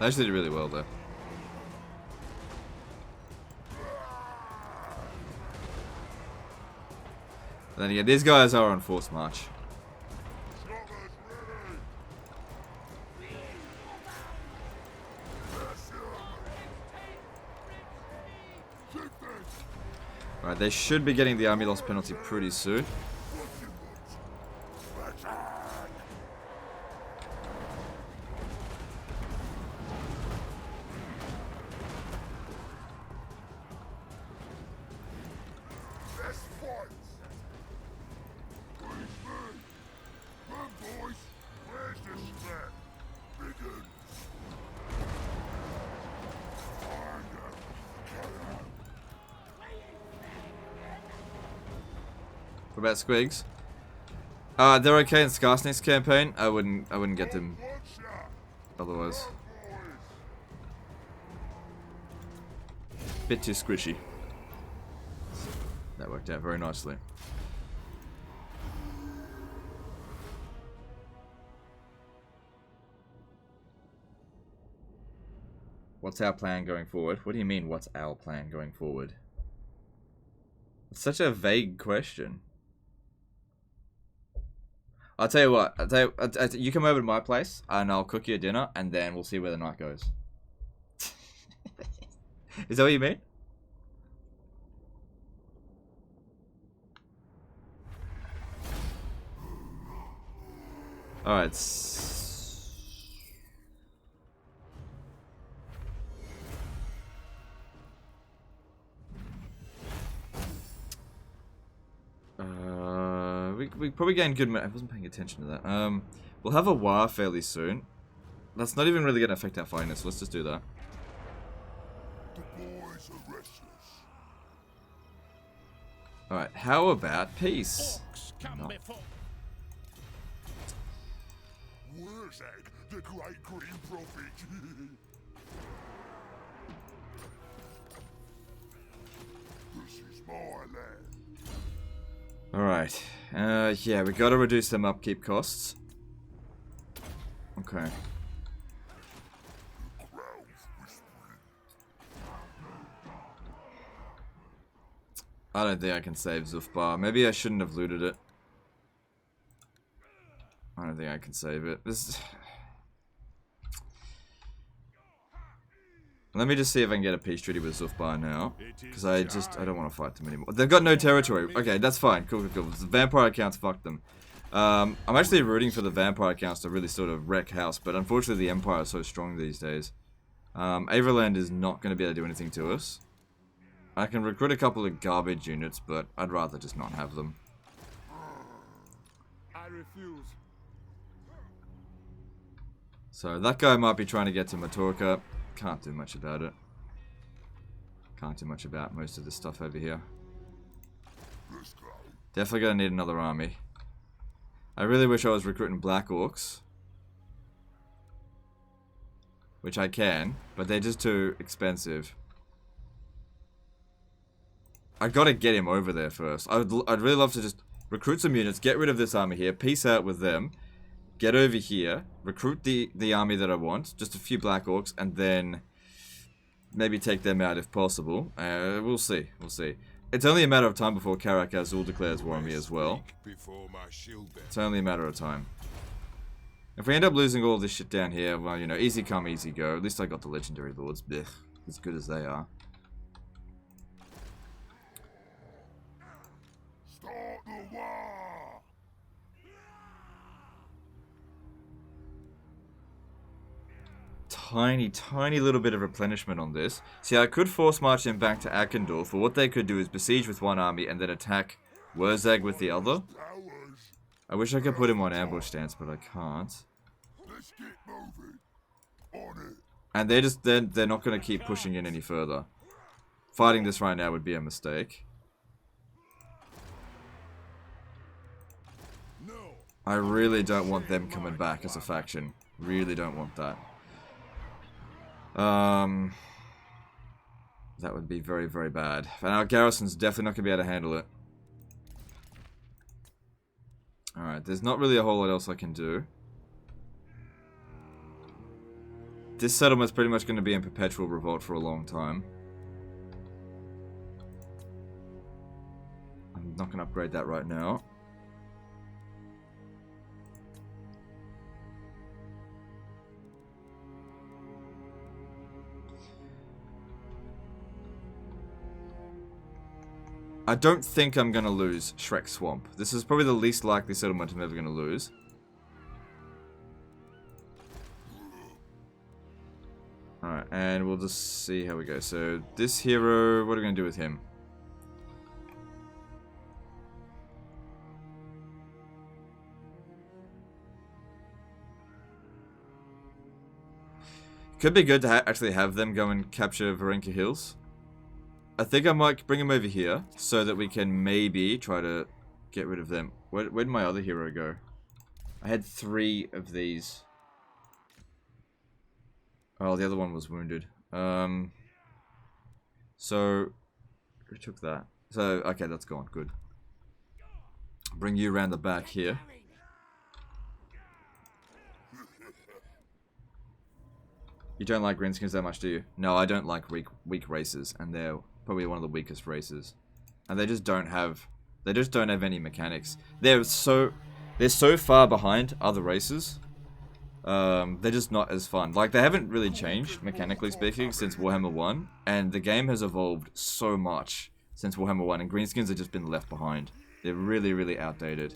They actually did really well there. Then again, these guys are on forced march. Alright, they should be getting the army loss penalty pretty soon. What about Squigs? They're okay in Skarsnik's campaign. I wouldn't get them otherwise. Bit too squishy. That worked out very nicely. What's our plan going forward? What do you mean, what's our plan going forward? It's such a vague question. I'll tell you what. You come over to my place, and I'll cook you a dinner, and then we'll see where the night goes. Is that what you mean? Alright. We probably gained good. I wasn't paying attention to that. We'll have a war fairly soon. That's not even really going to affect our finance. So let's just do that. The boys are restless. Alright, how about peace? No. Wurrzag, the great green prophet. This is my land. Alright. Yeah, we gotta reduce them upkeep costs. Okay. I don't think I can save Zufbar. Maybe I shouldn't have looted it. I don't think I can save it. Let me just see if I can get a peace treaty with Zufbar now. Because I don't want to fight them anymore. They've got no territory. Okay, that's fine. Cool. The vampire accounts, fuck them. I'm actually rooting for the vampire accounts to really sort of wreck house. But unfortunately the Empire is so strong these days. Averland is not going to be able to do anything to us. I can recruit a couple of garbage units, but I'd rather just not have them. I refuse. So that guy might be trying to get to Matorka. Can't do much about it. Can't do much about most of this stuff over here. Definitely gonna need another army. I really wish I was recruiting Black Orcs. Which I can, but they're just too expensive. I gotta get him over there first. I'd really love to just recruit some units, get rid of this army here, peace out with them, get over here, recruit the army that I want, just a few Black Orcs, and then maybe take them out if possible. We'll see, we'll see. It's only a matter of time before Karak Azul declares war on me as well. It's only a matter of time. If we end up losing all this shit down here, well, you know, easy come, easy go. At least I got the Legendary Lords. Blech, as good as they are. Start the war. Tiny little bit of replenishment on this. See, I could force march them back to Akendorf, or what they could do is besiege with one army and then attack Wurrzag with the other. I wish I could put him on ambush stance, but I can't. Let's get moving. On it. And they're not going to keep pushing in any further. Fighting this right now would be a mistake. I really don't want them coming back as a faction. Really don't want that. That would be very, very bad. And our garrison's definitely not going to be able to handle it. Alright, there's not really a whole lot else I can do. This settlement's pretty much going to be in perpetual revolt for a long time. I'm not going to upgrade that right now. I don't think I'm going to lose Shrek Swamp. This is probably the least likely settlement I'm ever going to lose. Alright, and we'll just see how we go. So, this hero, what are we going to do with him? Could be good to actually have them go and capture Varenka Hills. I think I might bring him over here so that we can maybe try to get rid of them. Where'd my other hero go? I had 3 of these. Oh, the other one was wounded. So, who took that? So, okay, that's gone. Good. Bring you around the back here. You don't like greenskins that much, do you? No, I don't like weak races, and they're probably one of the weakest races. And they just don't have any mechanics. They're so far behind other races. They're just not as fun. Like, they haven't really changed, mechanically speaking, since Warhammer 1. And the game has evolved so much since Warhammer 1. And greenskins have just been left behind. They're really, really outdated.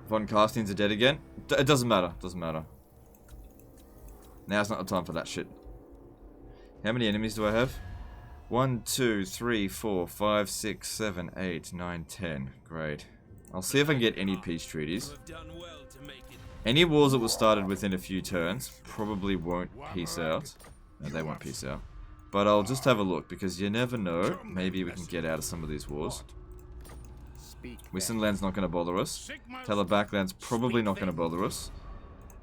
Von Castings are dead again? It doesn't matter. Doesn't matter. Now's not the time for that shit. How many enemies do I have? 1, 2, 3, 4, 5, 6, 7, 8, 9, 10. Great. I'll see if I can get any peace treaties. Any wars that were started within a few turns probably won't peace out. No, they won't peace out. But I'll just have a look, because you never know. Maybe we can get out of some of these wars. Wissenland's not going to bother us. Telebackland's probably not going to bother us.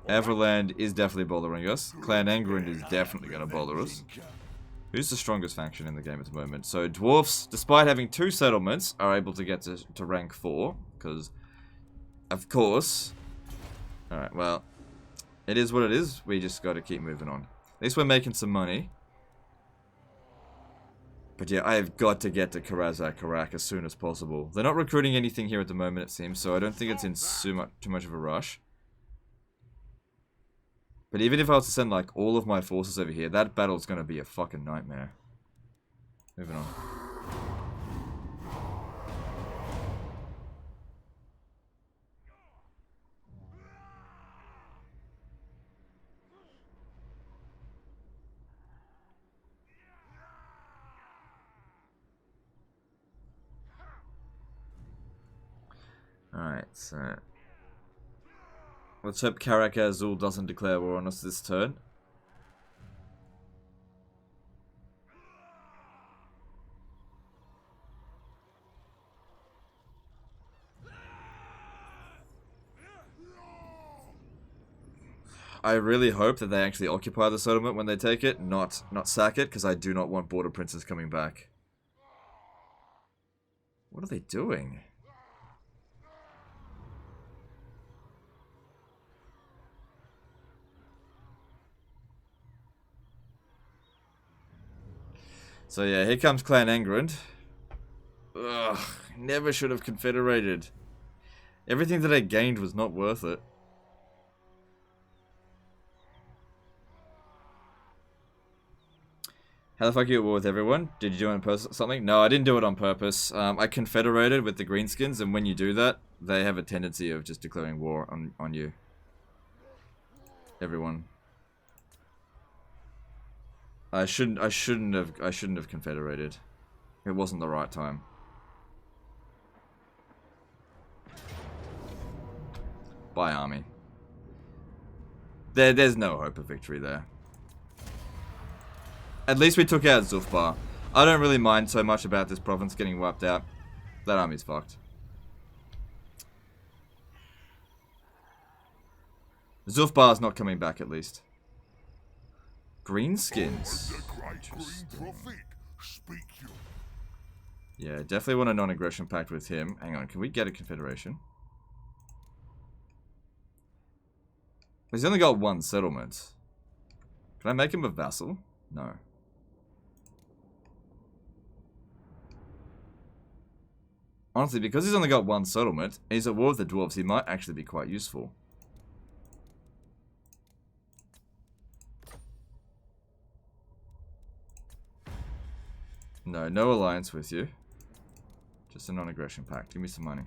Everland is definitely bothering us. Clan Angrund is definitely going to bother us. Who's the strongest faction in the game at the moment? So, dwarves, despite having 2 settlements, are able to get to rank 4. Because, of course... Alright, well, it is what it is. We just got to keep moving on. At least we're making some money. But yeah, I have got to get to Karak as soon as possible. They're not recruiting anything here at the moment, it seems, so I don't think it's in too much of a rush. But even if I was to send, like, all of my forces over here, that battle's gonna be a fucking nightmare. Moving on. Alright, so... let's hope Karak Azul doesn't declare war on us this turn. I really hope that they actually occupy the settlement when they take it, not sack it, because I do not want border princes coming back. What are they doing? So yeah, here comes Clan Angrund. Ugh, never should have confederated. Everything that I gained was not worth it. How the fuck are you at war with everyone? Did you do it on purpose something? No, I didn't do it on purpose. I confederated with the greenskins, and when you do that, they have a tendency of just declaring war on you. Everyone. I shouldn't have confederated. It wasn't the right time. Bye, army. There's no hope of victory there. At least we took out Zufbar. I don't really mind so much about this province getting wiped out. That army's fucked. Zufbar's not coming back, at least. Greenskins. The great green prophet, speak you. Yeah, definitely want a non-aggression pact with him. Hang on, can we get a confederation? He's only got one settlement. Can I make him a vassal? No. Honestly, because he's only got one settlement, and he's at war with the dwarves, he might actually be quite useful. No, no alliance with you. Just a non-aggression pact. Give me some money.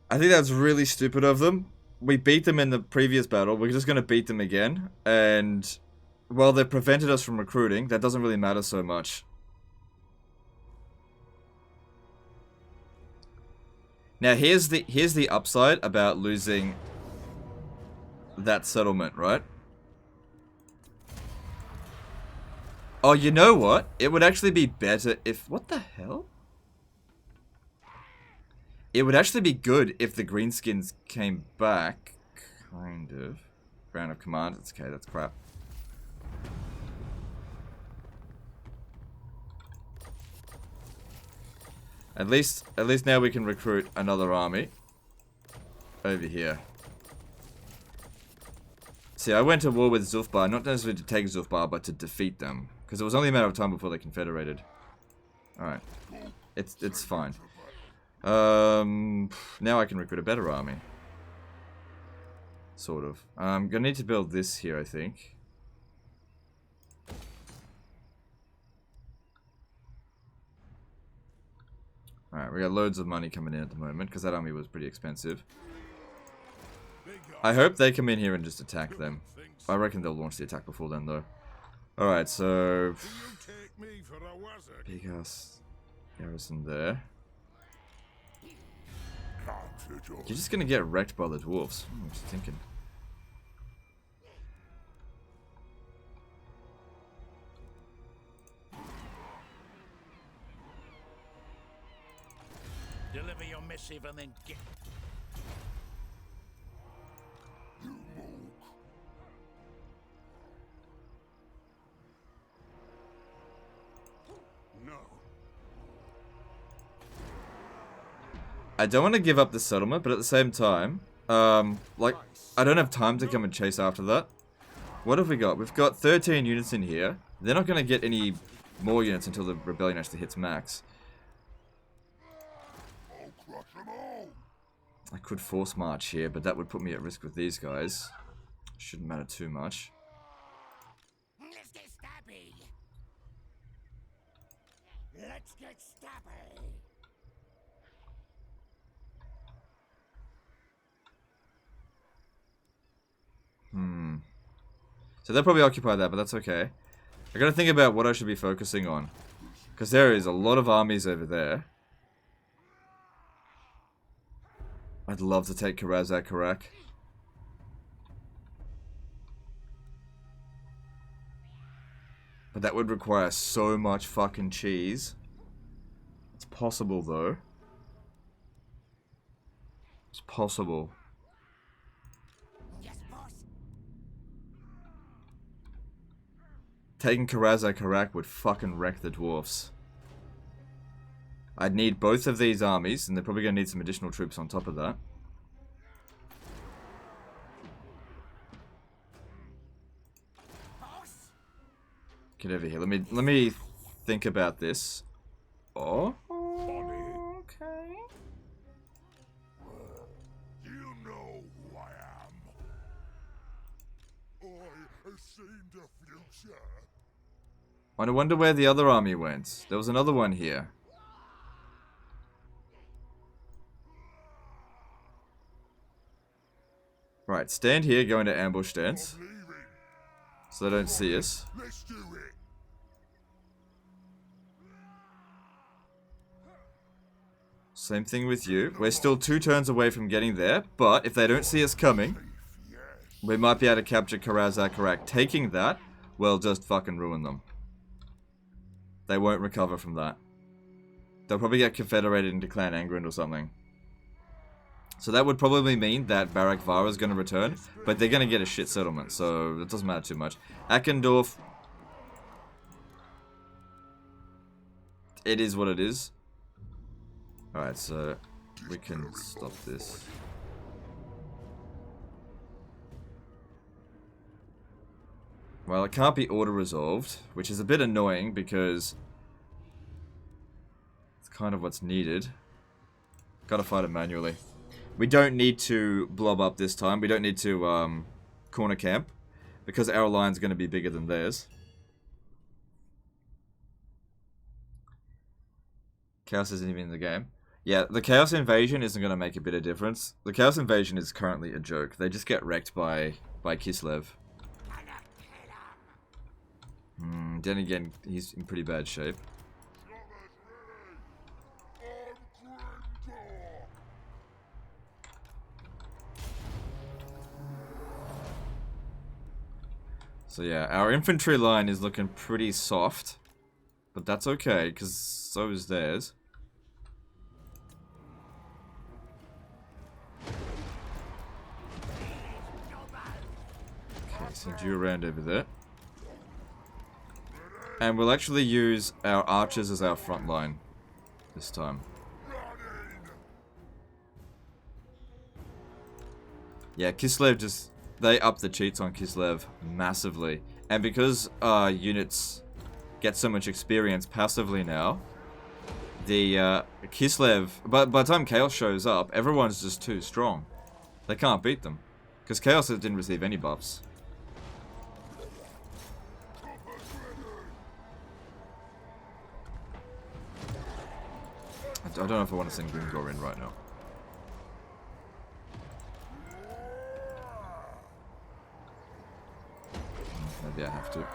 I think that's really stupid of them. We beat them in the previous battle. We're just going to beat them again. And while they prevented us from recruiting, that doesn't really matter so much. Now, here's the upside about losing that settlement, right? Oh, you know what? It would actually be better if... What the hell? It would actually be good if the greenskins came back. Kind of. Ground of command. It's okay, that's crap. At least now we can recruit another army. Over here. See, I went to war with Zulfbar, not necessarily to take Zulfbar, but to defeat them. Because it was only a matter of time before they confederated. Alright. It's fine. Now I can recruit a better army. Sort of. I'm gonna need to build this here, I think. Alright, we got loads of money coming in at the moment, because that army was pretty expensive. I hope they come in here and just attack them. I reckon they'll launch the attack before then, though. Alright, so... Big ass garrison there. You're just gonna get wrecked by the dwarves. What was I thinking? Deliver your missive and then get... I don't want to give up the settlement, but at the same time, like, I don't have time to come and chase after that. What have we got? We've got 13 units in here. They're not going to get any more units until the rebellion actually hits max. I could force march here, but that would put me at risk with these guys. Shouldn't matter too much. Let's get stabby. Let's get stabby. So they'll probably occupy that, but that's okay. I gotta think about what I should be focusing on. Because there is a lot of armies over there. I'd love to take Wurrzag. But that would require so much fucking cheese. It's possible, though. It's possible. Yes, boss. Taking Wurrzag would fucking wreck the dwarfs. I'd need both of these armies, and they're probably going to need some additional troops on top of that. Boss. Get over here. Let me think about this. Oh, okay. You know who I am. I have seen the future. I wonder where the other army went. There was another one here. Right, stand here, go into ambush stance. So they don't see us. Let's do it. Same thing with you. We're still 2 turns away from getting there, but if they don't see us coming, we might be able to capture Wurrzag. Taking that will just fucking ruin them. They won't recover from that. They'll probably get confederated into Clan Angrin or something. So that would probably mean that Barak Vara is going to return, but they're going to get a shit settlement, so it doesn't matter too much. Akendorf, it is what it is. Alright, so we can stop this. Well, it can't be auto-resolved, which is a bit annoying because it's kind of what's needed. Gotta fight it manually. We don't need to blob up this time. We don't need to corner camp because our line's going to be bigger than theirs. Chaos isn't even in the game. Yeah, the Chaos Invasion isn't going to make a bit of difference. The Chaos Invasion is currently a joke. They just get wrecked by Kislev. Then again, he's in pretty bad shape. So yeah, our infantry line is looking pretty soft. But that's okay, because so is theirs. Okay, send you around over there. And we'll actually use our archers as our front line this time. Yeah, Kislev just... They up the cheats on Kislev massively. And because units get so much experience passively now, the Kislev... But by the time Chaos shows up, everyone's just too strong. They can't beat them. Because Chaos didn't receive any buffs. I don't know if I want to send Grimgor in right now. Maybe I have to.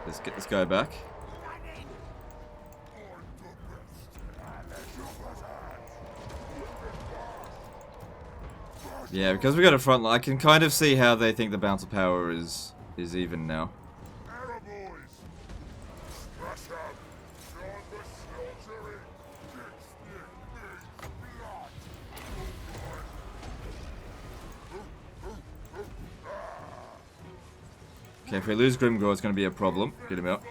Let's get this guy back. Yeah, because we got a front line, I can kind of see how they think the bounce of power is even now. Okay, if we lose Grimgor, it's going to be a problem. Get him out.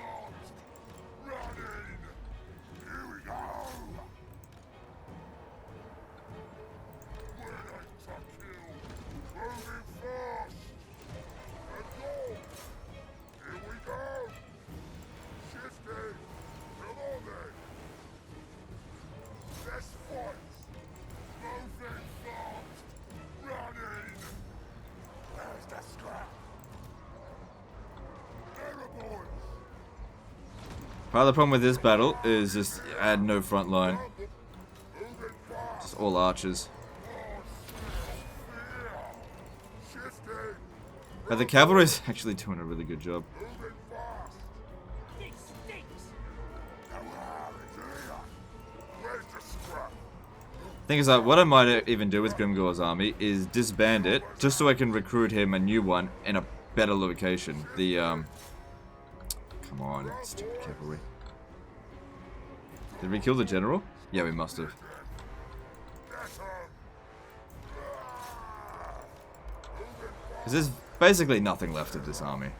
Part of the problem with this battle is just add no front line. Just all archers. But the cavalry is actually doing a really good job. Thing is that what I might even do with Grimgor's army is disband it, just so I can recruit him a new one in a better location. The come on, stupid cavalry. Did we kill the general? Yeah, we must have. Because there's basically nothing left of this army.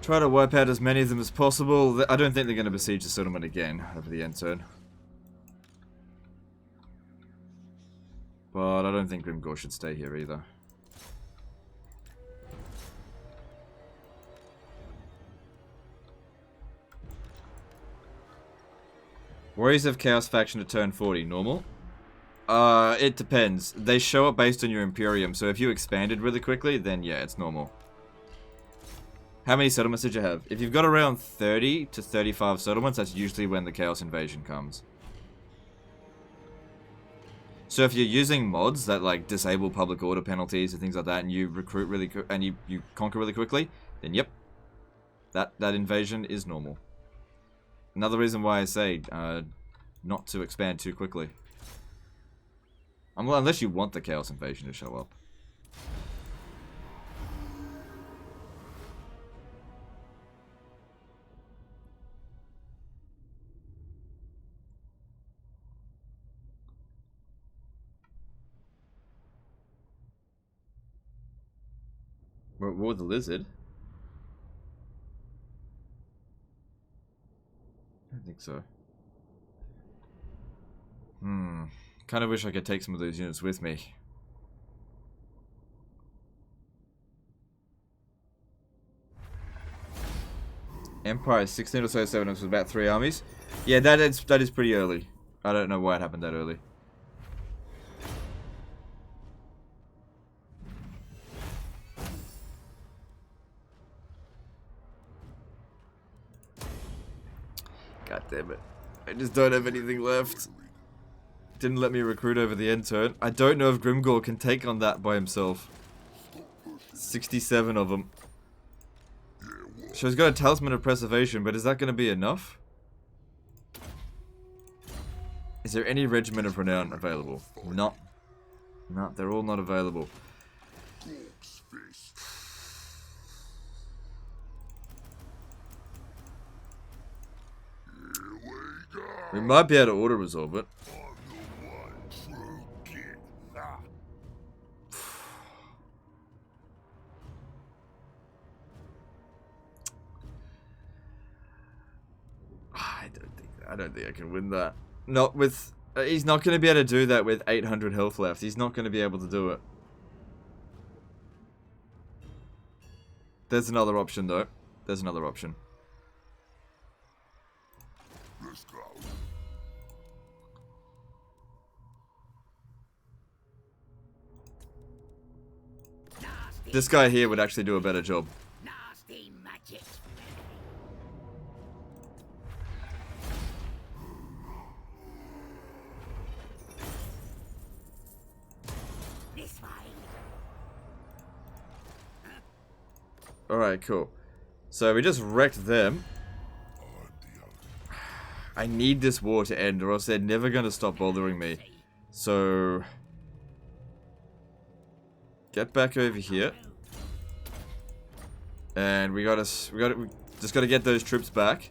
Try to wipe out as many of them as possible. I don't think they're going to besiege the settlement again over the end turn. But I don't think Grimgor should stay here either. Warriors of Chaos faction to turn 40, normal? It depends. They show up based on your Imperium, so if you expanded really quickly, then yeah, it's normal. How many settlements did you have? If you've got around 30 to 35 settlements, that's usually when the Chaos Invasion comes. So if you're using mods that like disable public order penalties and things like that, and you recruit really and you conquer really quickly, then yep, that invasion is normal. Another reason why I say not to expand too quickly. Unless you want the Chaos Invasion to show up. War the Lizard? I don't think so. Kind of wish I could take some of those units with me. Empire 16 or so 7 was about 3 armies. Yeah, that is pretty early. I don't know why it happened that early. God damn it. I just don't have anything left. Didn't let me recruit over the end turn. I don't know if Grimgor can take on that by himself. 67 of them. So he's got a Talisman of Preservation, but is that going to be enough? Is there any Regiment of Renown available? No. No, they're all not available. We might be able to auto-resolve it. I don't think I can win that. Not with... he's not going to be able to do that with 800 health left. He's not going to be able to do it. There's another option, though. There's another option. Let's go. This guy here would actually do a better job. Nasty magic. This way. Alright, cool. So we just wrecked them. I need this war to end or else they're never going to stop bothering me. So... get back over here. And we just gotta get those troops back.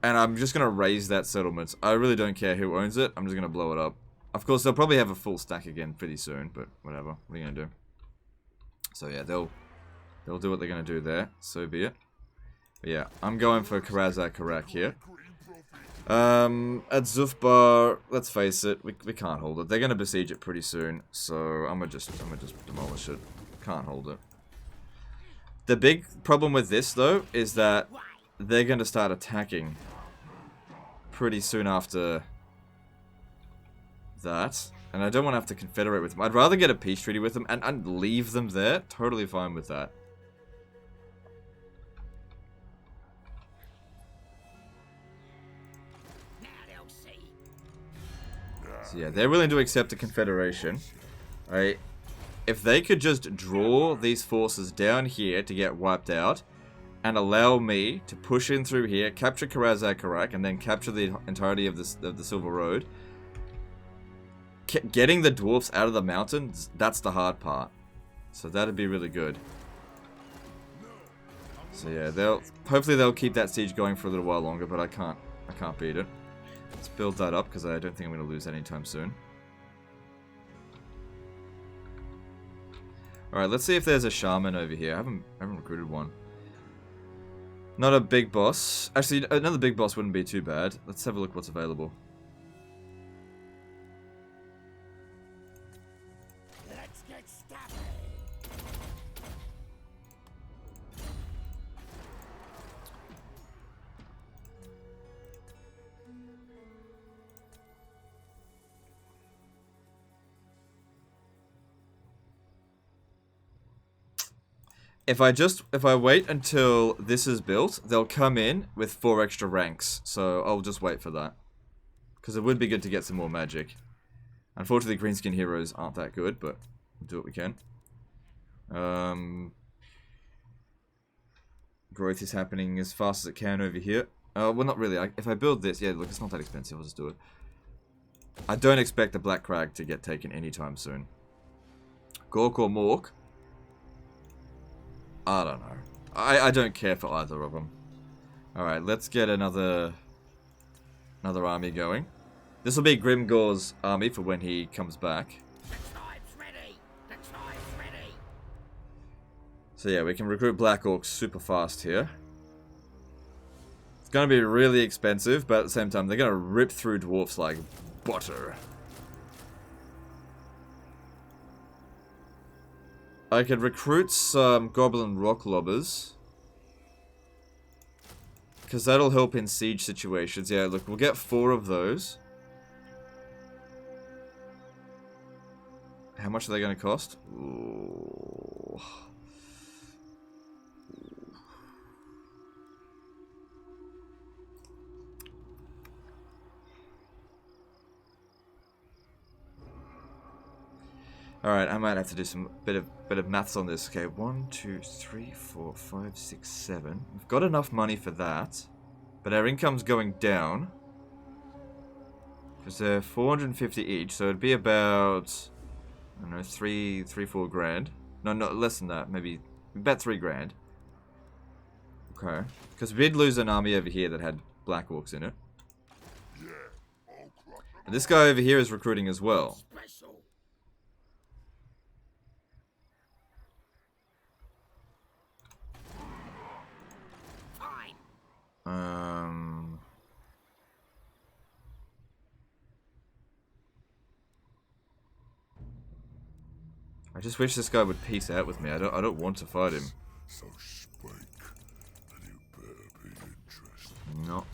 And I'm just gonna raise that settlement. I really don't care who owns it. I'm just gonna blow it up. Of course, they'll probably have a full stack again pretty soon, but whatever. What are you gonna do? So yeah, they'll do what they're gonna do there. So be it. But yeah, I'm going for Wurrzag here. At Zufbar, let's face it, we can't hold it. They're gonna besiege it pretty soon, so I'm gonna just demolish it. Can't hold it. The big problem with this though is that they're gonna start attacking pretty soon after that, and I don't want to have to confederate with them. I'd rather get a peace treaty with them and leave them there. Totally fine with that. So yeah, they're willing to accept a confederation. If they could just draw these forces down here to get wiped out, and allow me to push in through here, capture Wurrzag, and then capture the entirety of the Silver Road. Getting the dwarfs out of the mountains, that's the hard part. So that'd be really good. So yeah, hopefully they'll keep that siege going for a little while longer, but I can't beat it. Let's build that up because I don't think I'm going to lose anytime soon. Alright, let's see if there's a shaman over here. I haven't recruited one. Not a big boss. Actually, another big boss wouldn't be too bad. Let's have a look what's available. Let's get started. If I wait until this is built, they'll come in with 4 extra ranks. So I'll just wait for that. Because it would be good to get some more magic. Unfortunately, greenskin heroes aren't that good, but we'll do what we can. Growth is happening as fast as it can over here. Well, not really. If I build this, yeah, look, it's not that expensive. I'll just do it. I don't expect the Black Crag to get taken anytime soon. Gork or Mork? I don't know. I don't care for either of them. Alright, let's get another army going. This will be Grimgor's army for when he comes back. The tribe's ready. The tribe's ready. So yeah, we can recruit Black Orcs super fast here. It's going to be really expensive, but at the same time, they're going to rip through dwarfs like butter. I could recruit some Goblin Rock Lobbers. Because that'll help in siege situations. Yeah, look, we'll get 4 of those. How much are they going to cost? Ooh. Alright, I might have to do some bit of maths on this. Okay, 1, 2, 3, 4, 5, 6, 7. We've got enough money for that. But our income's going down. Because they're 450 each, so it'd be about, I don't know, 4 grand. No, less than that, maybe about 3 grand. Okay. Because we did lose an army over here that had Black Orcs in it. And this guy over here is recruiting as well. Special. Fine. I just wish this guy would peace out with me. I don't want to fight him. So speak, and you better be interested. No.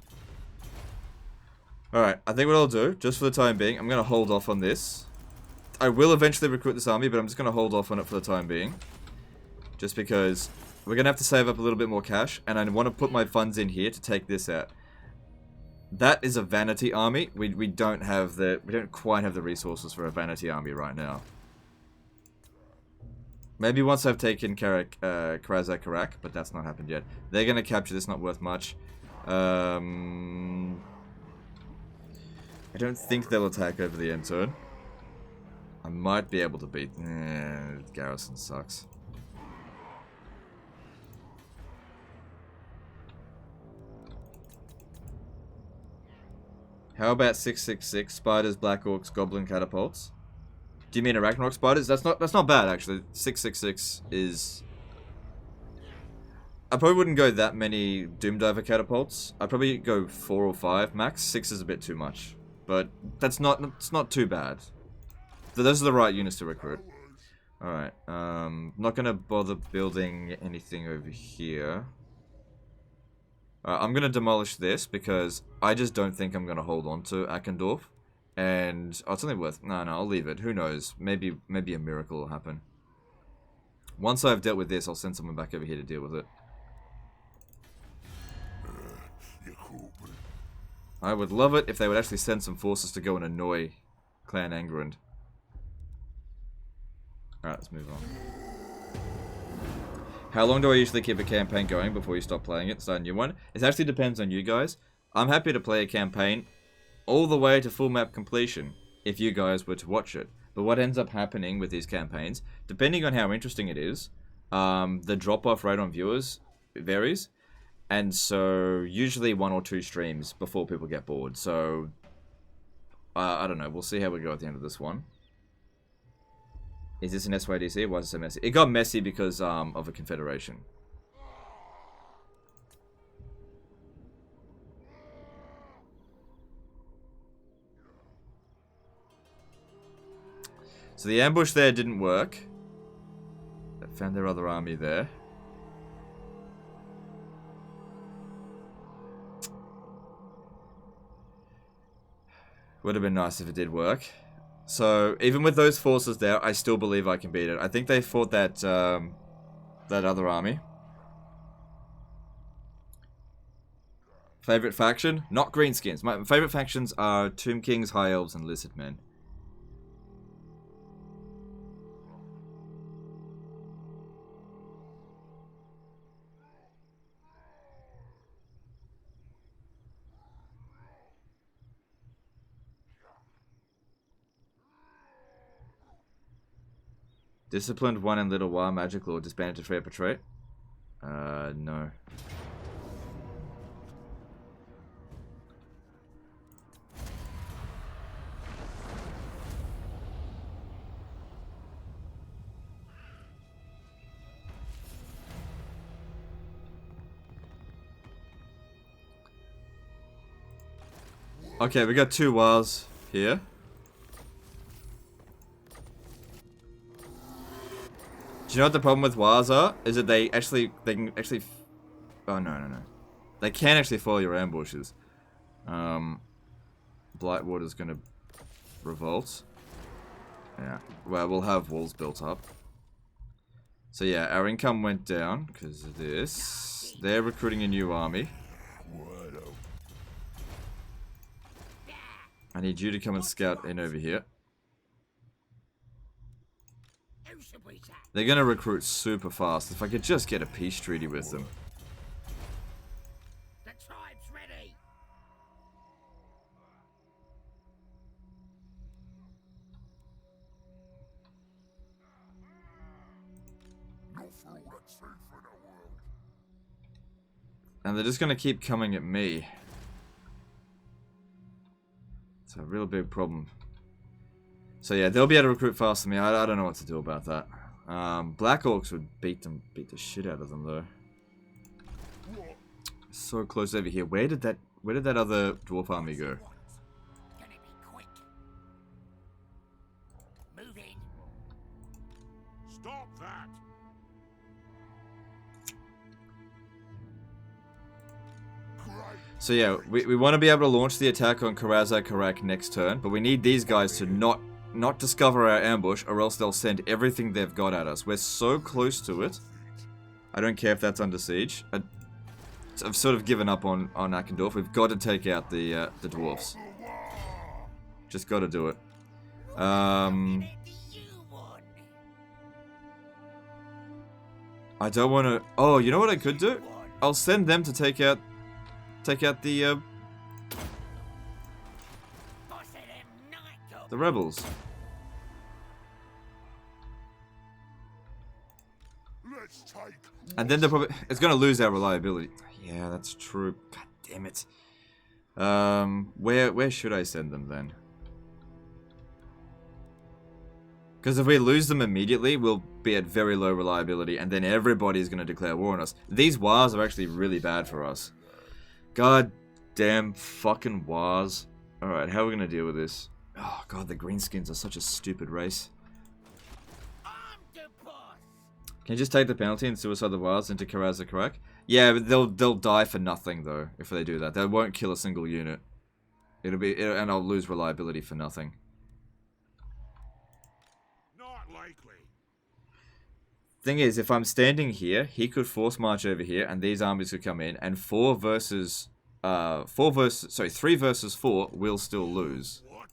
Alright, I think what I'll do, just for the time being, I'm going to hold off on this. I will eventually recruit this army, but I'm just going to hold off on it for the time being. Just because we're going to have to save up a little bit more cash, and I want to put my funds in here to take this out. That is a vanity army. We don't quite have the resources for a vanity army right now. Maybe once I've taken Wurrzag, but that's not happened yet. They're going to capture this, not worth much. I don't think they'll attack over the end turn. I might be able to beat... Garrison sucks. How about 666, Spiders, Black Orcs, Goblin Catapults? Do you mean Arachnarok Spiders? That's not bad, actually. 666 is... I probably wouldn't go that many Doomdiver Catapults. I'd probably go 4 or 5 max. 6 is a bit too much. But it's not too bad. Those are the right units to recruit. Alright, not gonna bother building anything over here. I'm gonna demolish this because I just don't think I'm gonna hold on to Akendorf. And it's only worth... No, I'll leave it. Who knows? Maybe a miracle will happen. Once I've dealt with this, I'll send someone back over here to deal with it. I would love it if they would actually send some forces to go and annoy Clan Angrand. Alright, let's move on. How long do I usually keep a campaign going before you stop playing it? Start a new one? It actually depends on you guys. I'm happy to play a campaign all the way to full map completion if you guys were to watch it. But what ends up happening with these campaigns, depending on how interesting it is, the drop-off rate on viewers varies. And so, usually 1 or 2 streams before people get bored. So, I don't know. We'll see how we go at the end of this one. Is this an SYDC? Why is it so messy? It got messy because of a confederation. So the ambush there didn't work. They found their other army there. Would have been nice if it did work. So, even with those forces there, I still believe I can beat it. I think they fought that that other army. Favorite faction? Not greenskins. My favorite factions are Tomb Kings, High Elves, and Lizard Men. Disciplined 1 and Little War, Magic Lord, disbanded to free portrait? No. Okay, we got 2 wars here. Do you know what the problem with wars are? Is that they can actually... Oh, no. They can actually follow your ambushes. Blightwater's gonna revolt. Yeah, well, we'll have walls built up. So yeah, our income went down because of this. They're recruiting a new army. I need you to come and scout in over here. They're gonna recruit super fast. If I could just get a peace treaty with them. The tribe's ready. Not for all that's safe in the world. And they're just gonna keep coming at me. It's a real big problem. So yeah, they'll be able to recruit faster than me. I don't know what to do about that. Black Orcs would beat the shit out of them though. So close over here. Where did that other dwarf army go? Gonna be quick. Move in. Stop that! Great! So yeah, we want to be able to launch the attack on Wurrzag next turn, but we need these guys to not discover our ambush, or else they'll send everything they've got at us. We're so close to it. I don't care if that's under siege. I've sort of given up on Ackendorf. We've got to take out the dwarves. Just got to do it. I don't want to. Oh, you know what I could do? I'll send them to take out the rebels. Let's take... And then they're probably... It's going to lose our reliability. Yeah, that's true. God damn it. Where should I send them then? Because if we lose them immediately, we'll be at very low reliability, and then everybody's going to declare war on us. These wars are actually really bad for us. God damn fucking wars. Alright, how are we going to deal with this? Oh god, the greenskins are such a stupid race. Can you just take the penalty and suicide the wilds into Wurrzag? Yeah, but they'll die for nothing though if they do that. They won't kill a single unit. And I'll lose reliability for nothing. Not likely. Thing is, if I'm standing here, he could force march over here, and these armies could come in, and 3 versus 4 will still lose. What?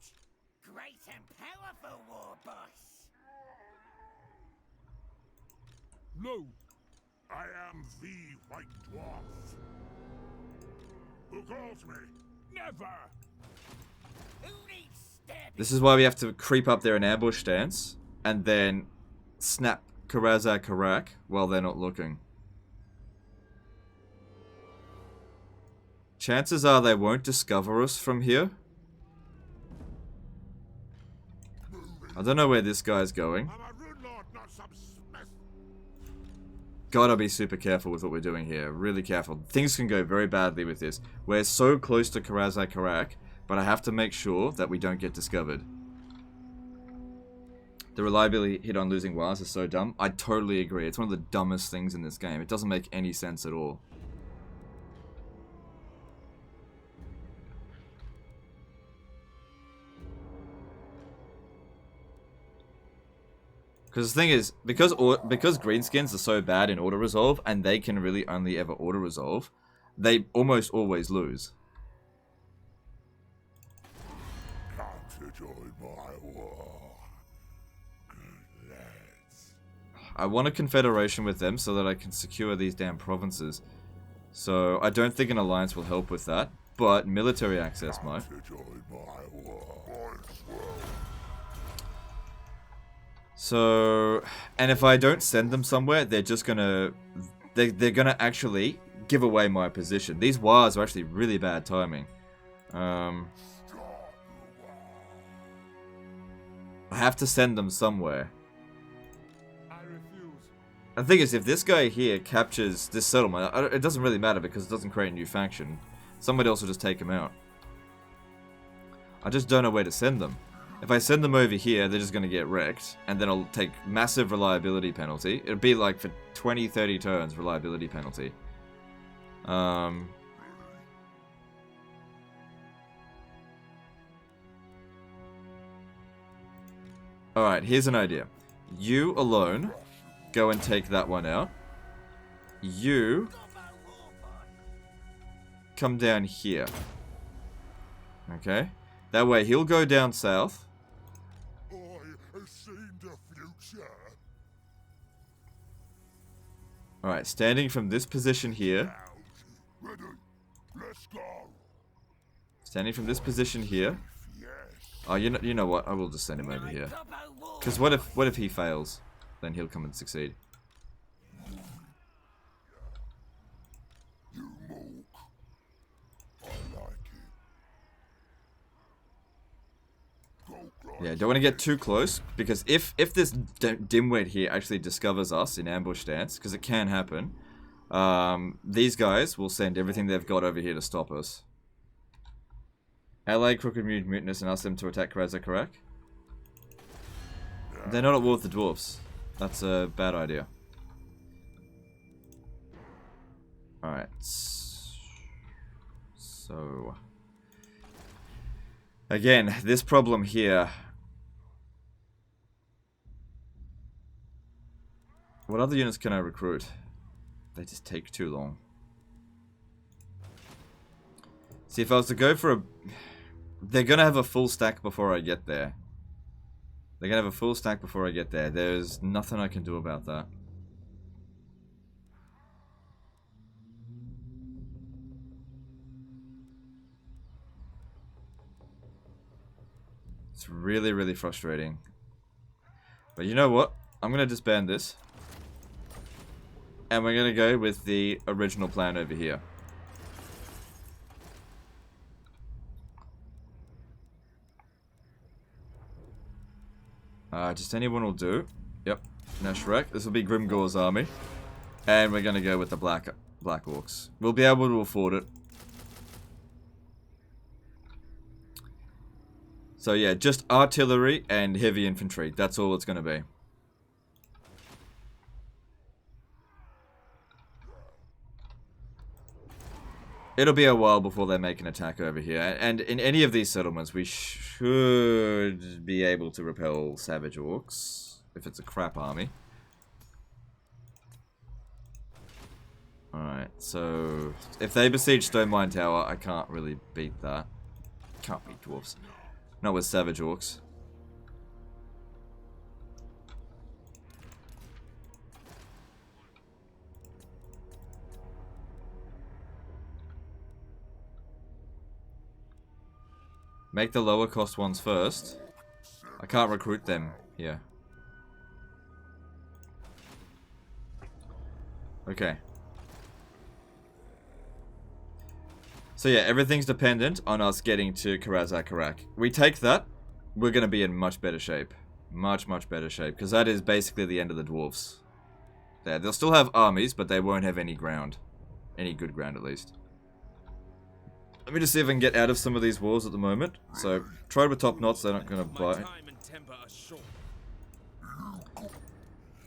Great and powerful war boss. No. I am the White Dwarf. Who calls me? Never. Who needs stabbing? This is why we have to creep up there in ambush stance, and then snap Wurrzag while they're not looking. Chances are they won't discover us from here. I don't know where this guy's going. I'm a rude lord, not some smith. Gotta be super careful with what we're doing here. Really careful. Things can go very badly with this. We're so close to Wurrzag, but I have to make sure that we don't get discovered. The reliability hit on losing wars is so dumb. I totally agree. It's one of the dumbest things in this game. It doesn't make any sense at all. Because the thing is, because greenskins are so bad in auto-resolve, and they can really only ever auto-resolve, they almost always lose. Come to join my war. Good lads. I want a confederation with them so that I can secure these damn provinces. So I don't think an alliance will help with that, but military access might. To join my war. Might as well. So, and if I don't send them somewhere, they're just gonna, they're gonna actually give away my position. These wars are actually really bad timing. I have to send them somewhere. I refuse. The thing is, if this guy here captures this settlement, it doesn't really matter because it doesn't create a new faction. Somebody else will just take him out. I just don't know where to send them. If I send them over here, they're just going to get wrecked, and then I'll take massive reliability penalty. It'll be like for 20, 30 turns, reliability penalty. Alright, here's an idea. You alone go and take that one out. You come down here. Okay? That way he'll go down south. I have seen the future. Alright, standing from this position here. Ready? Let's go. Standing from this position here. Yes. Oh, you know what? I will just send him over here. Because what if he fails? Then he'll come and succeed. You mook. I like it. Go, Yeah, don't want to get too close, because if this dimwit here actually discovers us in ambush stance, because it can happen, these guys will send everything they've got over here to stop us. Ally Crooked Mutinous and ask them to attack Wurrzag. They're not at war with the dwarves. That's a bad idea. Alright. So... Again, this problem here... What other units can I recruit? They just take too long. See, if I was to go for a... They're gonna have a full stack before I get there. They're gonna have a full stack before I get there. There's nothing I can do about that. It's really, really frustrating. But you know what? I'm gonna disband this. And we're gonna go with the original plan over here. Just anyone will do. Yep. Nashrak. This will be Grimgor's army. And we're gonna go with the Black Orcs. We'll be able to afford it. So yeah, just artillery and heavy infantry. That's all it's gonna be. It'll be a while before they make an attack over here. And in any of these settlements, we should be able to repel Savage Orcs. If it's a crap army. Alright, so... If they besiege Stone Mine Tower, I can't really beat that. Can't beat Dwarves. Not with Savage Orcs. Make the lower cost ones first. I can't recruit them here. Okay. So yeah, everything's dependent on us getting to Wurrzag. We take that, we're going to be in much better shape. Much, much better shape. Because that is basically the end of the dwarves. There, they'll still have armies, but they won't have any ground. Any good ground, at least. Let me just see if I can get out of some of these wars at the moment. So, try with top knots, they're not going to bite.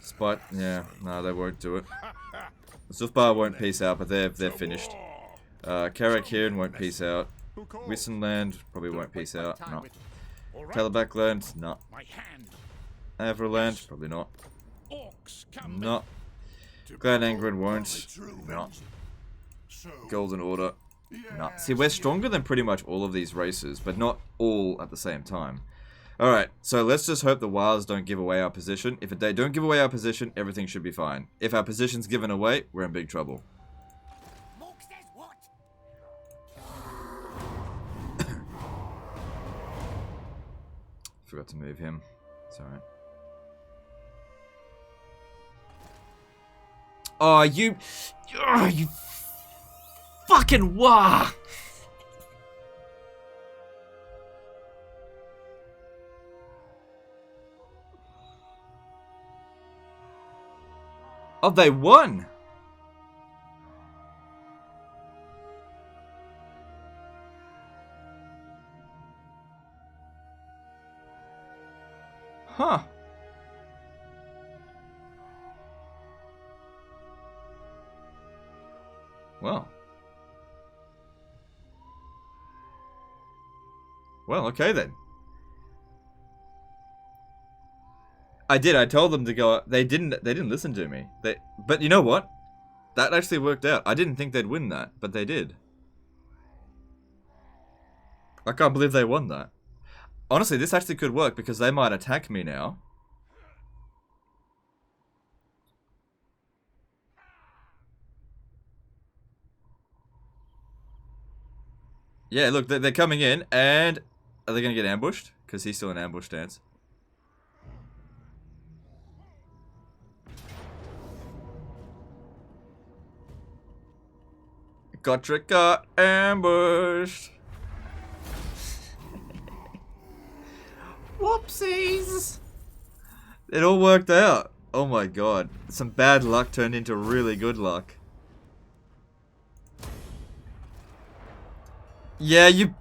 Spite, yeah, no, they won't do it. Zufbar won't peace out, but they're finished. Karak here won't peace out. Wissenland probably won't peace out. No. Talabakland, no. Everland? Probably not. Orcs come. No. Glad Angren won't. No. Golden Order. No. See, we're stronger than pretty much all of these races, but not all at the same time. Alright, so let's just hope the Wilds don't give away our position. If they don't give away our position, everything should be fine. If our position's given away, we're in big trouble. Mork says what? Forgot to move him. It's alright. Oh, you fucking wah! Oh, they won! Huh. Well. Well, okay then. I did. I told them to go. They didn't listen to me. But you know what? That actually worked out. I didn't think they'd win that, but they did. I can't believe they won that. Honestly, this actually could work because they might attack me now. Yeah, look, they're coming in, and are they going to get ambushed? Because he's still in ambush stance. Got ambushed. Whoopsies! It all worked out. Oh my god. Some bad luck turned into really good luck. Yeah, you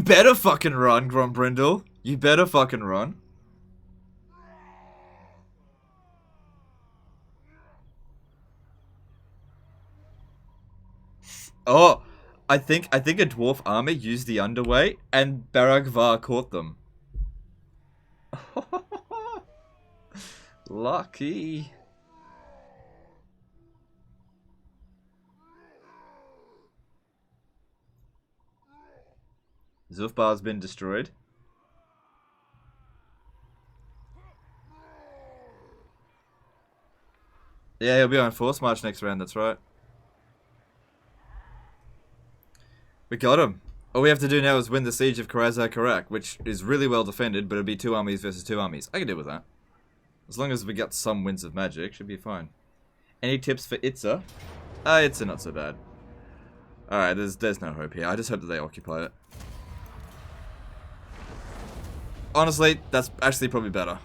better fucking run, Grombrindle. You better fucking run. Oh, I think a dwarf army used the underway and Baragvar caught them. Lucky. Zulfbar's been destroyed. Yeah, he'll be on force march next round, that's right. We got him. All we have to do now is win the siege of Wurrzag, which is really well defended, but it'll be 2 armies versus 2 armies. I can deal with that. As long as we get some winds of magic, should be fine. Any tips for Itza? Itza not so bad. Alright, there's no hope here. I just hope that they occupy it. Honestly, that's actually probably better.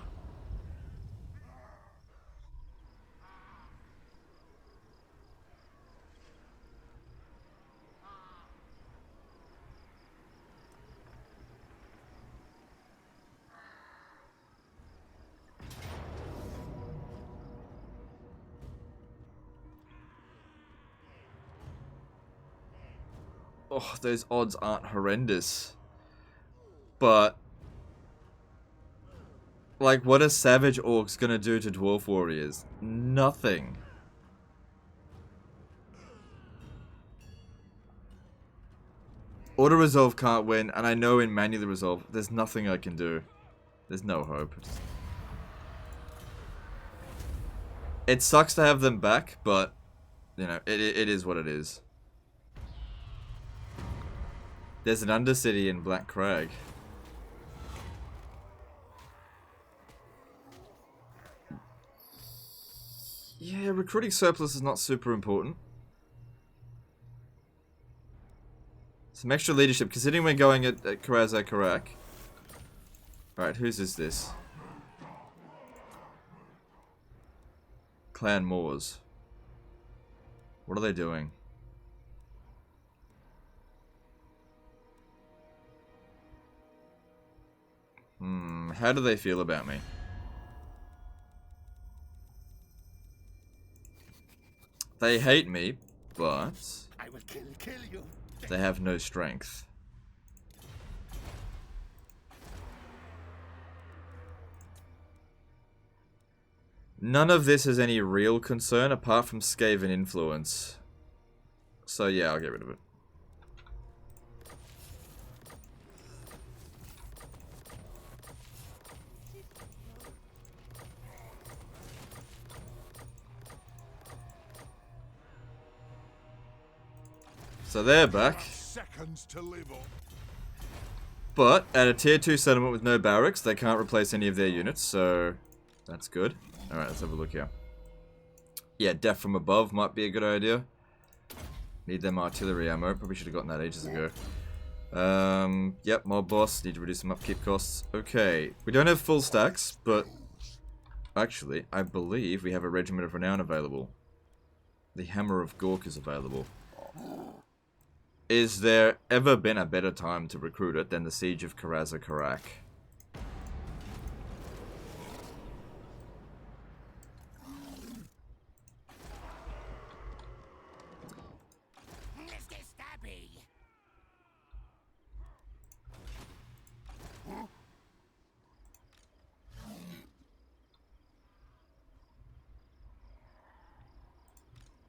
Oh, those odds aren't horrendous. But like, what are Savage Orcs gonna do to Dwarf Warriors? Nothing. Auto-resolve can't win, and I know in manually resolve, there's nothing I can do. There's no hope. It sucks to have them back, but, you know, it is what it is. There's an Undercity in Black Crag. Yeah, recruiting surplus is not super important. Some extra leadership, considering we're going at Wurrzag. Alright, whose is this? Clan Moors. What are they doing? How do they feel about me? They hate me, but I will kill you. they have no strength. None of this is any real concern apart from Skaven influence. So yeah, I'll get rid of it. So they're back. Seconds to live on. But at a tier 2 settlement with no barracks, they can't replace any of their units, so that's good. Alright, let's have a look here. Yeah, death from above might be a good idea. Need them artillery ammo. Probably should have gotten that ages ago. Yep, mob boss. Need to reduce some upkeep costs. Okay, we don't have full stacks, but actually, I believe we have a Regiment of Renown available. The Hammer of Gork is available. Is there ever been a better time to recruit it than the Siege of Wurrzag? Let's get stabby.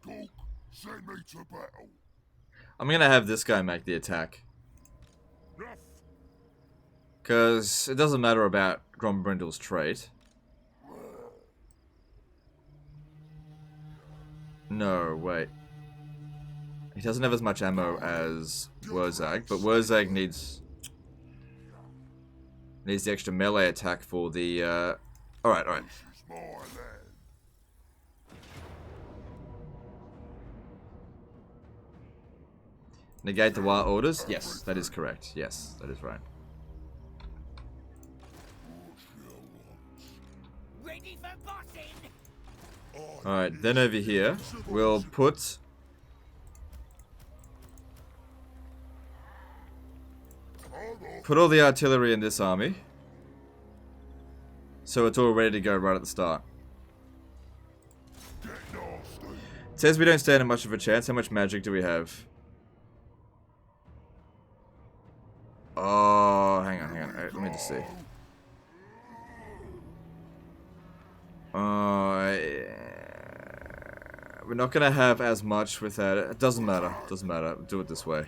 Gork, send me to battle. I'm gonna have this guy make the attack. Enough. Because it doesn't matter about Grombrindal's trait. No, wait. He doesn't have as much ammo as Wurrzag, but Wurrzag needs the extra melee attack for the, Alright. This is my land. Negate the war orders? Yes, that is correct. Yes, that is right. Ready for bossing. Alright, then over here, we'll put... Put all the artillery in this army. So it's all ready to go right at the start. Get nasty. It says we don't stand a much of a chance. How much magic do we have? Oh, hang on. Let me just see. We're not gonna have as much without it. It doesn't matter. Doesn't matter. Do it this way.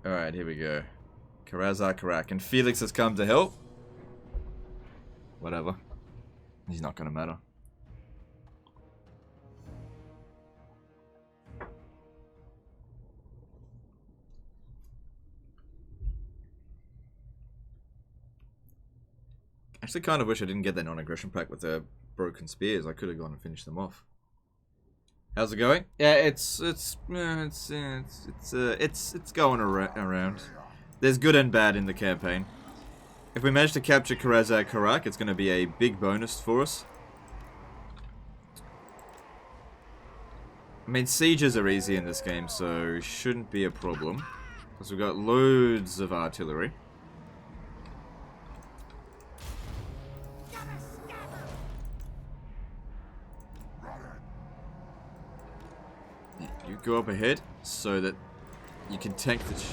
Alright, here we go. Wurrzag. And Felix has come to help. Whatever. He's not gonna matter. Actually, kind of wish I didn't get that non-aggression pack with the broken spears. I could have gone and finished them off. How's it going? Yeah, it's going around. There's good and bad in the campaign. If we manage to capture Wurrzag, it's going to be a big bonus for us. I mean, sieges are easy in this game, so shouldn't be a problem. Because we've got loads of artillery. You go up ahead so that you can tank the shit.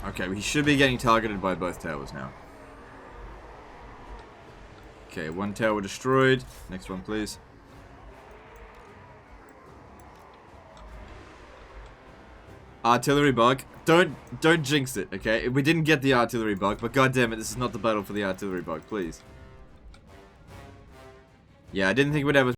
Okay, we should be getting targeted by both towers now. Okay, one tower destroyed. Next one, please. Artillery bug. Don't jinx it, okay? We didn't get the artillery bug, but goddammit, this is not the battle for the artillery bug, please. Yeah, I didn't think we'd have a